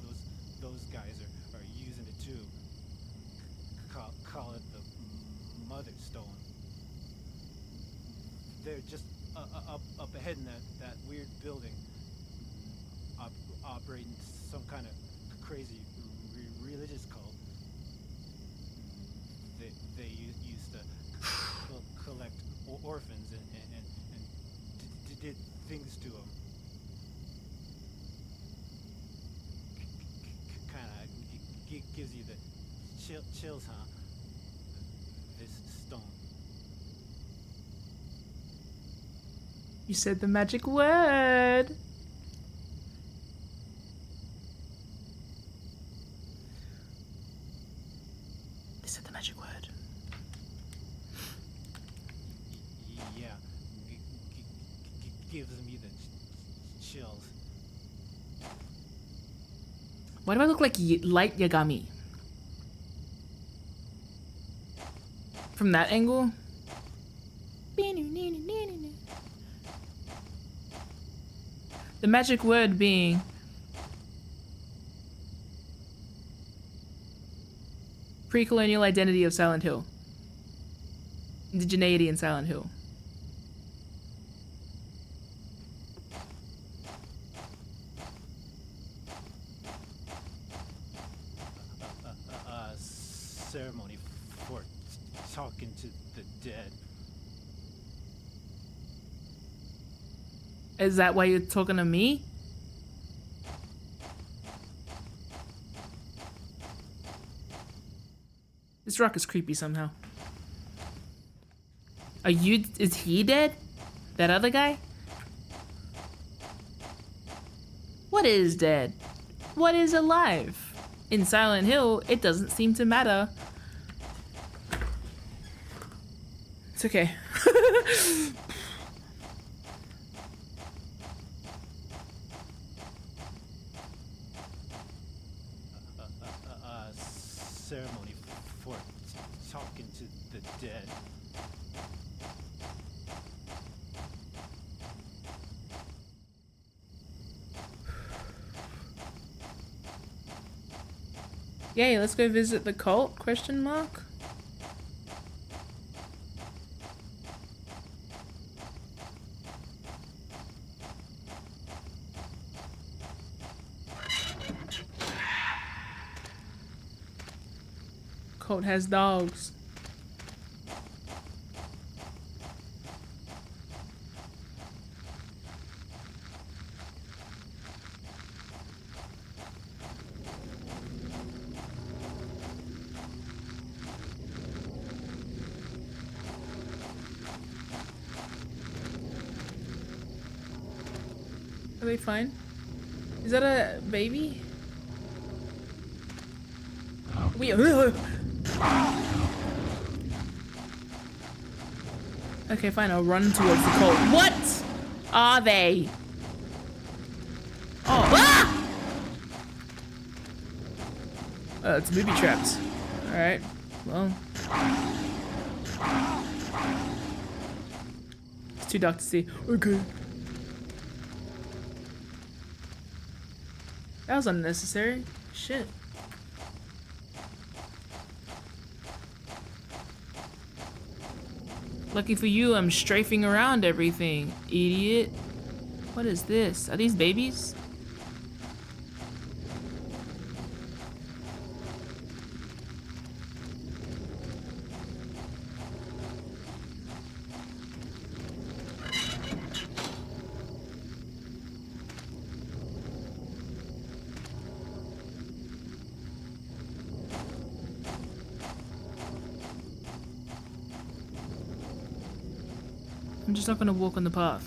those guys are using it too. Call it the Mother Stone. They're just up ahead in that weird building, operating some kind of crazy religious cult. They used to collect orphans and did things to them. Kind of gives you the chills, huh? This stone. You said the magic word. They said the magic word. Yeah, gives me the chills. Why do I look like Light Yagami? From that angle? The magic word being pre-colonial identity of Silent Hill. Indigeneity in Silent Hill. Ceremony for talking to the dead. Is that why you're talking to me? This rock is creepy somehow. Is he dead? That other guy? What is dead? What is alive? In Silent Hill, it doesn't seem to matter. It's okay. Ceremony for talking to the dead. Yay, let's go visit the cult? Question mark. Cult has dogs. Are they fine? Is that a baby? Okay, fine, I'll run towards the cult. What are they? Oh, ah! It's booby trapped. Alright, well. It's too dark to see. Okay. That was unnecessary. Shit. Lucky for you, I'm strafing around everything, idiot. What is this? Are these babies? I'm just not gonna walk on the path.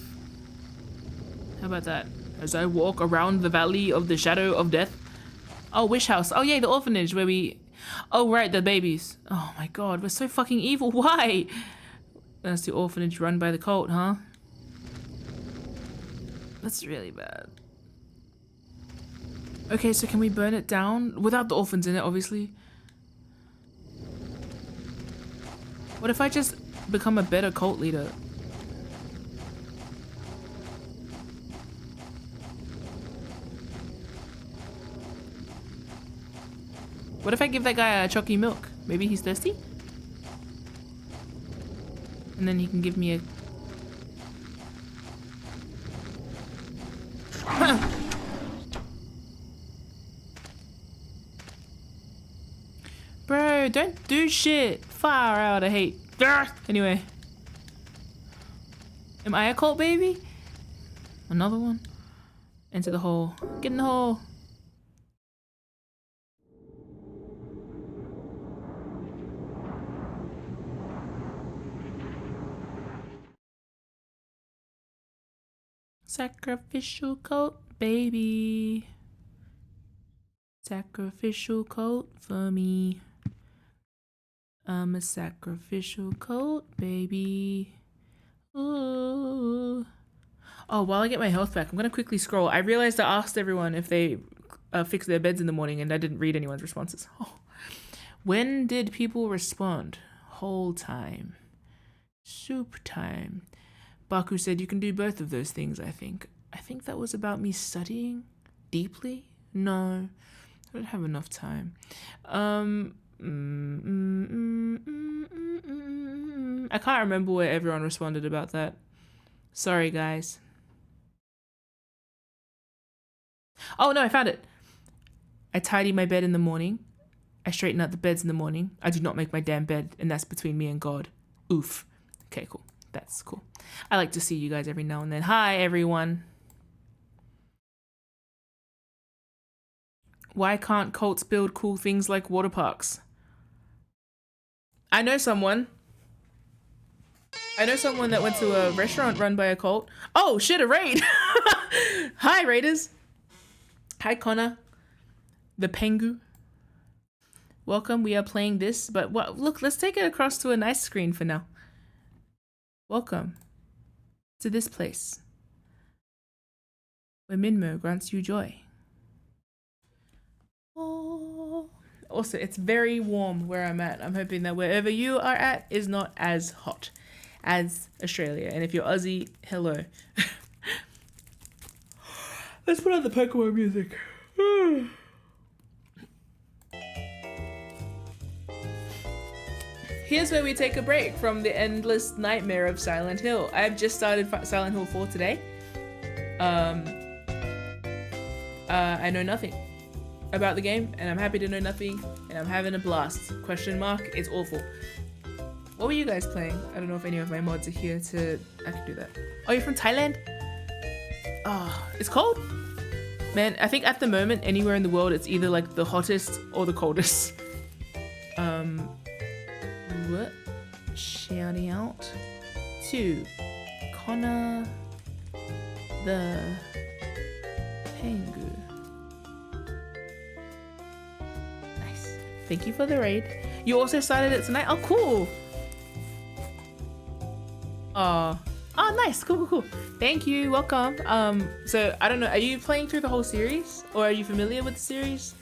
How about that? As I walk around the valley of the shadow of death. Oh, Wish House. Oh yeah, the orphanage where we... Oh right, the babies. Oh my god, we're so fucking evil. Why? That's the orphanage run by the cult, huh? That's really bad. Okay, so can we burn it down? Without the orphans in it, obviously. What if I just become a better cult leader? What if I give that guy a chalky milk? Maybe he's thirsty? And then he can give me a... Bro, don't do shit. Far out, I hate. Anyway. Am I a cult baby? Another one? Into the hole. Get in the hole. Sacrificial coat, baby. Sacrificial coat for me. I'm a sacrificial coat, baby. Ooh. Oh, while I get my health back, I'm gonna quickly scroll. I realized I asked everyone if they fix their beds in the morning, and I didn't read anyone's responses. Oh. When did people respond? Whole time. Soup time. Baku said you can do both of those things, I think. I think that was about me studying deeply. No, I don't have enough time. I can't remember where everyone responded about that. Sorry, guys. Oh, no, I found it. I tidy my bed in the morning. I straighten out the beds in the morning. I do not make my damn bed, and that's between me and God. Oof. Okay, cool. That's cool. I like to see you guys every now and then. Hi, everyone. Why can't cults build cool things like water parks? I know someone that went to a restaurant run by a cult. Oh, shit, a raid. Hi, raiders. Hi, Connor. The Pengu. Welcome. We are playing this, but what? Look, let's take it across to a nice screen for now. Welcome to this place where Minmo grants you joy. Oh. Also, it's very warm where I'm at. I'm hoping that wherever you are at is not as hot as Australia. And if you're Aussie, hello. Let's put on the Pokemon music. Here's where we take a break from the endless nightmare of Silent Hill. I've just started Silent Hill 4 today. I know nothing about the game, and I'm happy to know nothing, and I'm having a blast. Question mark, it's awful. What were you guys playing? I don't know if any of my mods are here to... I can do that. Oh, you're from Thailand? Oh, it's cold? Man, I think at the moment, anywhere in the world, it's either like the hottest or the coldest. What? Shouting out to Connor the Pengu. Nice. Thank you for the raid. You also started it tonight? Oh, cool. Oh, nice. Cool. Thank you. Welcome. So I don't know. Are you playing through the whole series, or are you familiar with the series?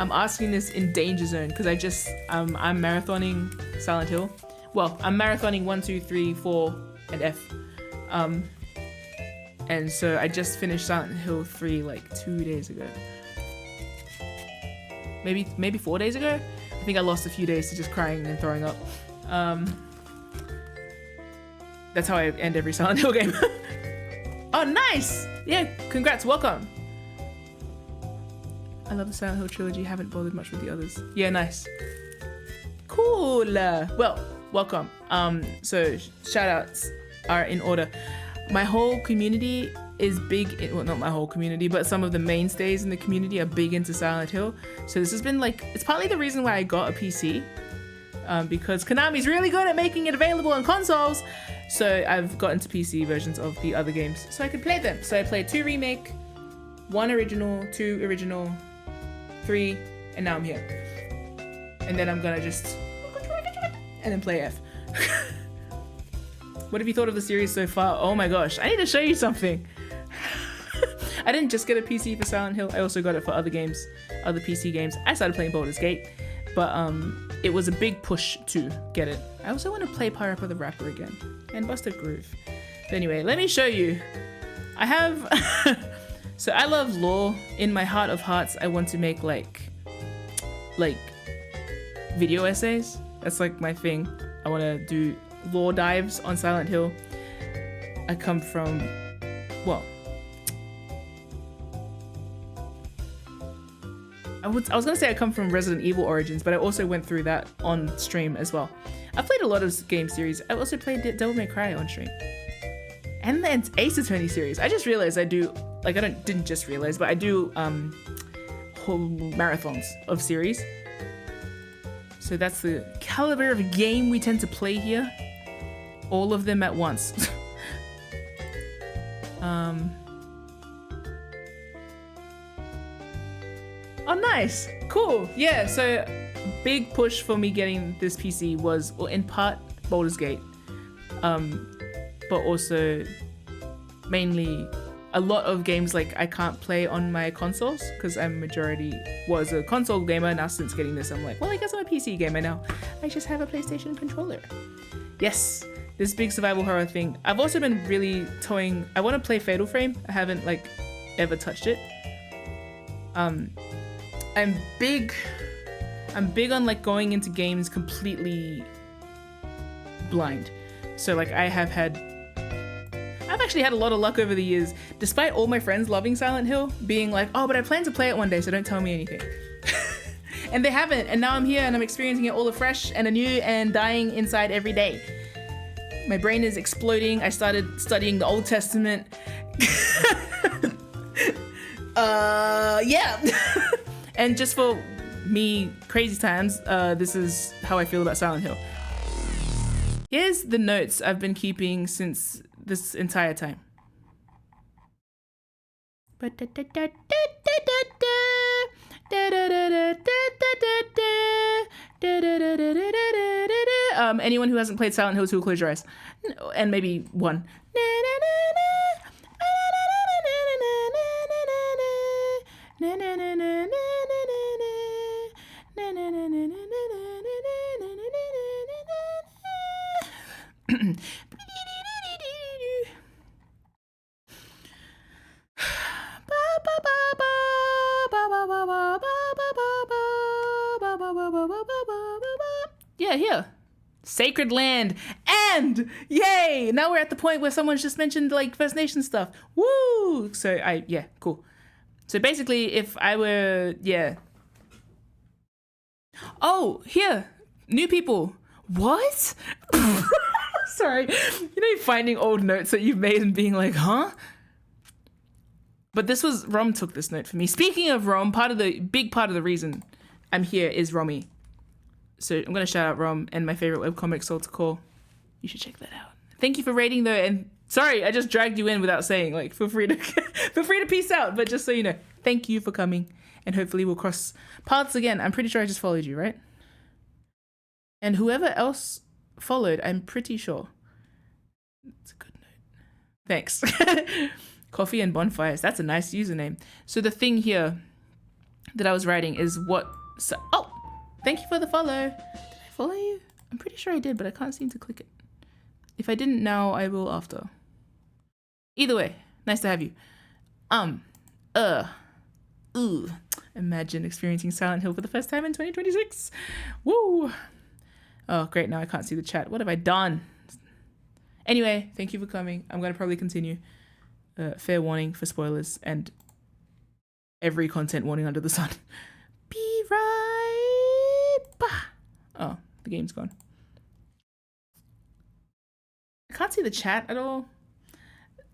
I'm asking this in danger zone because I'm marathoning Silent Hill. Well, I'm marathoning 1, 2, 3, 4, and F. And so I just finished Silent Hill 3 like 2 days ago. Maybe 4 days ago. I think I lost a few days to just crying and throwing up. That's how I end every Silent Hill game. Oh, nice! Yeah, congrats, welcome. I love the Silent Hill trilogy. Haven't bothered much with the others. Yeah, nice. Cool. Well, welcome. So shout outs are in order. My whole community is big, well, not my whole community, but some of the mainstays in the community are big into Silent Hill. So this has been like, it's partly the reason why I got a PC, because Konami's really good at making it available on consoles. So I've gotten to PC versions of the other games so I could play them. So I played 2 remake, 1 original, 2 original, 3, and now I'm here. And then I'm gonna just, and then play F. What have you thought of the series so far? Oh my gosh, I need to show you something. I didn't just get a PC for Silent Hill, I also got it for other games, other PC games. I started playing Baldur's Gate, but it was a big push to get it. I also want to play Parappa the Rapper again, and Busted Groove. But anyway, let me show you. I have, so I love lore. In my heart of hearts, I want to make like video essays. That's like my thing. I want to do lore dives on Silent Hill. I come from, well, I was gonna say I come from Resident Evil Origins, but I also went through that on stream as well. I've played a lot of game series. I also played Devil May Cry on stream. And then Ace Attorney series. I just realized I do, like didn't just realize, but I do whole marathons of series. So that's the caliber of game we tend to play here. All of them at once. Oh, nice. Cool. Yeah, so big push for me getting this PC was, well, in part Baldur's Gate, but also mainly a lot of games like I can't play on my consoles because I'm was a console gamer. Now since getting this, I'm like, well, I guess I'm a PC gamer now. I just have a PlayStation controller. Yes, this big survival horror thing. I've also been really toying. I want to play Fatal Frame. I haven't like ever touched it. I'm big on like going into games completely blind. So like I've actually had a lot of luck over the years, despite all my friends loving Silent Hill, being like, oh, but I plan to play it one day, so don't tell me anything. And they haven't, and now I'm here and I'm experiencing it all afresh and anew and dying inside every day. My brain is exploding. I started studying the Old Testament. Yeah. And just for me, crazy times, this is how I feel about Silent Hill. Here's the notes I've been keeping since this entire time. Anyone who hasn't played Silent Hill 2, close your eyes. And maybe one. Yeah, here. Sacred Land. And yay! Now we're at the point where someone's just mentioned like First Nation stuff. Woo! So yeah, cool. So basically if I were, yeah. Oh, here. New people. What? Sorry. You know, finding old notes that you've made and being like, huh? But this was, Rom took this note for me. Speaking of Rom, big part of the reason I'm here is Romy. So I'm going to shout out Rom and my favorite webcomic, Soul to Core. You should check that out. Thank you for rating though. And sorry, I just dragged you in without saying, like, feel free to peace out. But just so you know, thank you for coming. And hopefully we'll cross paths again. I'm pretty sure I just followed you, right? And whoever else followed, I'm pretty sure. That's a good note. Thanks. Coffee and Bonfires. That's a nice username. So the thing here, that I was writing is what. So, oh, thank you for the follow. Did I follow you? I'm pretty sure I did, but I can't seem to click it. If I didn't now, I will after. Either way, nice to have you. Ooh. Imagine experiencing Silent Hill for the first time in 2026. Woo! Oh, great. Now I can't see the chat. What have I done? Anyway, thank you for coming. I'm going to probably continue. Fair warning for spoilers and every content warning under the sun. Be right back. Oh, the game's gone. I can't see the chat at all.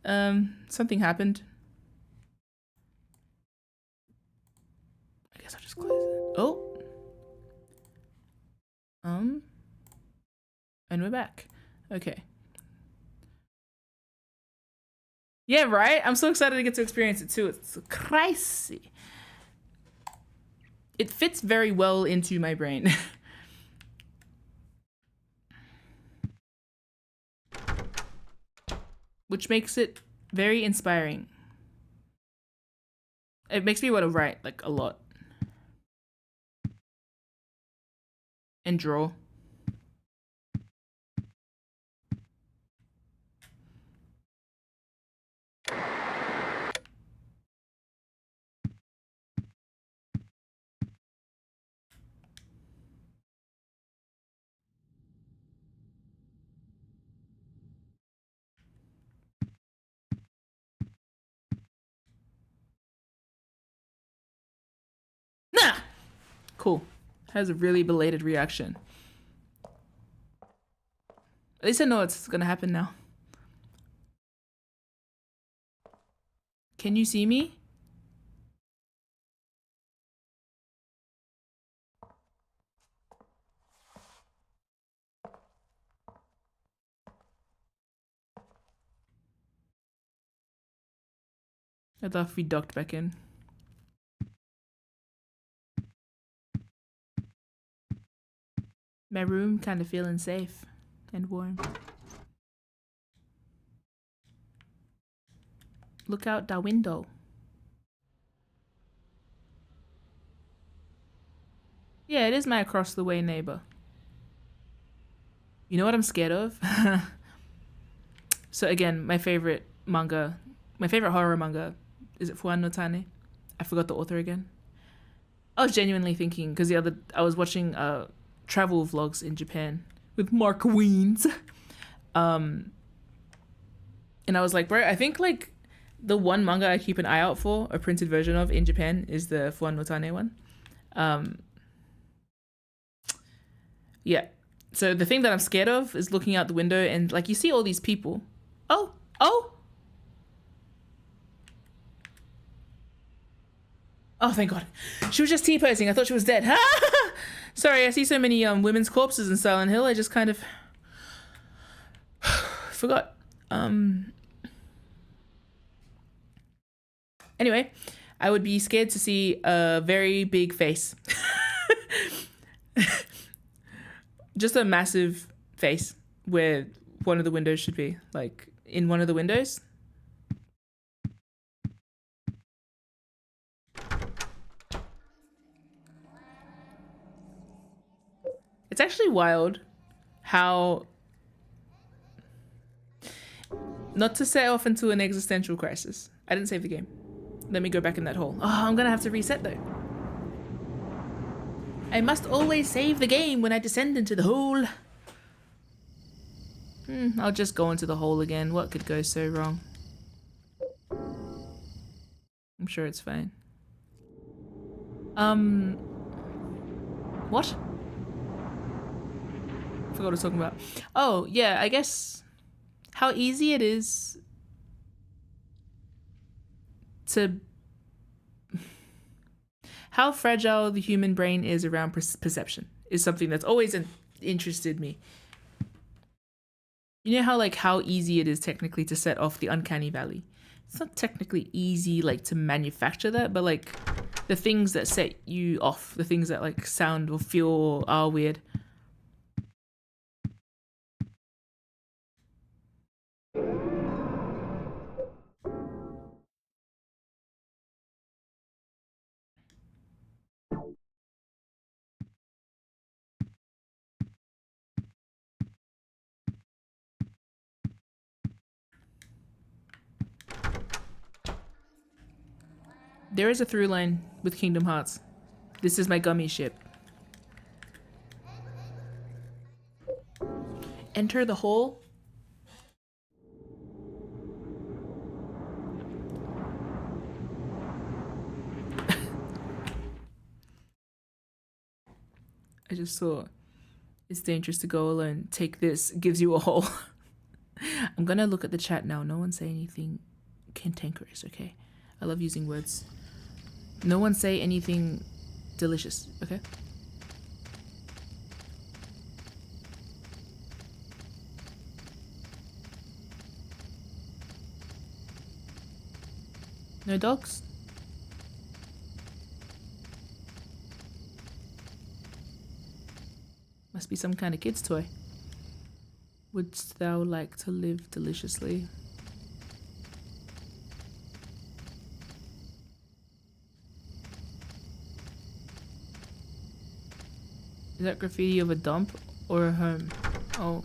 Something happened. I guess I'll just close it. Oh. And we're back. Okay. Yeah, right? I'm so excited to get to experience it too. It's crazy. It fits very well into my brain. Which makes it very inspiring. It makes me want to write, like, a lot. And draw. Nah! Cool. Has a really belated reaction. At least I know it's gonna happen now. Can you see me? I thought we ducked back in. My room kind of feeling safe and warm. Look out the window. Yeah, it is my across the way neighbor. You know what I'm scared of? So again, my favorite manga, my favorite horror manga, is it Fuan no Tane? I forgot the author again. I was genuinely thinking, because I was watching travel vlogs in Japan with Mark Weens. And I was like, bro, I think like the one manga I keep an eye out for, a printed version of in Japan, is the Fuan no Tane one. Yeah. So the thing that I'm scared of is looking out the window and like you see all these people. Oh. Oh, thank God. She was just T-posing. I thought she was dead. Sorry, I see so many women's corpses in Silent Hill. I just kind of forgot. Anyway, I would be scared to see a very big face. Just a massive face where one of the windows should be. Like, in one of the windows. It's actually wild how... Not to set off into an existential crisis. I didn't save the game. Let me go back in that hole. Oh, I'm gonna have to reset though. I must always save the game when I descend into the hole. I'll just go into the hole again. What could go so wrong? I'm sure it's fine. What? I forgot what I was talking about. Oh, yeah, I guess how easy it is to... How fragile the human brain is around perception is something that's always interested me. You know how easy it is technically to set off the uncanny valley? It's not technically easy like to manufacture that, but like the things that set you off, the things that like sound or feel or are weird. There is a through line with Kingdom Hearts. This is my gummy ship. Enter the hole. I just thought it's dangerous to go alone. Take this, gives you a hole. I'm gonna look at the chat now. No one say anything cantankerous, okay? I love using words. No one say anything delicious, okay? No dogs? Must be some kind of kid's toy. Wouldst thou like to live deliciously? Is that graffiti of a dump or a home? Oh.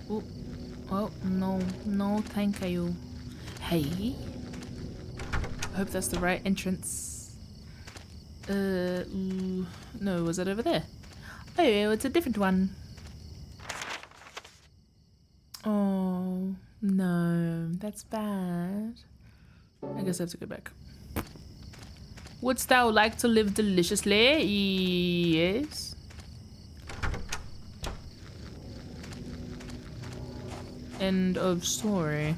Oh. Oh, no. No, thank you. Hey. I hope that's the right entrance. No, was that over there? Oh, it's a different one. Oh, no, that's bad. I guess I have to go back. Wouldst thou like to live deliciously? Yes. End of story.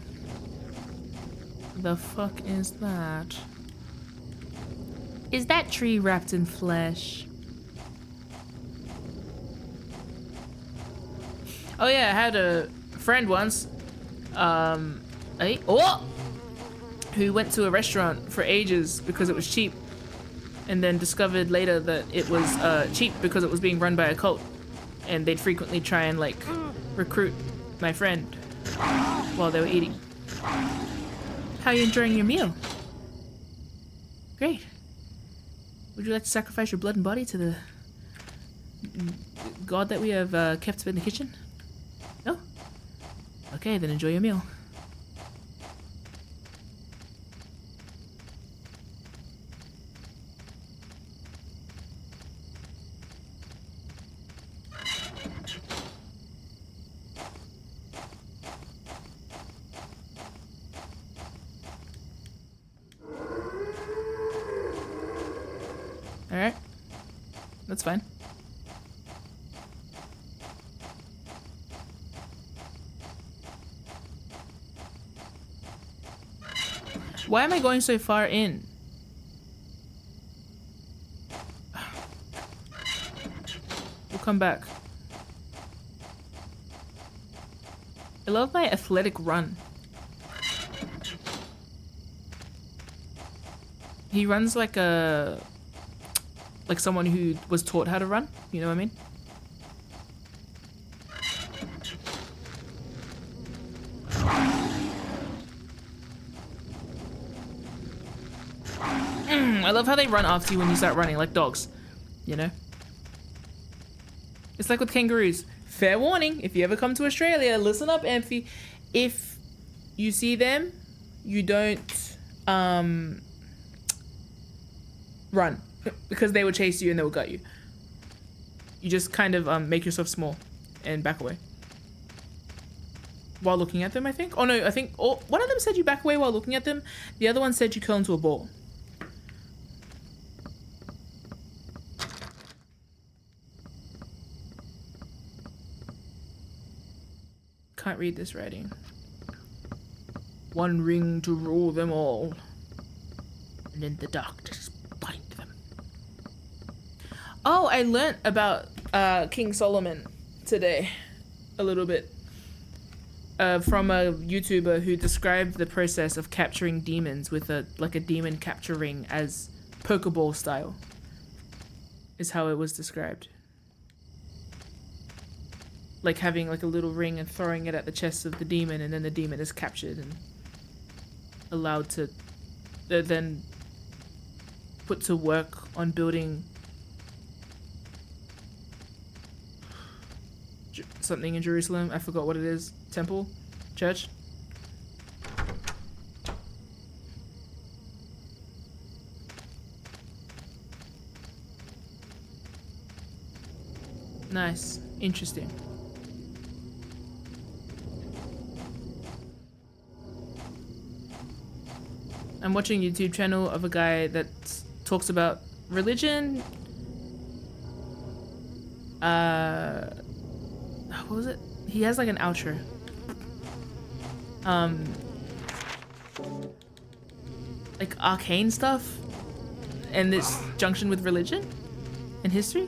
The fuck is that? Is that tree wrapped in flesh? Oh yeah, I had a friend once, who went to a restaurant for ages because it was cheap, and then discovered later that it was cheap because it was being run by a cult, and they'd frequently try and like recruit my friend while they were eating. How are you enjoying your meal? Great. Would you like to sacrifice your blood and body to the god that we have kept in the kitchen? No? Okay, then enjoy your meal. Alright. That's fine. Why am I going so far in? We'll come back. I love my athletic run. He runs like someone who was taught how to run, you know what I mean? I love how they run after you when you start running, like dogs, you know? It's like with kangaroos. Fair warning, if you ever come to Australia, listen up, Amphi. If you see them, you don't run, because they will chase you and they will gut you. You just kind of make yourself small and back away. While looking at them, I think. Oh no, I think one of them said you back away while looking at them. The other one said you curl into a ball. Can't read this writing. One ring to rule them all, and in the darkness bind them. Oh, I learnt about King Solomon today a little bit from a YouTuber who described the process of capturing demons with a demon capture ring as Pokeball style, is how it was described. Like having like a little ring and throwing it at the chest of the demon, and then the demon is captured and allowed to then put to work on building something in Jerusalem. I forgot what it is. Temple? Church? Nice. Interesting. I'm watching a YouTube channel of a guy that talks about religion. What was it? He has like an outro. Like arcane stuff and this junction with religion and history.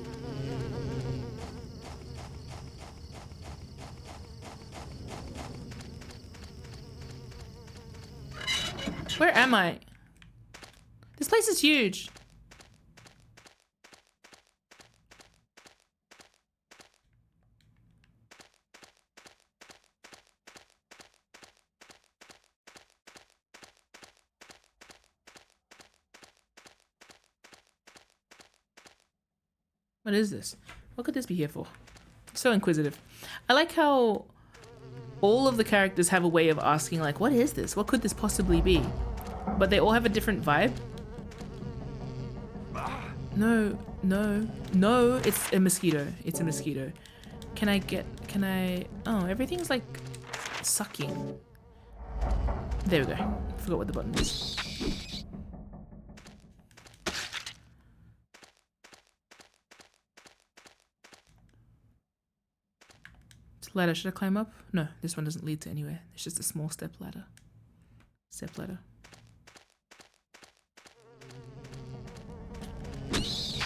Where am I? This place is huge. What is this? What could this be here for? So inquisitive. I like how all of the characters have a way of asking, like, what is this? What could this possibly be? But they all have a different vibe. No, no, no, it's a mosquito. It's a mosquito. Can I, oh, everything's like sucking. There we go. Forgot what the button is. Ladder, should I climb up? No, this one doesn't lead to anywhere. It's just a small step ladder. Step ladder.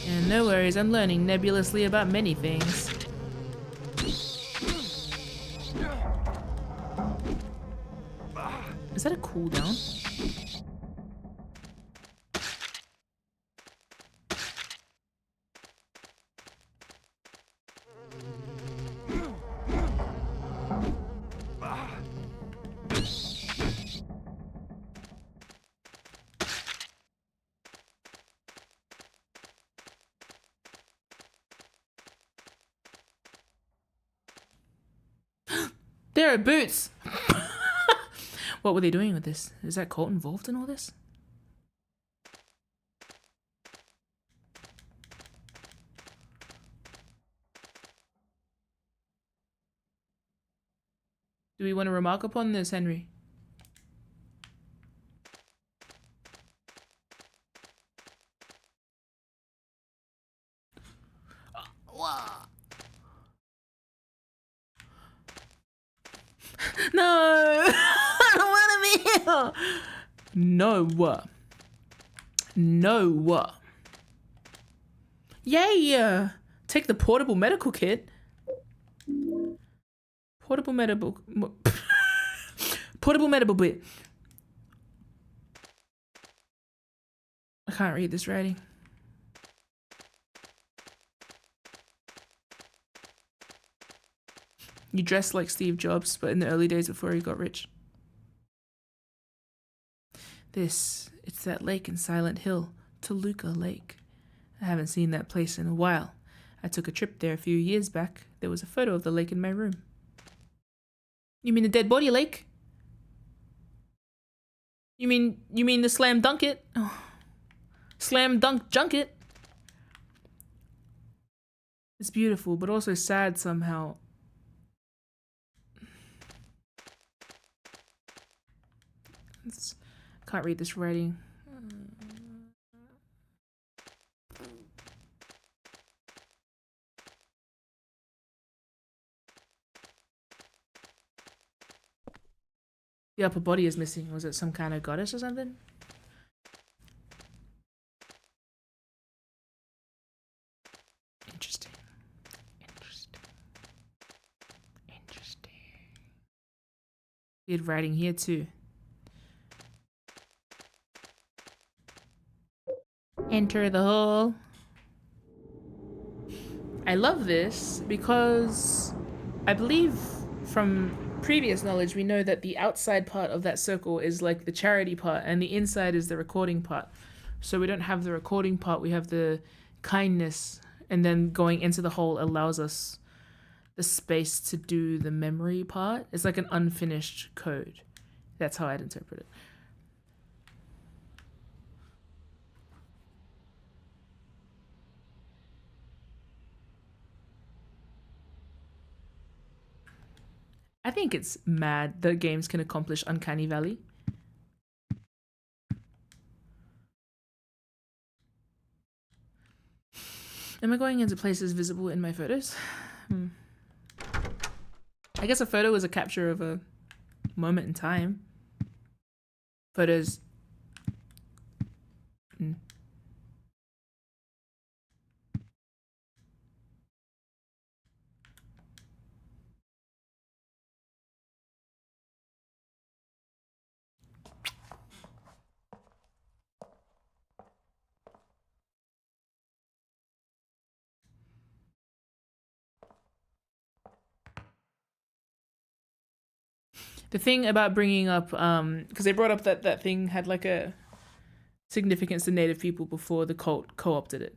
And no worries, I'm learning nebulously about many things. Is that a cooldown? There are boots! What were they doing with this? Is that Colt involved in all this? Do we want to remark upon this, Henry? No! I don't want to be here! No. No. Yay! Take the portable medical kit. Portable medical... Portable medical bit. I can't read this writing. You dress like Steve Jobs, but in the early days before he got rich. It's that lake in Silent Hill, Toluca Lake. I haven't seen that place in a while. I took a trip there a few years back. There was a photo of the lake in my room. You mean the dead body lake? You mean the slam dunk it? Oh. Slam dunk junket? It's beautiful, but also sad somehow. Can't read this writing. The upper body is missing. Was it some kind of goddess or something? Interesting. Weird writing here too. Enter the hole. I love this because I believe from previous knowledge we know that the outside part of that circle is like the charity part and the inside is the recording part. So we don't have the recording part, we have the kindness, and then going into the hole allows us the space to do the memory part. It's like an unfinished code. That's how I'd interpret it. I think it's mad that games can accomplish Uncanny Valley. Am I going into places visible in my photos? I guess a photo is a capture of a moment in time. Photos. The thing about bringing up, because they brought up that thing had like a significance to Native people before the cult co-opted it.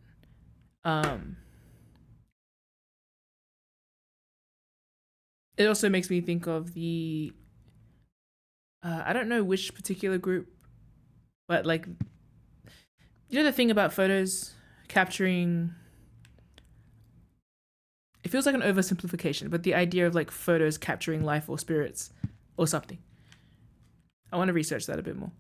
It also makes me think of the, I don't know which particular group, but like, you know the thing about photos capturing, it feels like an oversimplification, but the idea of like photos capturing life or spirits or something. I want to research that a bit more.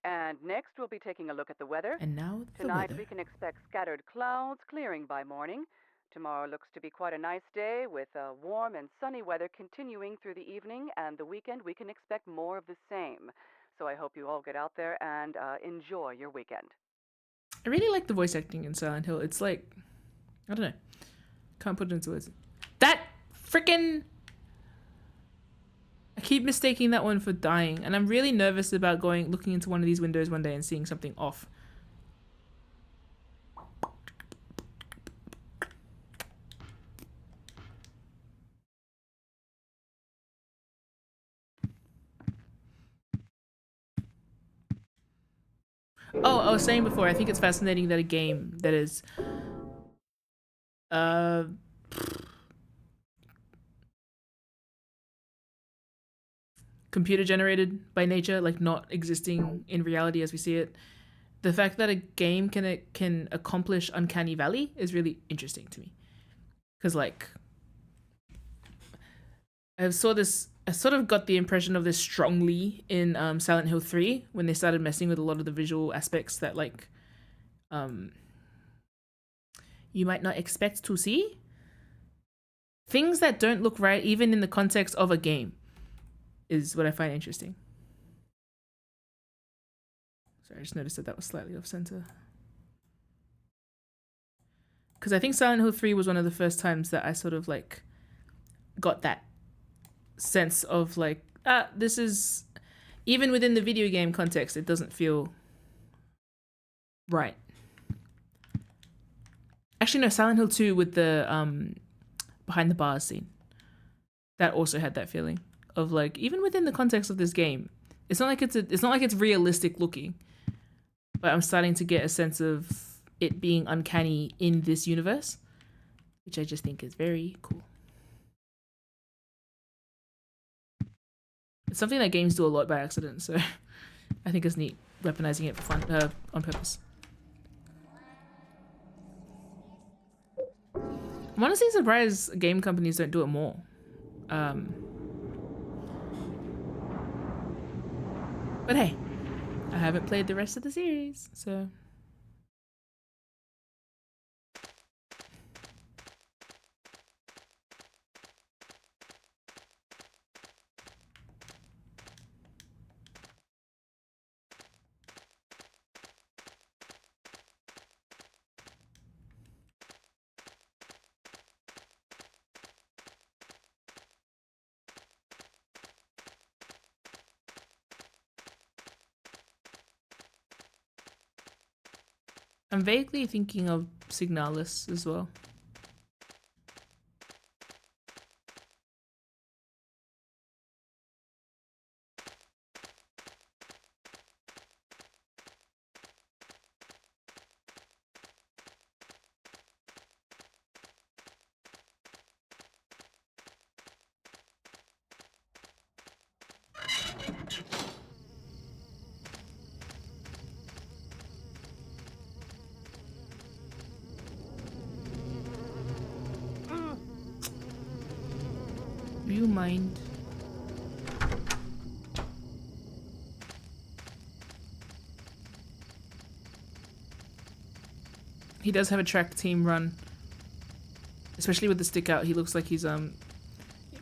And next, we'll be taking a look at the weather. And now the Tonight, weather. we can expect scattered clouds clearing by morning. Tomorrow looks to be quite a nice day with warm and sunny weather continuing through the evening, and the weekend we can expect more of the same. So I hope you all get out there and enjoy your weekend. I really like the voice acting in Silent Hill. It's like, I don't know, can't put it into words. That freaking, I keep mistaking that one for dying, and I'm really nervous about looking into one of these windows one day and seeing something off. Oh, I was saying before, I think it's fascinating that a game that is computer generated by nature, like not existing in reality as we see it, the fact that a game can accomplish Uncanny Valley is really interesting to me. Because like, I sort of got the impression of this strongly in Silent Hill 3 when they started messing with a lot of the visual aspects that like you might not expect to see. Things that don't look right even in the context of a game is what I find interesting. Sorry, I just noticed that was slightly off center. Because I think Silent Hill 3 was one of the first times that I sort of like got that sense of like, this is, even within the video game context, it doesn't feel right. Actually, no, Silent Hill 2 with the behind the bars scene, that also had that feeling of like, even within the context of this game, it's not like it's realistic looking, but I'm starting to get a sense of it being uncanny in this universe, which I just think is very cool. It's something that games do a lot by accident, so I think it's neat weaponizing it for fun, on purpose. I'm honestly surprised game companies don't do it more. But hey, I haven't played the rest of the series, so. I'm vaguely thinking of Signalis as well. you mind? He does have a track team run. Especially with the stick out, he looks like he's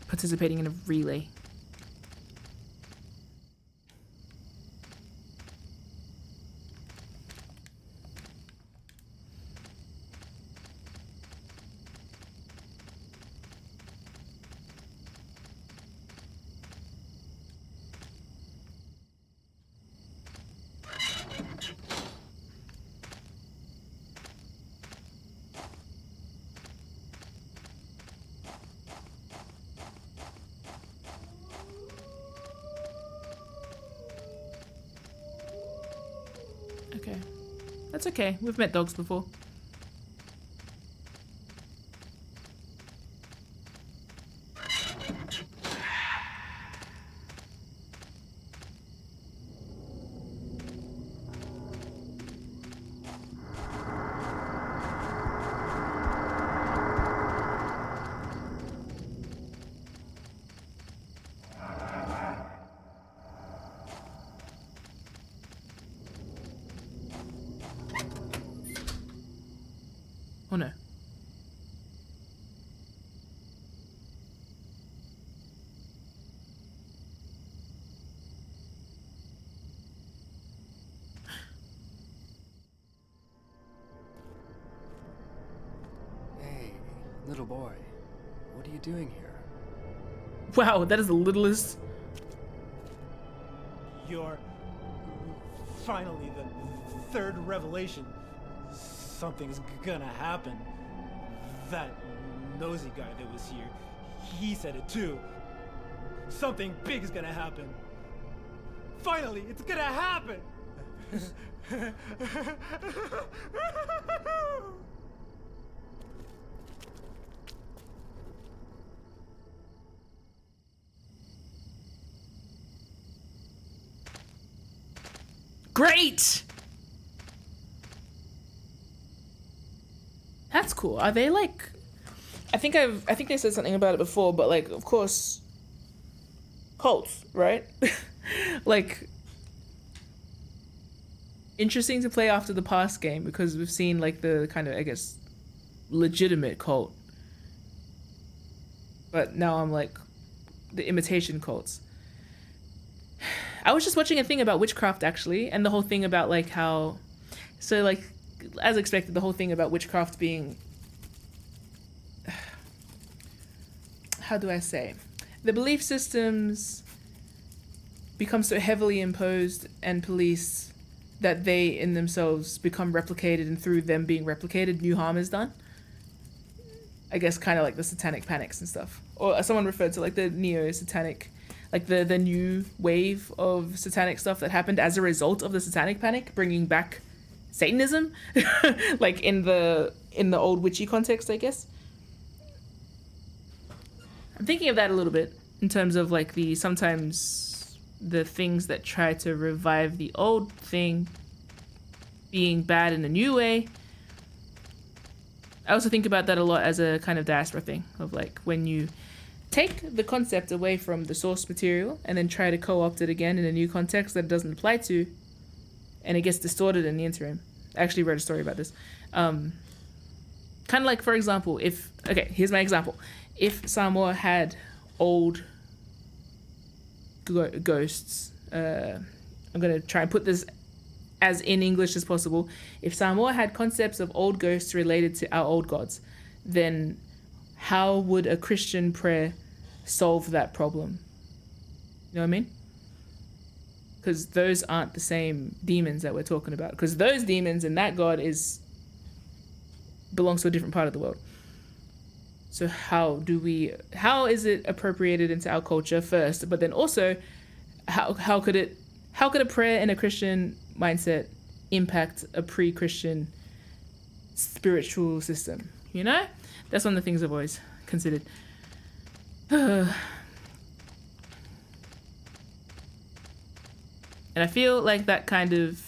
participating in a relay. Okay. That's okay. We've met dogs before. Oh no. Hey, little boy. What are you doing here? Wow, that is the littlest. You're finally the third revelation. Something's gonna happen. That nosy guy that was here, he said it too. Something big is gonna happen. Finally, it's gonna happen! Great! That's cool. Are they like... I think they said something about it before, but like, of course, cults, right? Like, interesting to play after the past game because we've seen like the kind of, I guess, legitimate cult. But now I'm like, the imitation cults. I was just watching a thing about witchcraft actually, and the whole thing about like how, so like, as expected, the whole thing about witchcraft being, how do I say, the belief systems become so heavily imposed and policed that they in themselves become replicated, and through them being replicated, new harm is done. I guess kind of like the satanic panics and stuff. Or someone referred to like the neo-satanic, like the new wave of satanic stuff that happened as a result of the satanic panic, bringing back Satanism, like in the old witchy context, I guess. I'm thinking of that a little bit in terms of like sometimes the things that try to revive the old thing being bad in a new way. I also think about that a lot as a kind of diaspora thing of like when you take the concept away from the source material and then try to co-opt it again in a new context that it doesn't apply to, and it gets distorted in the interim. I actually wrote a story about this. Kind of like, for example, here's my example. If Samoa had old ghosts, I'm going to try and put this as in English as possible. If Samoa had concepts of old ghosts related to our old gods, then how would a Christian prayer solve that problem? You know what I mean? Because those aren't the same demons that we're talking about. Because those demons and that god belongs to a different part of the world. So how is it appropriated into our culture first? But then also, how could a prayer in a Christian mindset impact a pre-Christian spiritual system? You know? That's one of the things I've always considered. And I feel like that kind of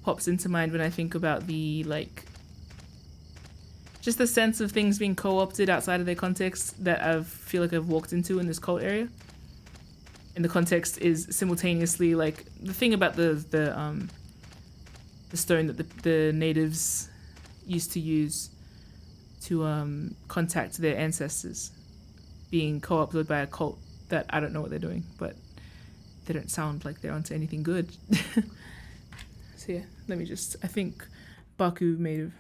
pops into mind when I think about the like Just the sense of things being co-opted outside of their context that I feel like I've walked into in this cult area. And the context is simultaneously like the thing about the stone that the natives used to use to contact their ancestors being co-opted by a cult that I don't know what they're doing, but they don't sound like they're onto anything good. So yeah, let me just, I think Baku may have.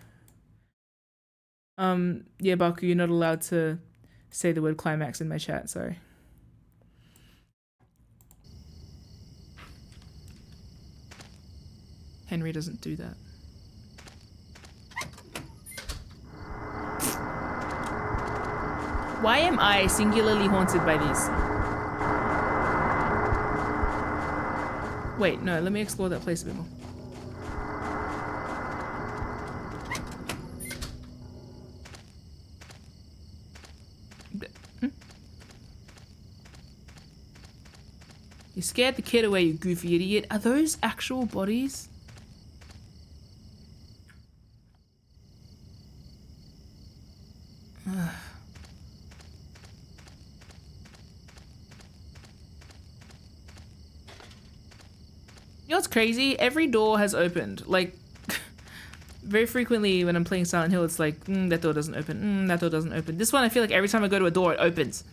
Yeah, Baku, you're not allowed to say the word climax in my chat, sorry. Henry doesn't do that. Why am I singularly haunted by these? Wait, no, let me explore that place a bit more. You scared the kid away, you goofy idiot. Are those actual bodies? Ugh. You know what's crazy? Every door has opened. Like, very frequently when I'm playing Silent Hill, it's like, that door doesn't open. That door doesn't open. This one, I feel like every time I go to a door, it opens.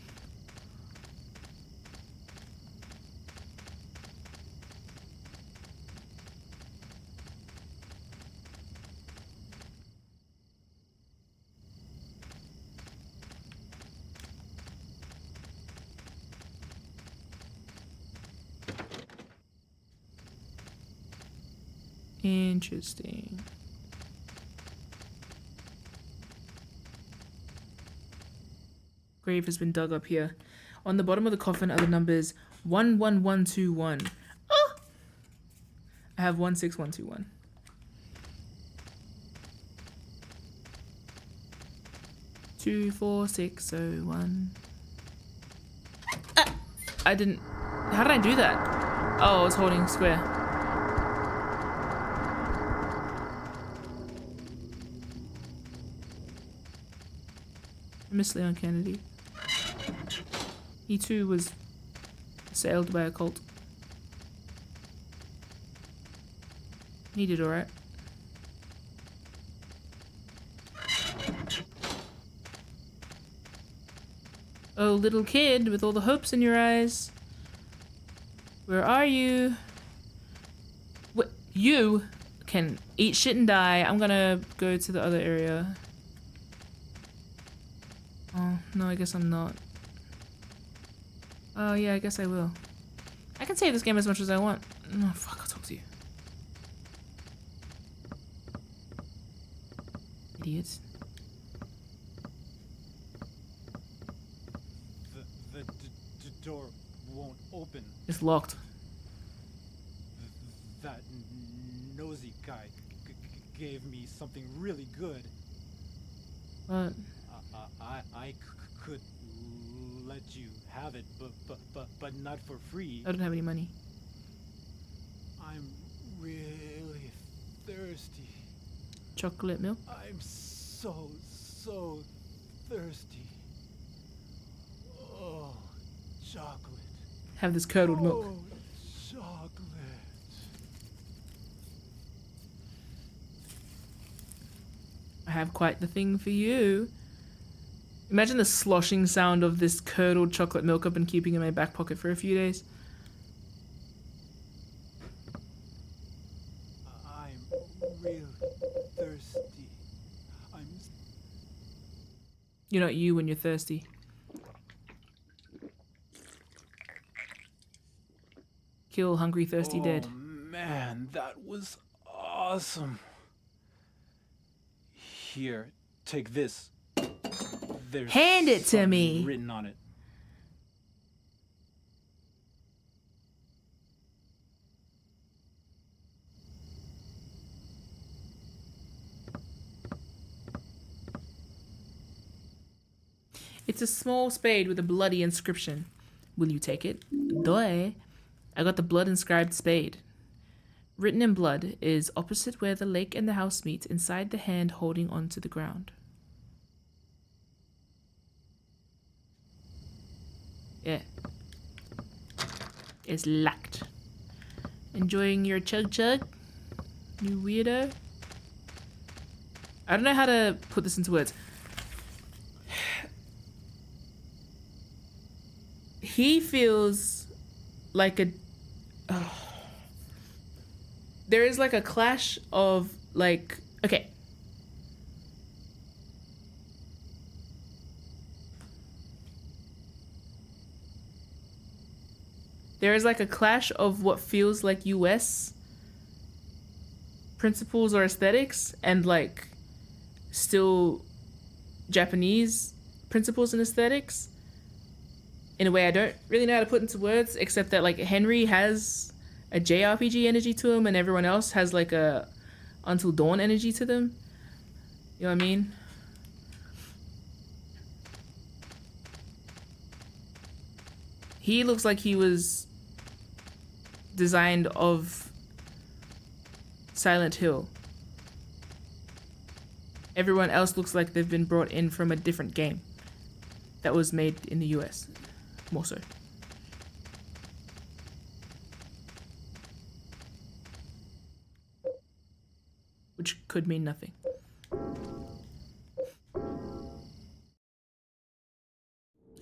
Interesting. Grave has been dug up here. On the bottom of the coffin are the numbers 11121. Oh! I have 16121. Two, 4, 6, 0, 1. Ah! I didn't. How did I do that? Oh, I was holding square. Miss Leon Kennedy. He too was assailed by a cult. He did alright. Oh, little kid with all the hopes in your eyes. Where are you? What? You can eat shit and die. I'm gonna go to the other area. Oh, no, I guess I'm not. Oh, yeah, I guess I will. I can save this game as much as I want. No, fuck, I'll talk to you. Idiots. The door won't open. It's locked. That nosy guy gave me something really good. What? I could let you have it, but not for free. I don't have any money. I'm really thirsty. Chocolate milk? I'm so thirsty. Oh, chocolate. Have this curdled milk. Oh, chocolate. I have quite the thing for you. Imagine the sloshing sound of this curdled chocolate milk I've been keeping in my back pocket for a few days. I'm really thirsty. You're not you when you're thirsty. Kill hungry, thirsty, dead. Man, that was awesome. Here, take this. There's Hand it to something me. written on it. It's a small spade with a bloody inscription. Will you take it? Doy. I got the blood inscribed spade. Written in blood is opposite where the lake and the house meet, inside the hand holding onto the ground. Yeah. It's locked. Enjoying your chug chug? You weirdo? I don't know how to put this into words. He feels like a... Oh. There is like a clash of like... Okay. There is like a clash of what feels like US principles or aesthetics and like still Japanese principles and aesthetics in a way I don't really know how to put into words, except that like Henry has a JRPG energy to him and everyone else has like a Until Dawn energy to them. You know what I mean? He looks like he was designed of Silent Hill. Everyone else looks like they've been brought in from a different game that was made in the US, more so. Which could mean nothing.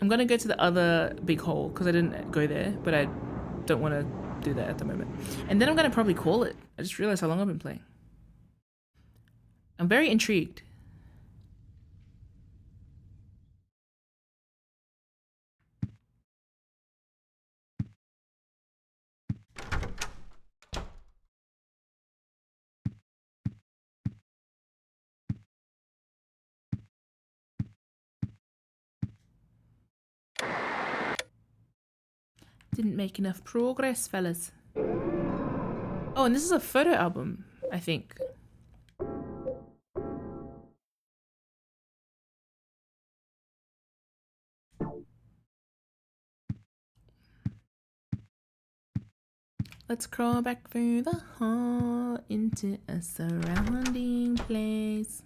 I'm gonna go to the other big hole because I didn't go there, but I don't want to do that at the moment. And then I'm gonna probably call it. I just realized how long I've been playing. I'm very intrigued. Didn't make enough progress, fellas. Oh, and this is a photo album, I think. Let's crawl back through the hall into a surrounding place.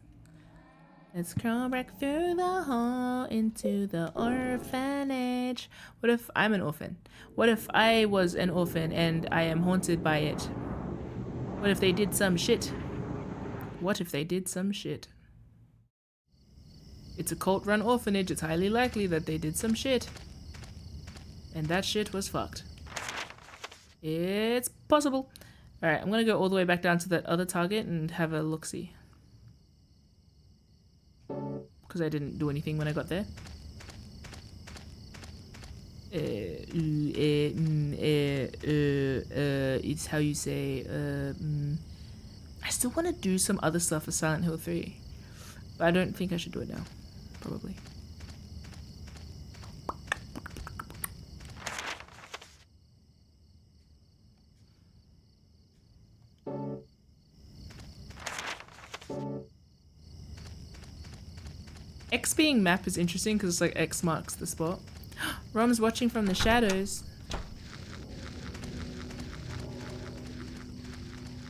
Let's crawl back through the hall into the orphanage. What if I'm an orphan? What if I was an orphan and I am haunted by it? What if they did some shit? What if they did some shit? It's a cult-run orphanage. It's highly likely that they did some shit. And that shit was fucked. It's possible. Alright, I'm gonna go all the way back down to that other target and have a look-see. Because I didn't do anything when I got there. It's how you say, I still want to do some other stuff for Silent Hill 3. But I don't think I should do it now. Probably. X being map is interesting because it's like X marks the spot. Rom's watching from the shadows.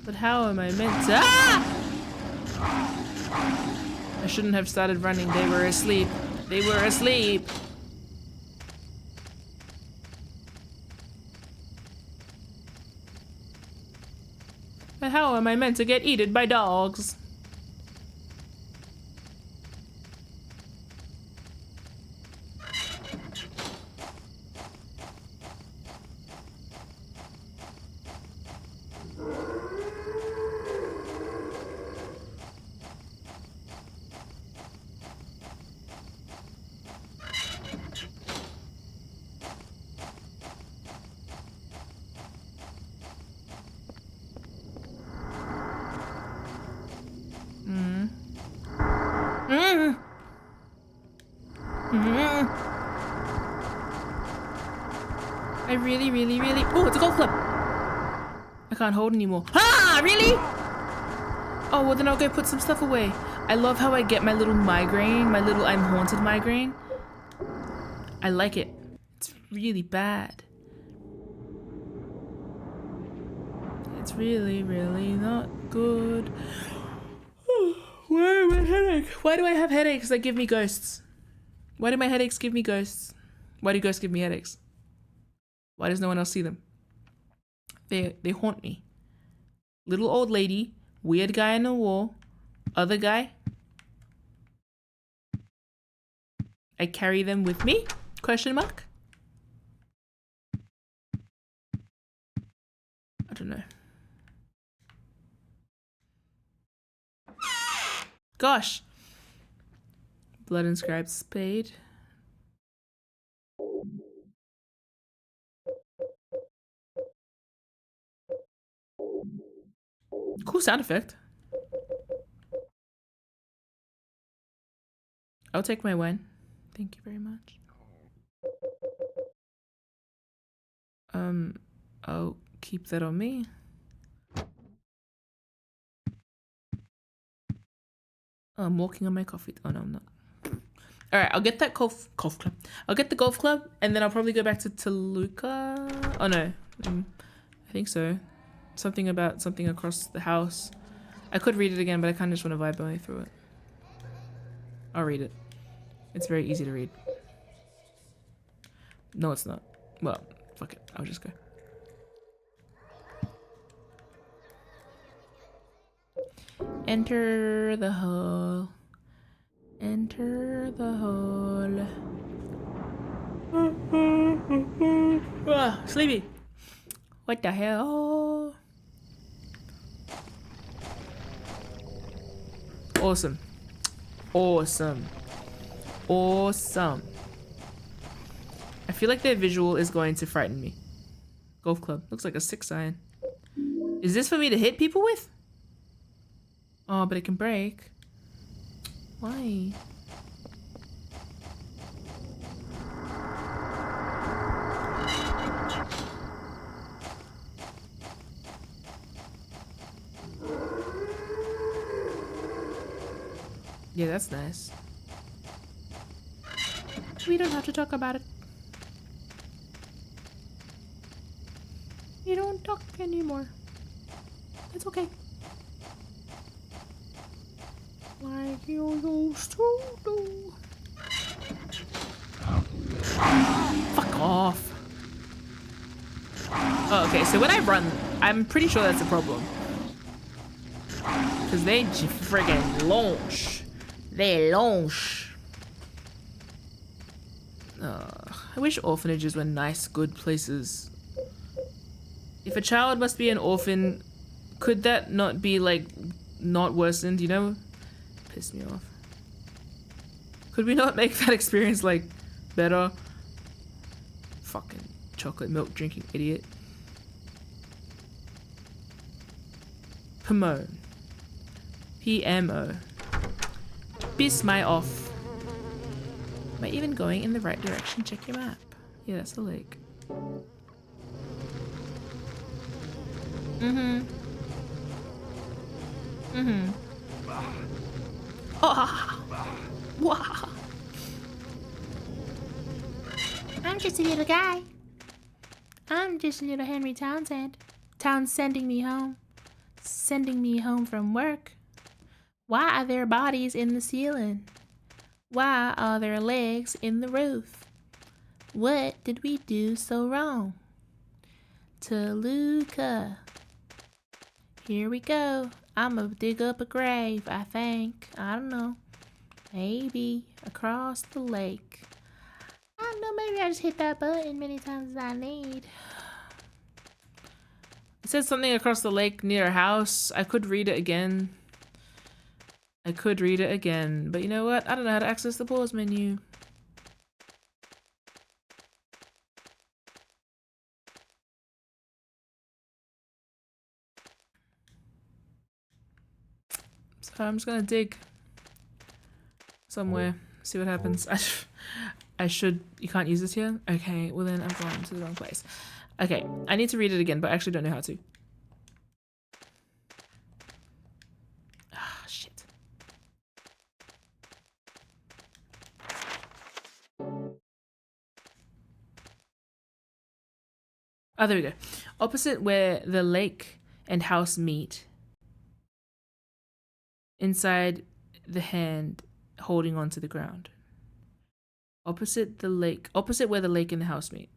But how am I meant to— Ah! I shouldn't have started running. They were asleep. They were asleep. But how am I meant to get eaten by dogs? I really... Oh, it's a golf club! I can't hold anymore. Ah, really? Oh, well then I'll go put some stuff away. I love how I get my little migraine, my little I'm haunted migraine. I like it. It's really bad. It's really not good. Why my headache? Why do I have headaches that give me ghosts? Why do my headaches give me ghosts? Why do ghosts give me headaches? Why does no one else see them? They haunt me. Little old lady, weird guy on the wall, other guy. I carry them with me? Question mark? I don't know. Gosh. Blood inscribed spade. Cool sound effect. I'll take my wine. Thank you very much. I'll keep that on me. Oh, I'm walking on my coffee. Oh no, I'm not. All right, I'll get that golf club. I'll get the golf club, and then I'll probably go back to Toluca. Oh no, I think so. Something about something across the house. I could read it again, but I kind of just want to vibe my way through it. I'll read it. It's very easy to read. No, it's not. Well, fuck it. I'll just go. Enter the hall. Enter the hall. Ah, sleepy. What the hell? Awesome. Awesome. Awesome. I feel like their visual is going to frighten me. Golf club. Looks like a 6 iron. Is this for me to hit people with? Oh, but it can break. Why? Yeah, that's nice. We don't have to talk about it. We don't talk anymore. It's okay. Like you used to do. Fuck off. Oh, okay, so when I run, I'm pretty sure that's a problem. Because they friggin' launch. They launch. I wish orphanages were nice, good places. If a child must be an orphan, could that not be, like, not worsened, you know? Piss me off. Could we not make that experience, like, better? Fucking chocolate milk drinking idiot. PMO. PMO. Piss my off. Am I even going in the right direction? Check your map. Yeah, that's the lake. Oh, wow. I'm just a little guy. I'm just a little Henry Townsend. Sending me home. Sending me home from work. Why are there bodies in the ceiling? Why are there legs in the roof? What did we do so wrong? Toluca. Here we go. I'ma dig up a grave, I think. I don't know. Maybe across the lake. I don't know, maybe I just hit that button many times as I need. It said something across the lake near a house. I could read it again. But you know what? I don't know how to access the pause menu. So I'm just gonna dig somewhere, see what happens. I should, you can't use this here? Okay, well then I'm going to the wrong place. Okay, I need to read it again, but I actually don't know how to. Ah, shit. Oh, there we go. Opposite where the lake and house meet. Inside the hand holding onto the ground. Opposite the lake. Opposite where the lake and the house meet.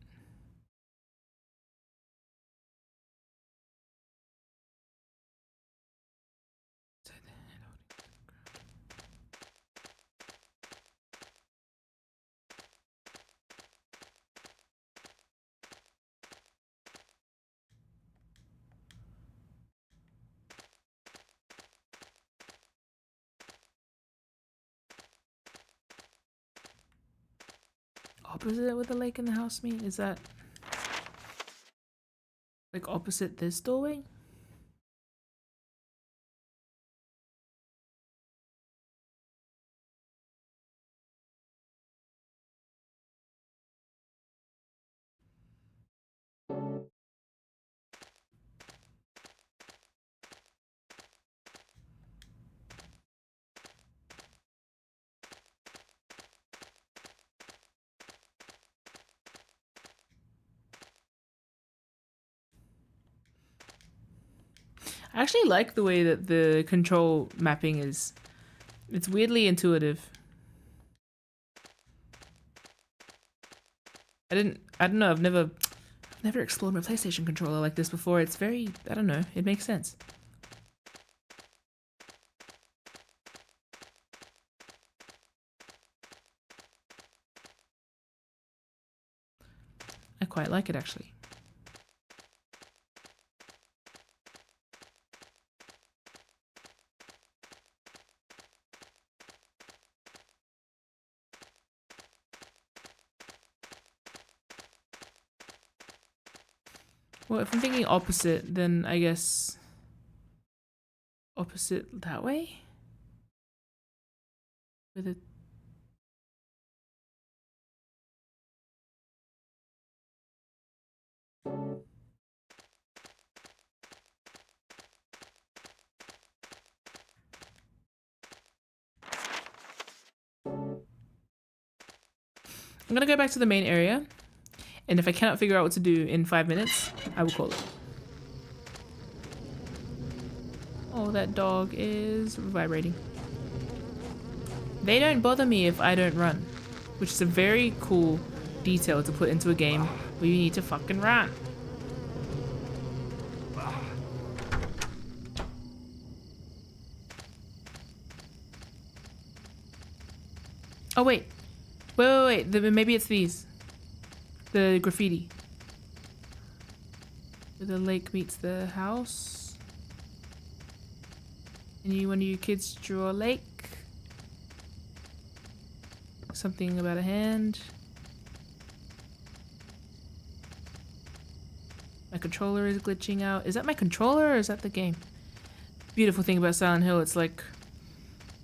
Opposite where the lake and the house meet? Is that like opposite this doorway? I actually like the way that the control mapping is. It's weirdly intuitive. I don't know, I've never explored my PlayStation controller like this before. It's very, I don't know, it makes sense. I quite like it actually. Well, if I'm thinking opposite, then I guess opposite that way? With it. I'm gonna go back to the main area, and if I cannot figure out what to do in 5 minutes, I will call it. Oh, that dog is vibrating. They don't bother me if I don't run, which is a very cool detail to put into a game where you need to fucking run. Oh wait, wait. Maybe it's these. The graffiti. Where the lake meets the house. And one of you kids drew a lake. Something about a hand. My controller is glitching out. Is that my controller or is that the game? Beautiful thing about Silent Hill, it's like,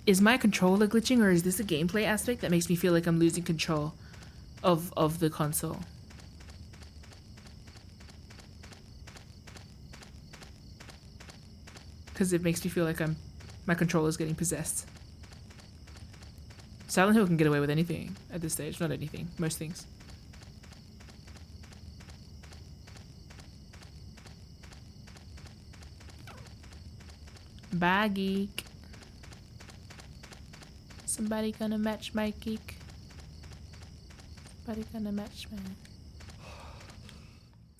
is my controller glitching or is this a gameplay aspect that makes me feel like I'm losing control of the console? Because it makes me feel like my controller's getting possessed. Silent Hill can get away with anything at this stage. Not anything, most things. Bye, geek. Somebody gonna match my geek? Somebody gonna match my...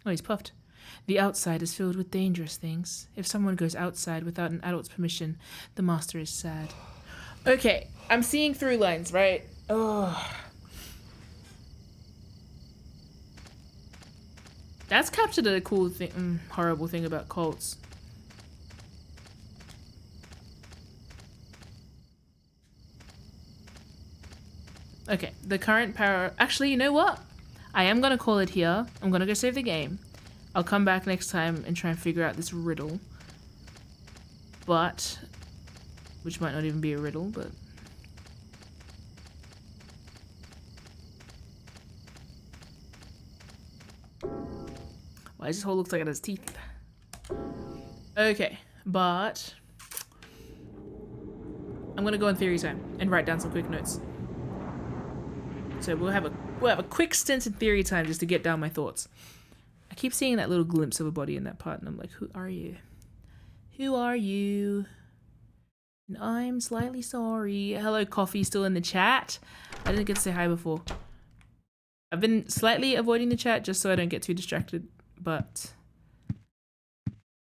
Oh, he's puffed. The outside is filled with dangerous things. If someone goes outside without an adult's permission, the master is sad. Okay, I'm seeing through lines, right? Oh. That's captured a cool thing, horrible thing about cults. Okay, the current power... Actually, you know what? I am going to call it here. I'm going to go save the game. I'll come back next time and try and figure out this riddle. But... Which might not even be a riddle, but... Why does this hole look like it has teeth? Okay, but... I'm going to go on theory time and write down some quick notes. So we'll have a quick stint in theory time just to get down my thoughts. I keep seeing that little glimpse of a body in that part, and I'm like, who are you? Who are you? And I'm slightly sorry. Hello, Coffee, still in the chat. I didn't get to say hi before. I've been slightly avoiding the chat just so I don't get too distracted, but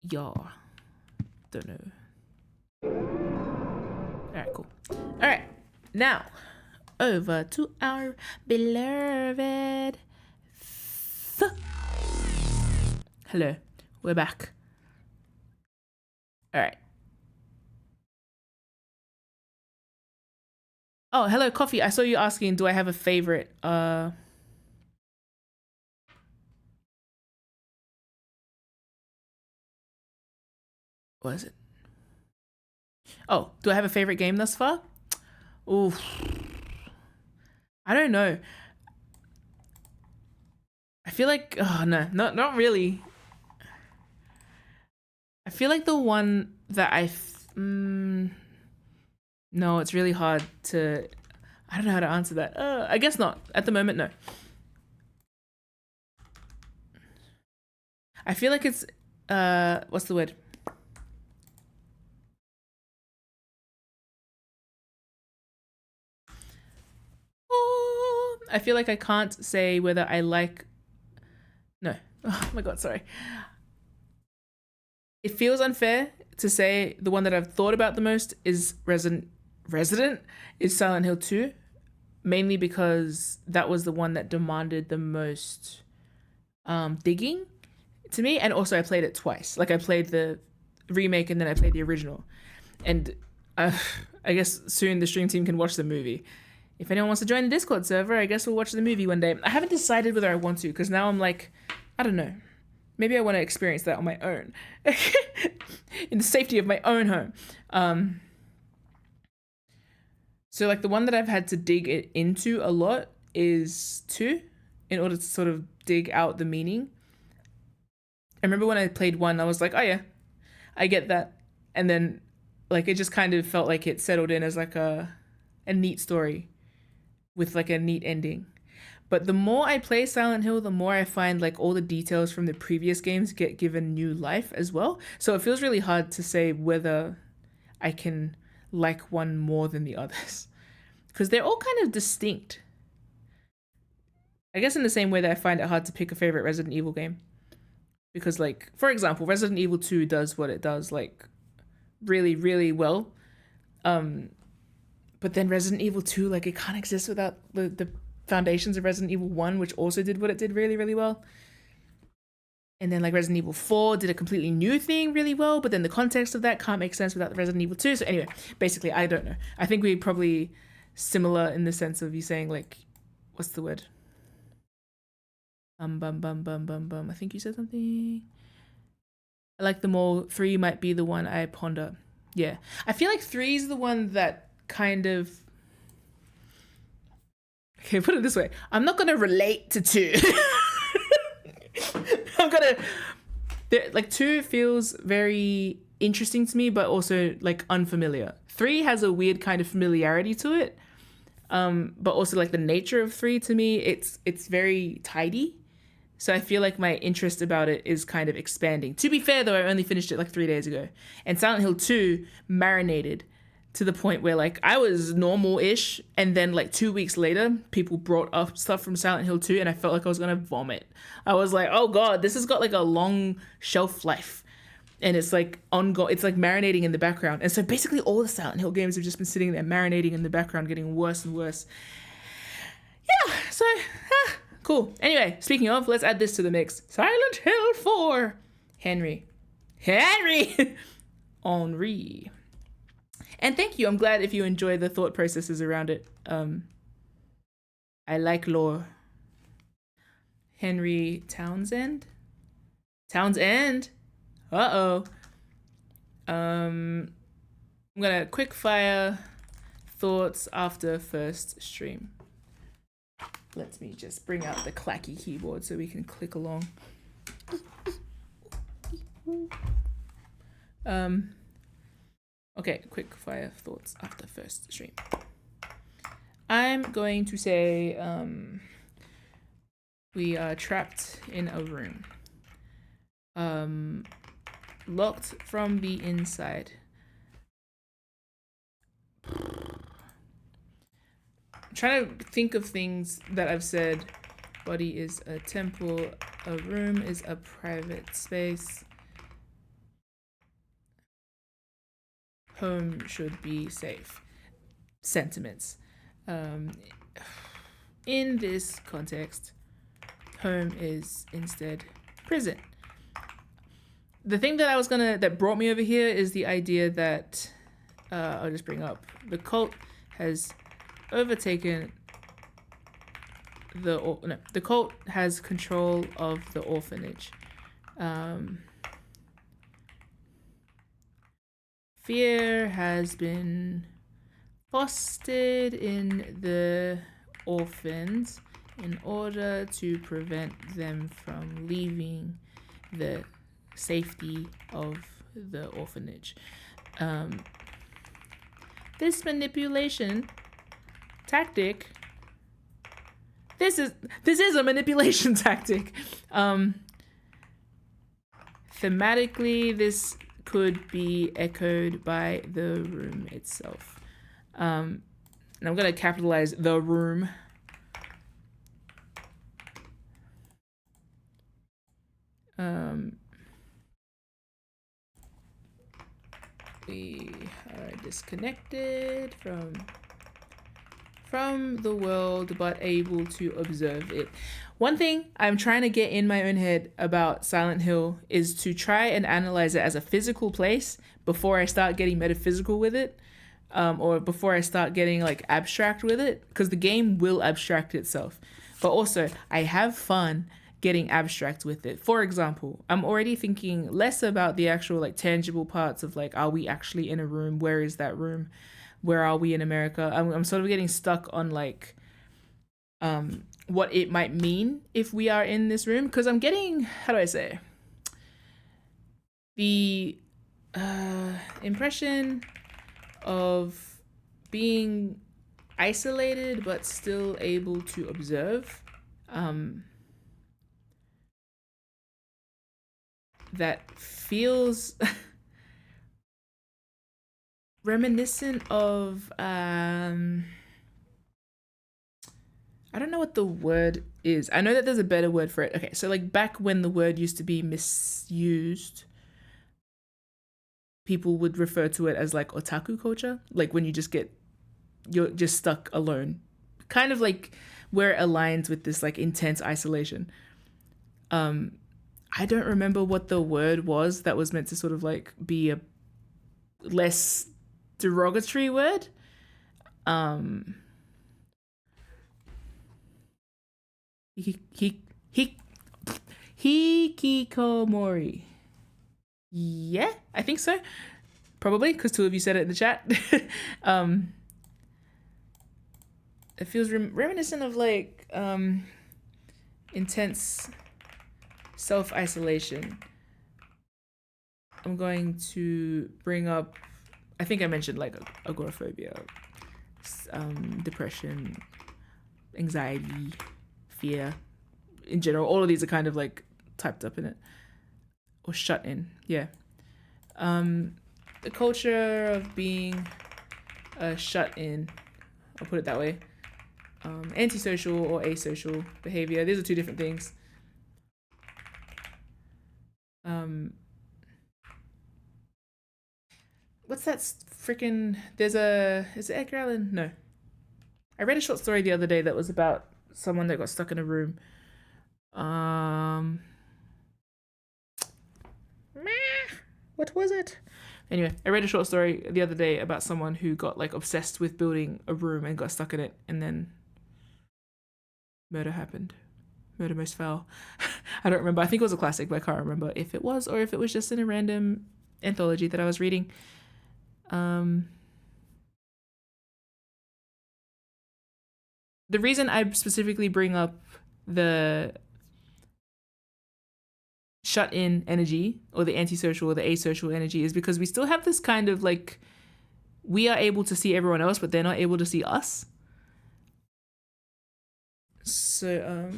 yeah, don't know. All right, cool. All right, now over to our beloved. Hello, we're back. All right. Oh, hello, Coffee. I saw you asking, do I have a favorite? What is it? Oh, do I have a favorite game thus far? Ooh, I don't know. I feel like, oh no, not really. I feel like the one that no, it's really hard to, I don't know how to answer that. I guess not. At the moment, no. I feel like it's, what's the word? Oh, I feel like I can't say whether I like, no. Oh my God, sorry. It feels unfair to say the one that I've thought about the most is Resident is Silent Hill 2, mainly because that was the one that demanded the most digging to me, and also I played it twice. Like I played the remake and then I played the original, and I guess soon the stream team can watch the movie. If anyone wants to join the Discord server, I guess we'll watch the movie one day. I haven't decided whether I want to, because now I'm like, I don't know. Maybe I want to experience that on my own. In the safety of my own home. So like the one that I've had to dig it into a lot is 2, in order to sort of dig out the meaning. I remember when I played 1, I was like, oh yeah, I get that. And then like it just kind of felt like it settled in as like a neat story with like a neat ending. But the more I play Silent Hill, the more I find like all the details from the previous games get given new life as well. So it feels really hard to say whether I can like one more than the others, because they're all kind of distinct. I guess in the same way that I find it hard to pick a favorite Resident Evil game, because like, for example, Resident Evil 2 does what it does like really, really well. But then Resident Evil 2, like it can't exist without the foundations of Resident Evil 1, which also did what it did really, really well. And then like Resident Evil 4 did a completely new thing really well, but then the context of that can't make sense without the Resident Evil 2. So anyway, basically, I don't know. I think we're probably similar in the sense of you saying like, what's the word? I think you said something. I like them all. 3 might be the one I ponder. Yeah. I feel like 3 is the one that kind of, okay, put it this way. I'm not going to relate to 2. I'm going to, like 2 feels very interesting to me, but also like unfamiliar. 3 has a weird kind of familiarity to it. But also like the nature of 3 to me, it's very tidy. So I feel like my interest about it is kind of expanding. To be fair though, I only finished it like 3 days ago. And Silent Hill 2 marinated to the point where like I was normal-ish, and then like 2 weeks later, people brought up stuff from Silent Hill 2 and I felt like I was gonna vomit. I was like, oh God, this has got like a long shelf life. And it's like ongoing, it's like marinating in the background. And so basically all the Silent Hill games have just been sitting there marinating in the background, getting worse and worse. Yeah, so, cool. Anyway, speaking of, let's add this to the mix. Silent Hill 4. Henry. Henri. And thank you. I'm glad if you enjoy the thought processes around it. I like lore. Henry Townsend? Uh-oh. I'm gonna quick fire thoughts after first stream. Let me just bring out the clacky keyboard so we can click along. Okay, quick fire thoughts after first stream. I'm going to say we are trapped in a room. Locked from the inside. I'm trying to think of things that I've said Body is a temple. A room is a private space. Home should be safe. Sentiments. In this context, home is instead prison. The thing that brought me over here is the idea that I'll just bring up the cult has overtaken the cult has control of the orphanage. Fear has been fostered in the orphans in order to prevent them from leaving the safety of the orphanage. This manipulation tactic. This is a manipulation tactic. Thematically, this could be echoed by the room itself. And I'm gonna capitalize the room. We are disconnected from the world, but able to observe it. One thing I'm trying to get in my own head about Silent Hill is to try and analyze it as a physical place before I start getting metaphysical with it, or before I start getting like abstract with it, because the game will abstract itself. But also, I have fun getting abstract with it. For example, I'm already thinking less about the actual like tangible parts of like, are we actually in a room? Where is that room? Where are we in America? I'm sort of getting stuck on like what it might mean if we are in this room, because I'm getting, how do I say, the impression of being isolated but still able to observe. That feels reminiscent of I don't know what the word is. I know that there's a better word for it. Okay, so like back when the word used to be misused, people would refer to it as like otaku culture, like when you're just stuck alone, kind of like where it aligns with this like intense isolation. I don't remember what the word was that was meant to sort of like be a less derogatory word. Hikikomori. Yeah, I think so. Probably because two of you said it in the chat. It feels reminiscent of like intense self-isolation. I'm going to bring up, I think I mentioned like agoraphobia, depression, anxiety, fear. In general, all of these are kind of like typed up in it. Or shut in, yeah. The culture of being shut in, I'll put it that way. Antisocial or asocial behavior, these are two different things. What's that freaking, is it Edgar Allan? No. I read a short story the other day that was about someone that got stuck in a room. What was it? Anyway, I read a short story the other day about someone who got like obsessed with building a room and got stuck in it, and then murder happened. Murder most foul. I don't remember. I think it was a classic, but I can't remember if it was or if it was just in a random anthology that I was reading. The reason I specifically bring up the shut-in energy or the antisocial or the asocial energy is because we still have this kind of like, we are able to see everyone else, but they're not able to see us. So,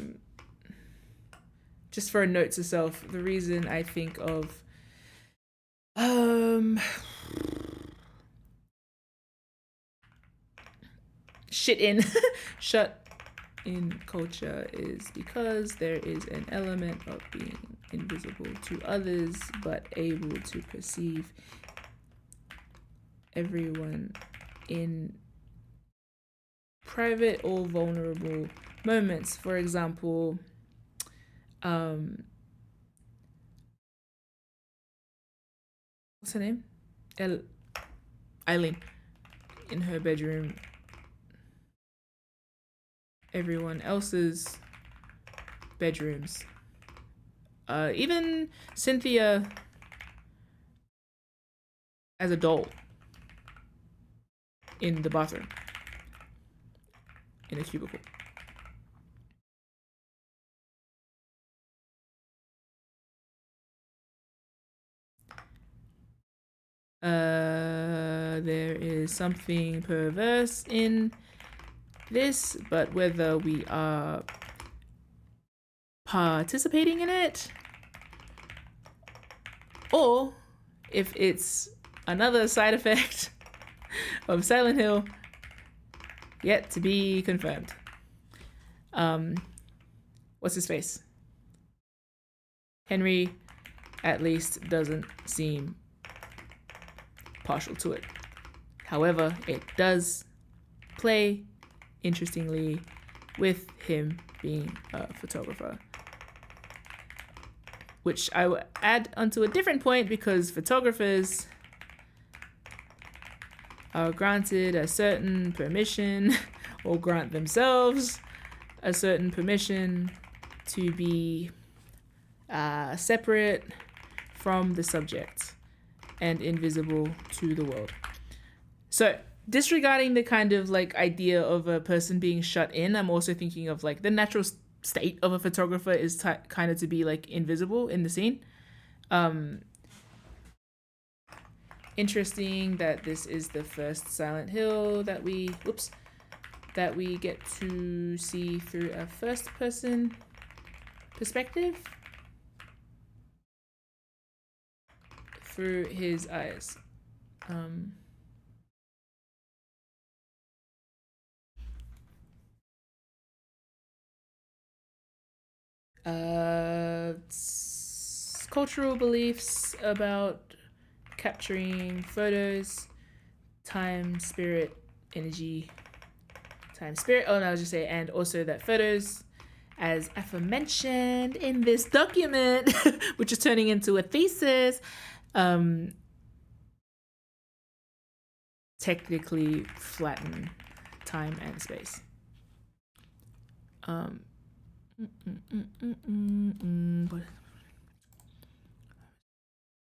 just for a note to self, the reason I think of shut in culture is because there is an element of being invisible to others but able to perceive everyone in private or vulnerable moments. For example, what's her name? Eileen. In her bedroom, everyone else's bedrooms. Even Cynthia as a doll in the bathroom, in a cubicle. There is something perverse in this, but whether we are participating in it or if it's another side effect of Silent Hill, yet to be confirmed. What's his face? Henry at least doesn't seem partial to it. However, it does play interestingly with him being a photographer, which I will add onto a different point, because photographers are granted a certain permission or grant themselves a certain permission to be separate from the subject and invisible to the world. So disregarding the kind of like idea of a person being shut in, I'm also thinking of like the natural state of a photographer is kind of to be like invisible in the scene. Interesting that this is the first Silent Hill that we get to see through a first person perspective, through his eyes. Cultural beliefs about capturing photos, time, spirit, energy, and also that photos, as aforementioned in this document, which is turning into a thesis, technically flatten time and space.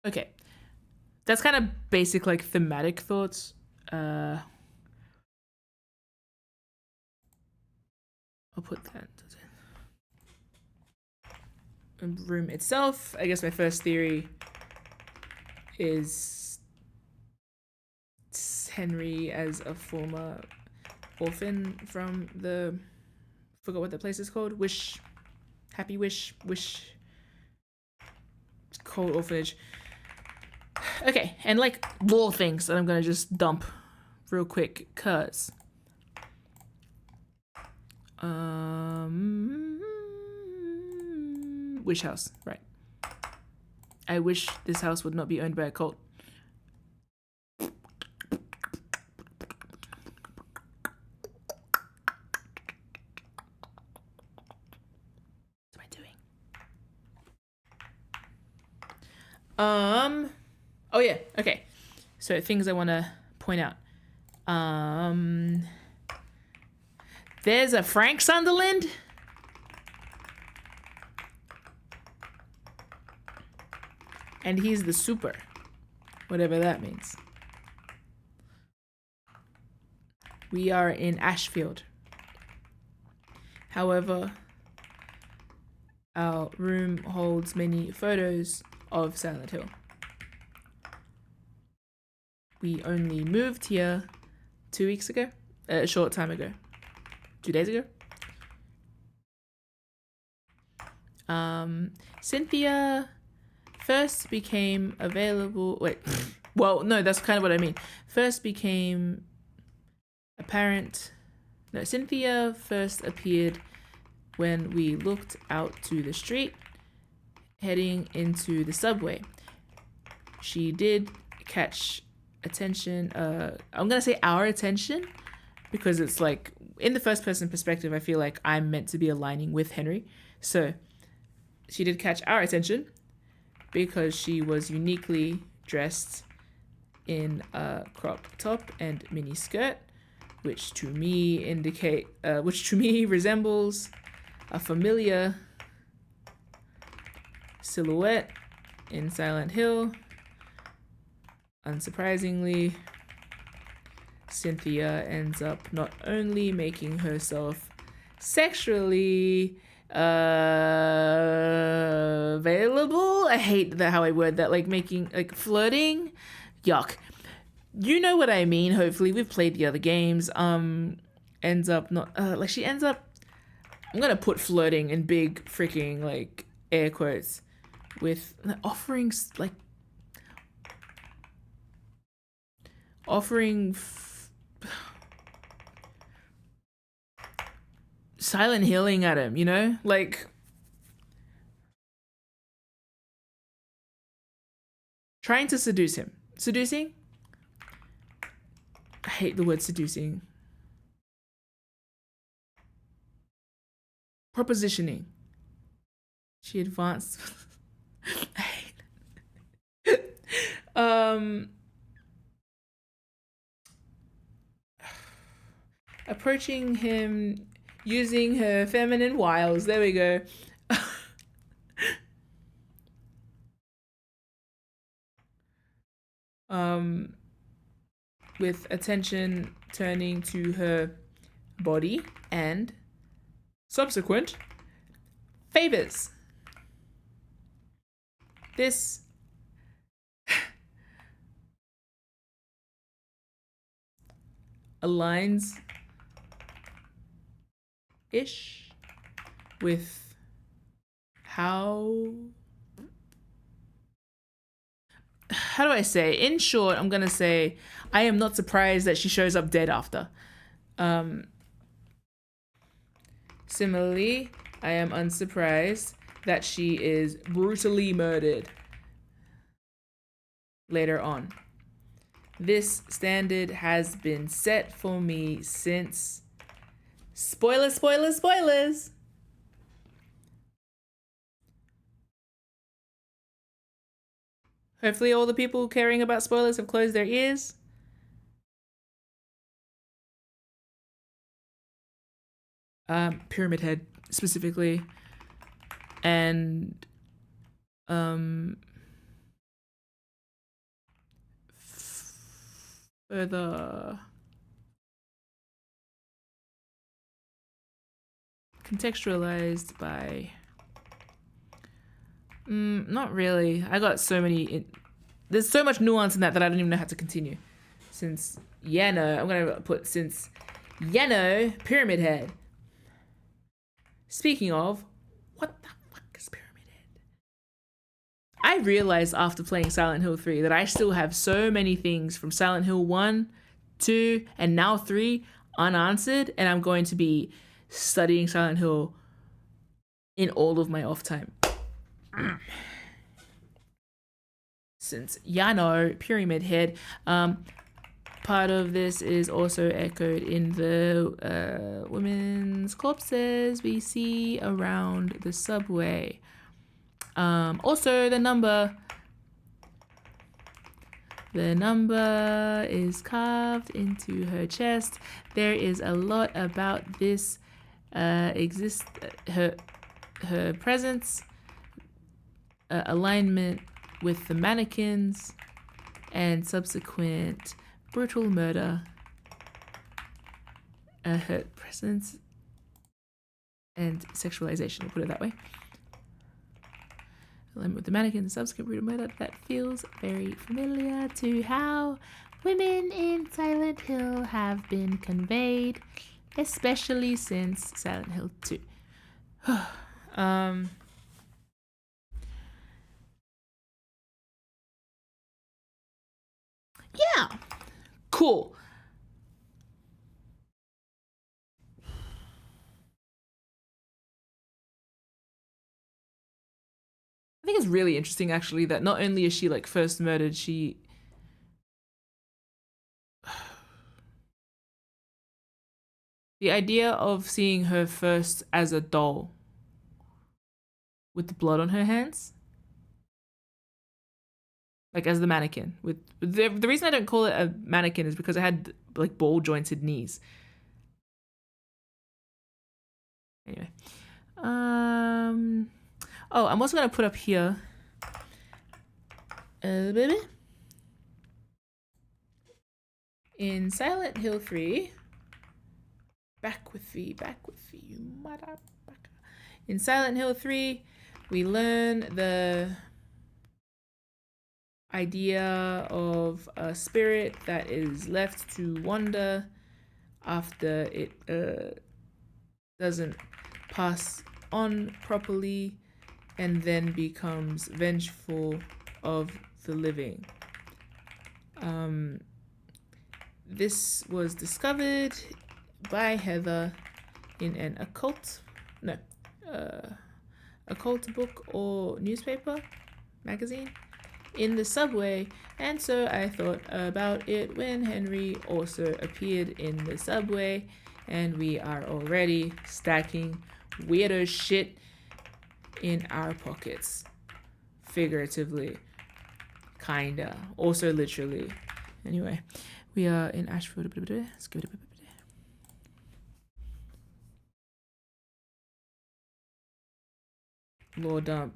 Okay, that's kind of basic like thematic thoughts. I'll put that room itself. I guess my first theory is Henry as a former orphan from the, forgot what the place is called, Happy Wish Cold Orphanage. Okay, and like more things that I'm gonna just dump real quick, cause wish house, right? I wish this house would not be owned by a cult. What am I doing? Oh yeah, okay. So things I want to point out. There's a Frank Sunderland. And he's the super, whatever that means. We are in Ashfield. However, our room holds many photos of Silent Hill. We only moved here 2 weeks ago, a short time ago, 2 days ago. Cynthia first became available, well, no, that's kind of what I mean. First became apparent, No, Cynthia first appeared when we looked out to the street, heading into the subway. She did catch attention, I'm gonna say our attention, because it's like, in the first person perspective, I feel like I'm meant to be aligning with Henry. So she did catch our attention because she was uniquely dressed in a crop top and mini skirt, which to me resembles a familiar silhouette in Silent Hill. Unsurprisingly, Cynthia ends up not only making herself sexually available. I hate how I word that, like making, like flirting. Yuck. You know what I mean. Hopefully we've played the other games. Ends up not she ends up, I'm gonna put flirting in big freaking like air quotes with offering silent healing at him, you know? Like trying to seduce him. Seducing? I hate the word seducing. Propositioning. She advanced. I hate it. Approaching him using her feminine wiles. There we go. With attention turning to her body and subsequent favors. This aligns ish with how do I say? In short, I'm gonna say I am not surprised that she shows up dead after. Similarly, I am unsurprised that she is brutally murdered later on. This standard has been set for me since... Spoilers! Hopefully all the people caring about spoilers have closed their ears. Pyramid Head specifically. And further contextualized by not really. I got so many there's so much nuance in that I don't even know how to continue. Since Yano, I'm gonna put since Yano Pyramid Head. Speaking of, what the fuck is Pyramid Head? I realized after playing Silent Hill 3 that I still have so many things from Silent Hill 1, 2, and now 3 unanswered, and I'm going to be studying Silent Hill in all of my off time. Since Yano, Pyramid Head, part of this is also echoed in the women's corpses we see around the subway. Also, the number is carved into her chest. There is a lot about this her presence, alignment with the mannequins, and subsequent brutal murder. Her presence and sexualization, we'll put it that way. Alignment with the mannequins and subsequent brutal murder. That feels very familiar to how women in Silent Hill have been conveyed, especially since Silent Hill 2. Yeah, cool. I think it's really interesting actually that not only is she like first murdered, the idea of seeing her first as a doll with the blood on her hands, like as the mannequin. With the reason I don't call it a mannequin is because it had like ball jointed knees. Anyway, oh, I'm also gonna put up here, baby, in Silent Hill 3. Back with thee, you motherfucker. In Silent Hill 3, we learn the idea of a spirit that is left to wander after it doesn't pass on properly and then becomes vengeful of the living. This was discovered by Heather in an occult book or newspaper, magazine, in the subway, and so I thought about it when Henry also appeared in the subway, and we are already stacking weirdo shit in our pockets. Figuratively. Kinda. Also literally. Anyway, we are in Ashford. Let's give it a Lore dump.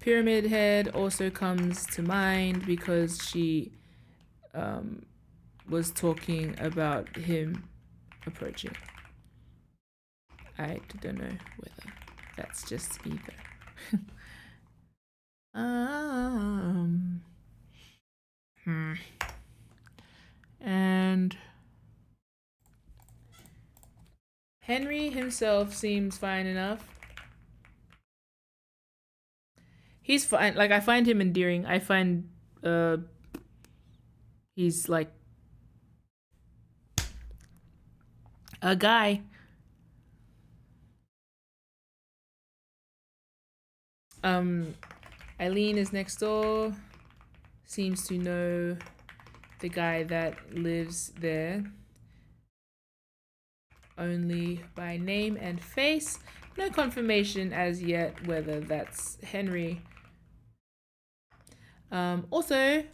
Pyramid Head also comes to mind because she was talking about him approaching. I don't know whether that's just me though. And Henry himself seems fine enough. He's fine. Like, I find him endearing. I find he's like a guy. Eileen is next door. Seems to know the guy that lives there only by name and face. No confirmation as yet whether that's Henry. Also,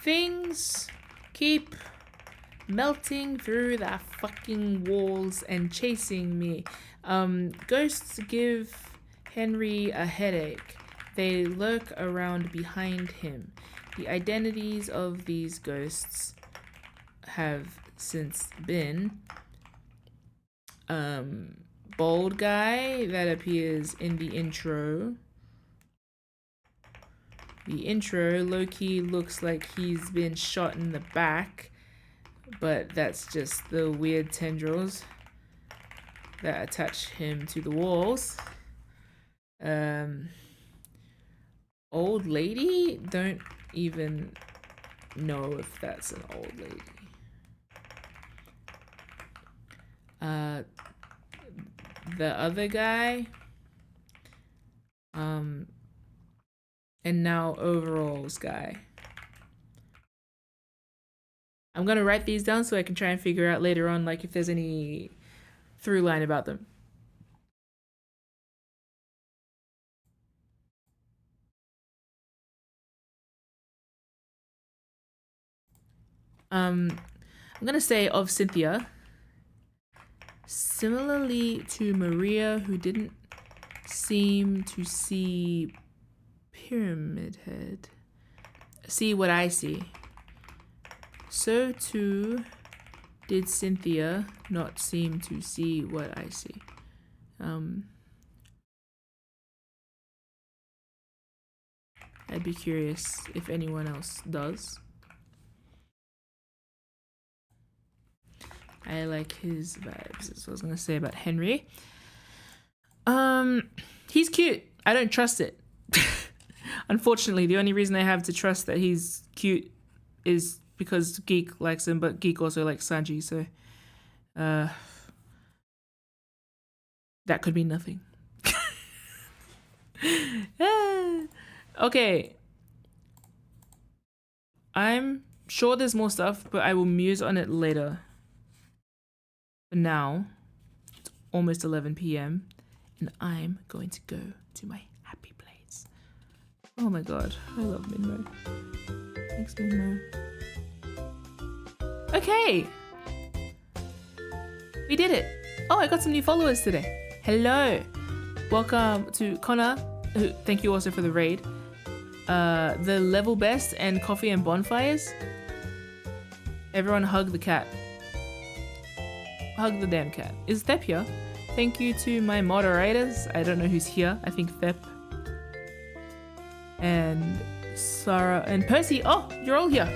things keep melting through the fucking walls and chasing me. Ghosts give Henry a headache. They lurk around behind him. The identities of these ghosts have since been bald guy that appears in the intro. The intro low-key looks like he's been shot in the back, but that's just the weird tendrils that attach him to the walls. Old lady? Don't even know if that's an old lady. The other guy, and now overalls guy. I'm gonna write these down so I can try and figure out later on, like, if there's any through line about them. I'm gonna say of Cynthia, similarly to Maria, who didn't seem to see Pyramid Head, see what I see, so too did Cynthia not seem to see what I see. I'd be curious if anyone else does. I like his vibes. That's what I was gonna say about Henry. He's cute. I don't trust it. Unfortunately, the only reason I have to trust that he's cute is because Geek likes him, but Geek also likes Sanji, so that could mean nothing. Okay. I'm sure there's more stuff, but I will muse on it later. For now, it's almost 11 p.m. and I'm going to go to my happy place. Oh my god, I love Minmo. Thanks, Minmo. Okay. We did it. Oh, I got some new followers today. Hello. Welcome to Connor. Thank you also for the raid. The level best and coffee and bonfires. Everyone hug the cat. Hug the damn cat. Is Thep here? Thank you to my moderators. I don't know who's here. I think Thep. And Sarah and Percy. Oh, you're all here.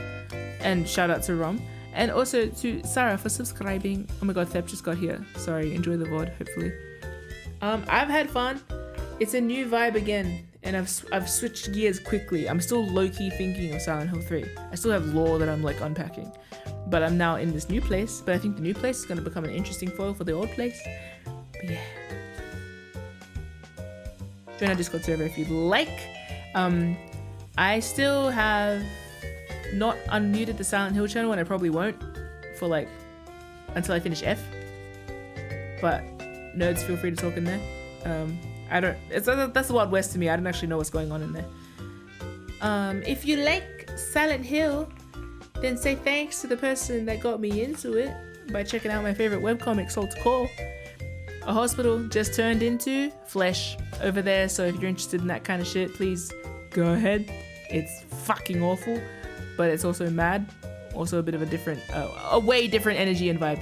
And shout out to Rom. And also to Sarah for subscribing. Oh my god, Thep just got here. Sorry, enjoy the VOD, hopefully. I've had fun. It's a new vibe again. And I've switched gears quickly. I'm still low-key thinking of Silent Hill 3. I still have lore that I'm like unpacking. But I'm now in this new place. But I think the new place is going to become an interesting foil for the old place. But yeah. Join our Discord server if you'd like. I still have not unmuted the Silent Hill channel, and I probably won't for like until I finish F. But nerds, feel free to talk in there. I don't. That's the Wild West to me. I don't actually know what's going on in there. If you like Silent Hill, then say thanks to the person that got me into it by checking out my favorite webcomic, Soul to Call. A hospital just turned into flesh over there. So if you're interested in that kind of shit, please go ahead. It's fucking awful, but it's also mad. Also a bit of a different, a way different energy and vibe.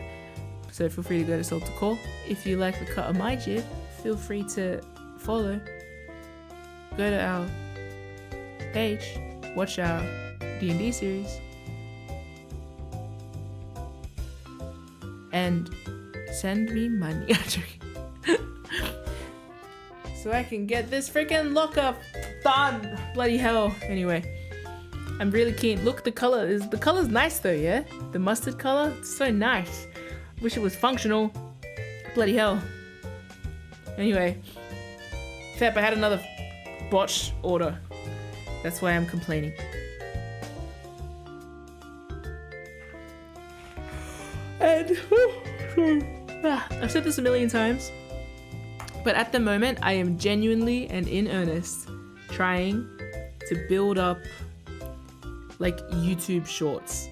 So feel free to go to Soul to Call. If you like the cut of my jib, feel free to follow. Go to our page, watch our D&D series, and send me money. So I can get this freaking lockup done. Bloody hell. Anyway, I'm really keen. Look, the color's nice though, yeah? The mustard color, it's so nice. Wish it was functional. Bloody hell. Anyway, Fep, I had another botched order. That's why I'm complaining. And I've said this a million times, but at the moment I am genuinely and in earnest trying to build up like YouTube shorts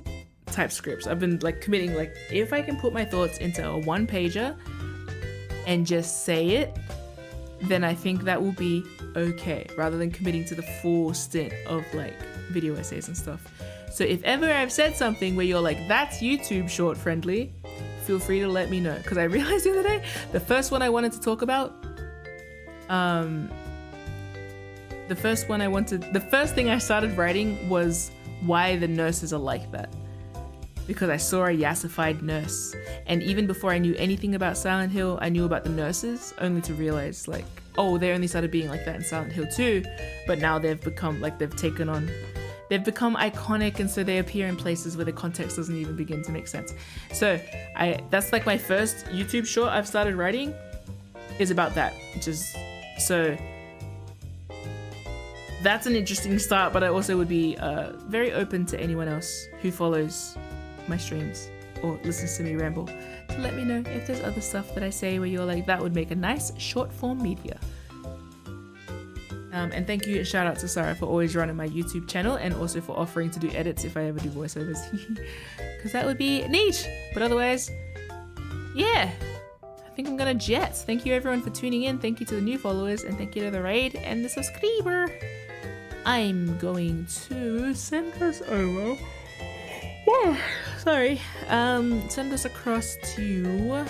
type scripts. I've been like committing, like if I can put my thoughts into a one pager and just say it, then I think that will be okay, rather than committing to the full stint of like video essays and stuff. So if ever I've said something where you're like, that's YouTube short friendly, feel free to let me know. Because I realized the other day, the first one I wanted to talk about, the first thing I started writing was why the nurses are like that. Because I saw a yassified nurse. And even before I knew anything about Silent Hill, I knew about the nurses, only to realize like, oh, they only started being like that in Silent Hill 2, but now they've become like, they've become iconic, and so they appear in places where the context doesn't even begin to make sense. So that's like my first YouTube short I've started writing is about that, so that's an interesting start, but I also would be very open to anyone else who follows my streams or listens to me ramble to let me know if there's other stuff that I say where you're like, that would make a nice short form media. And thank you and shout out to Sarah for always running my YouTube channel and also for offering to do edits if I ever do voiceovers, because that would be neat. But otherwise, yeah, I think I'm gonna jet. Thank you everyone for tuning in. Thank you to the new followers, and thank you to the raid and the subscriber. I'm going to send us over. Sorry. Send us across to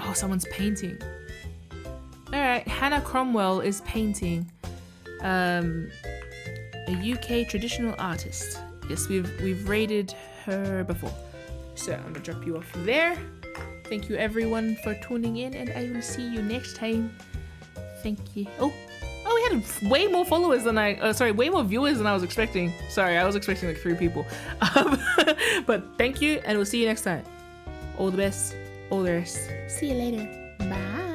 Oh, someone's painting. Alright, Hannah Cromwell is painting. A UK traditional artist. Yes, we've rated her before. So I'm gonna drop you off there. Thank you everyone for tuning in, and I will see you next time. Thank you. Oh, we had way more followers than way more viewers than I was expecting. Sorry, I was expecting like 3 people. But thank you, and we'll see you next time. All the best. All the rest. See you later. Bye.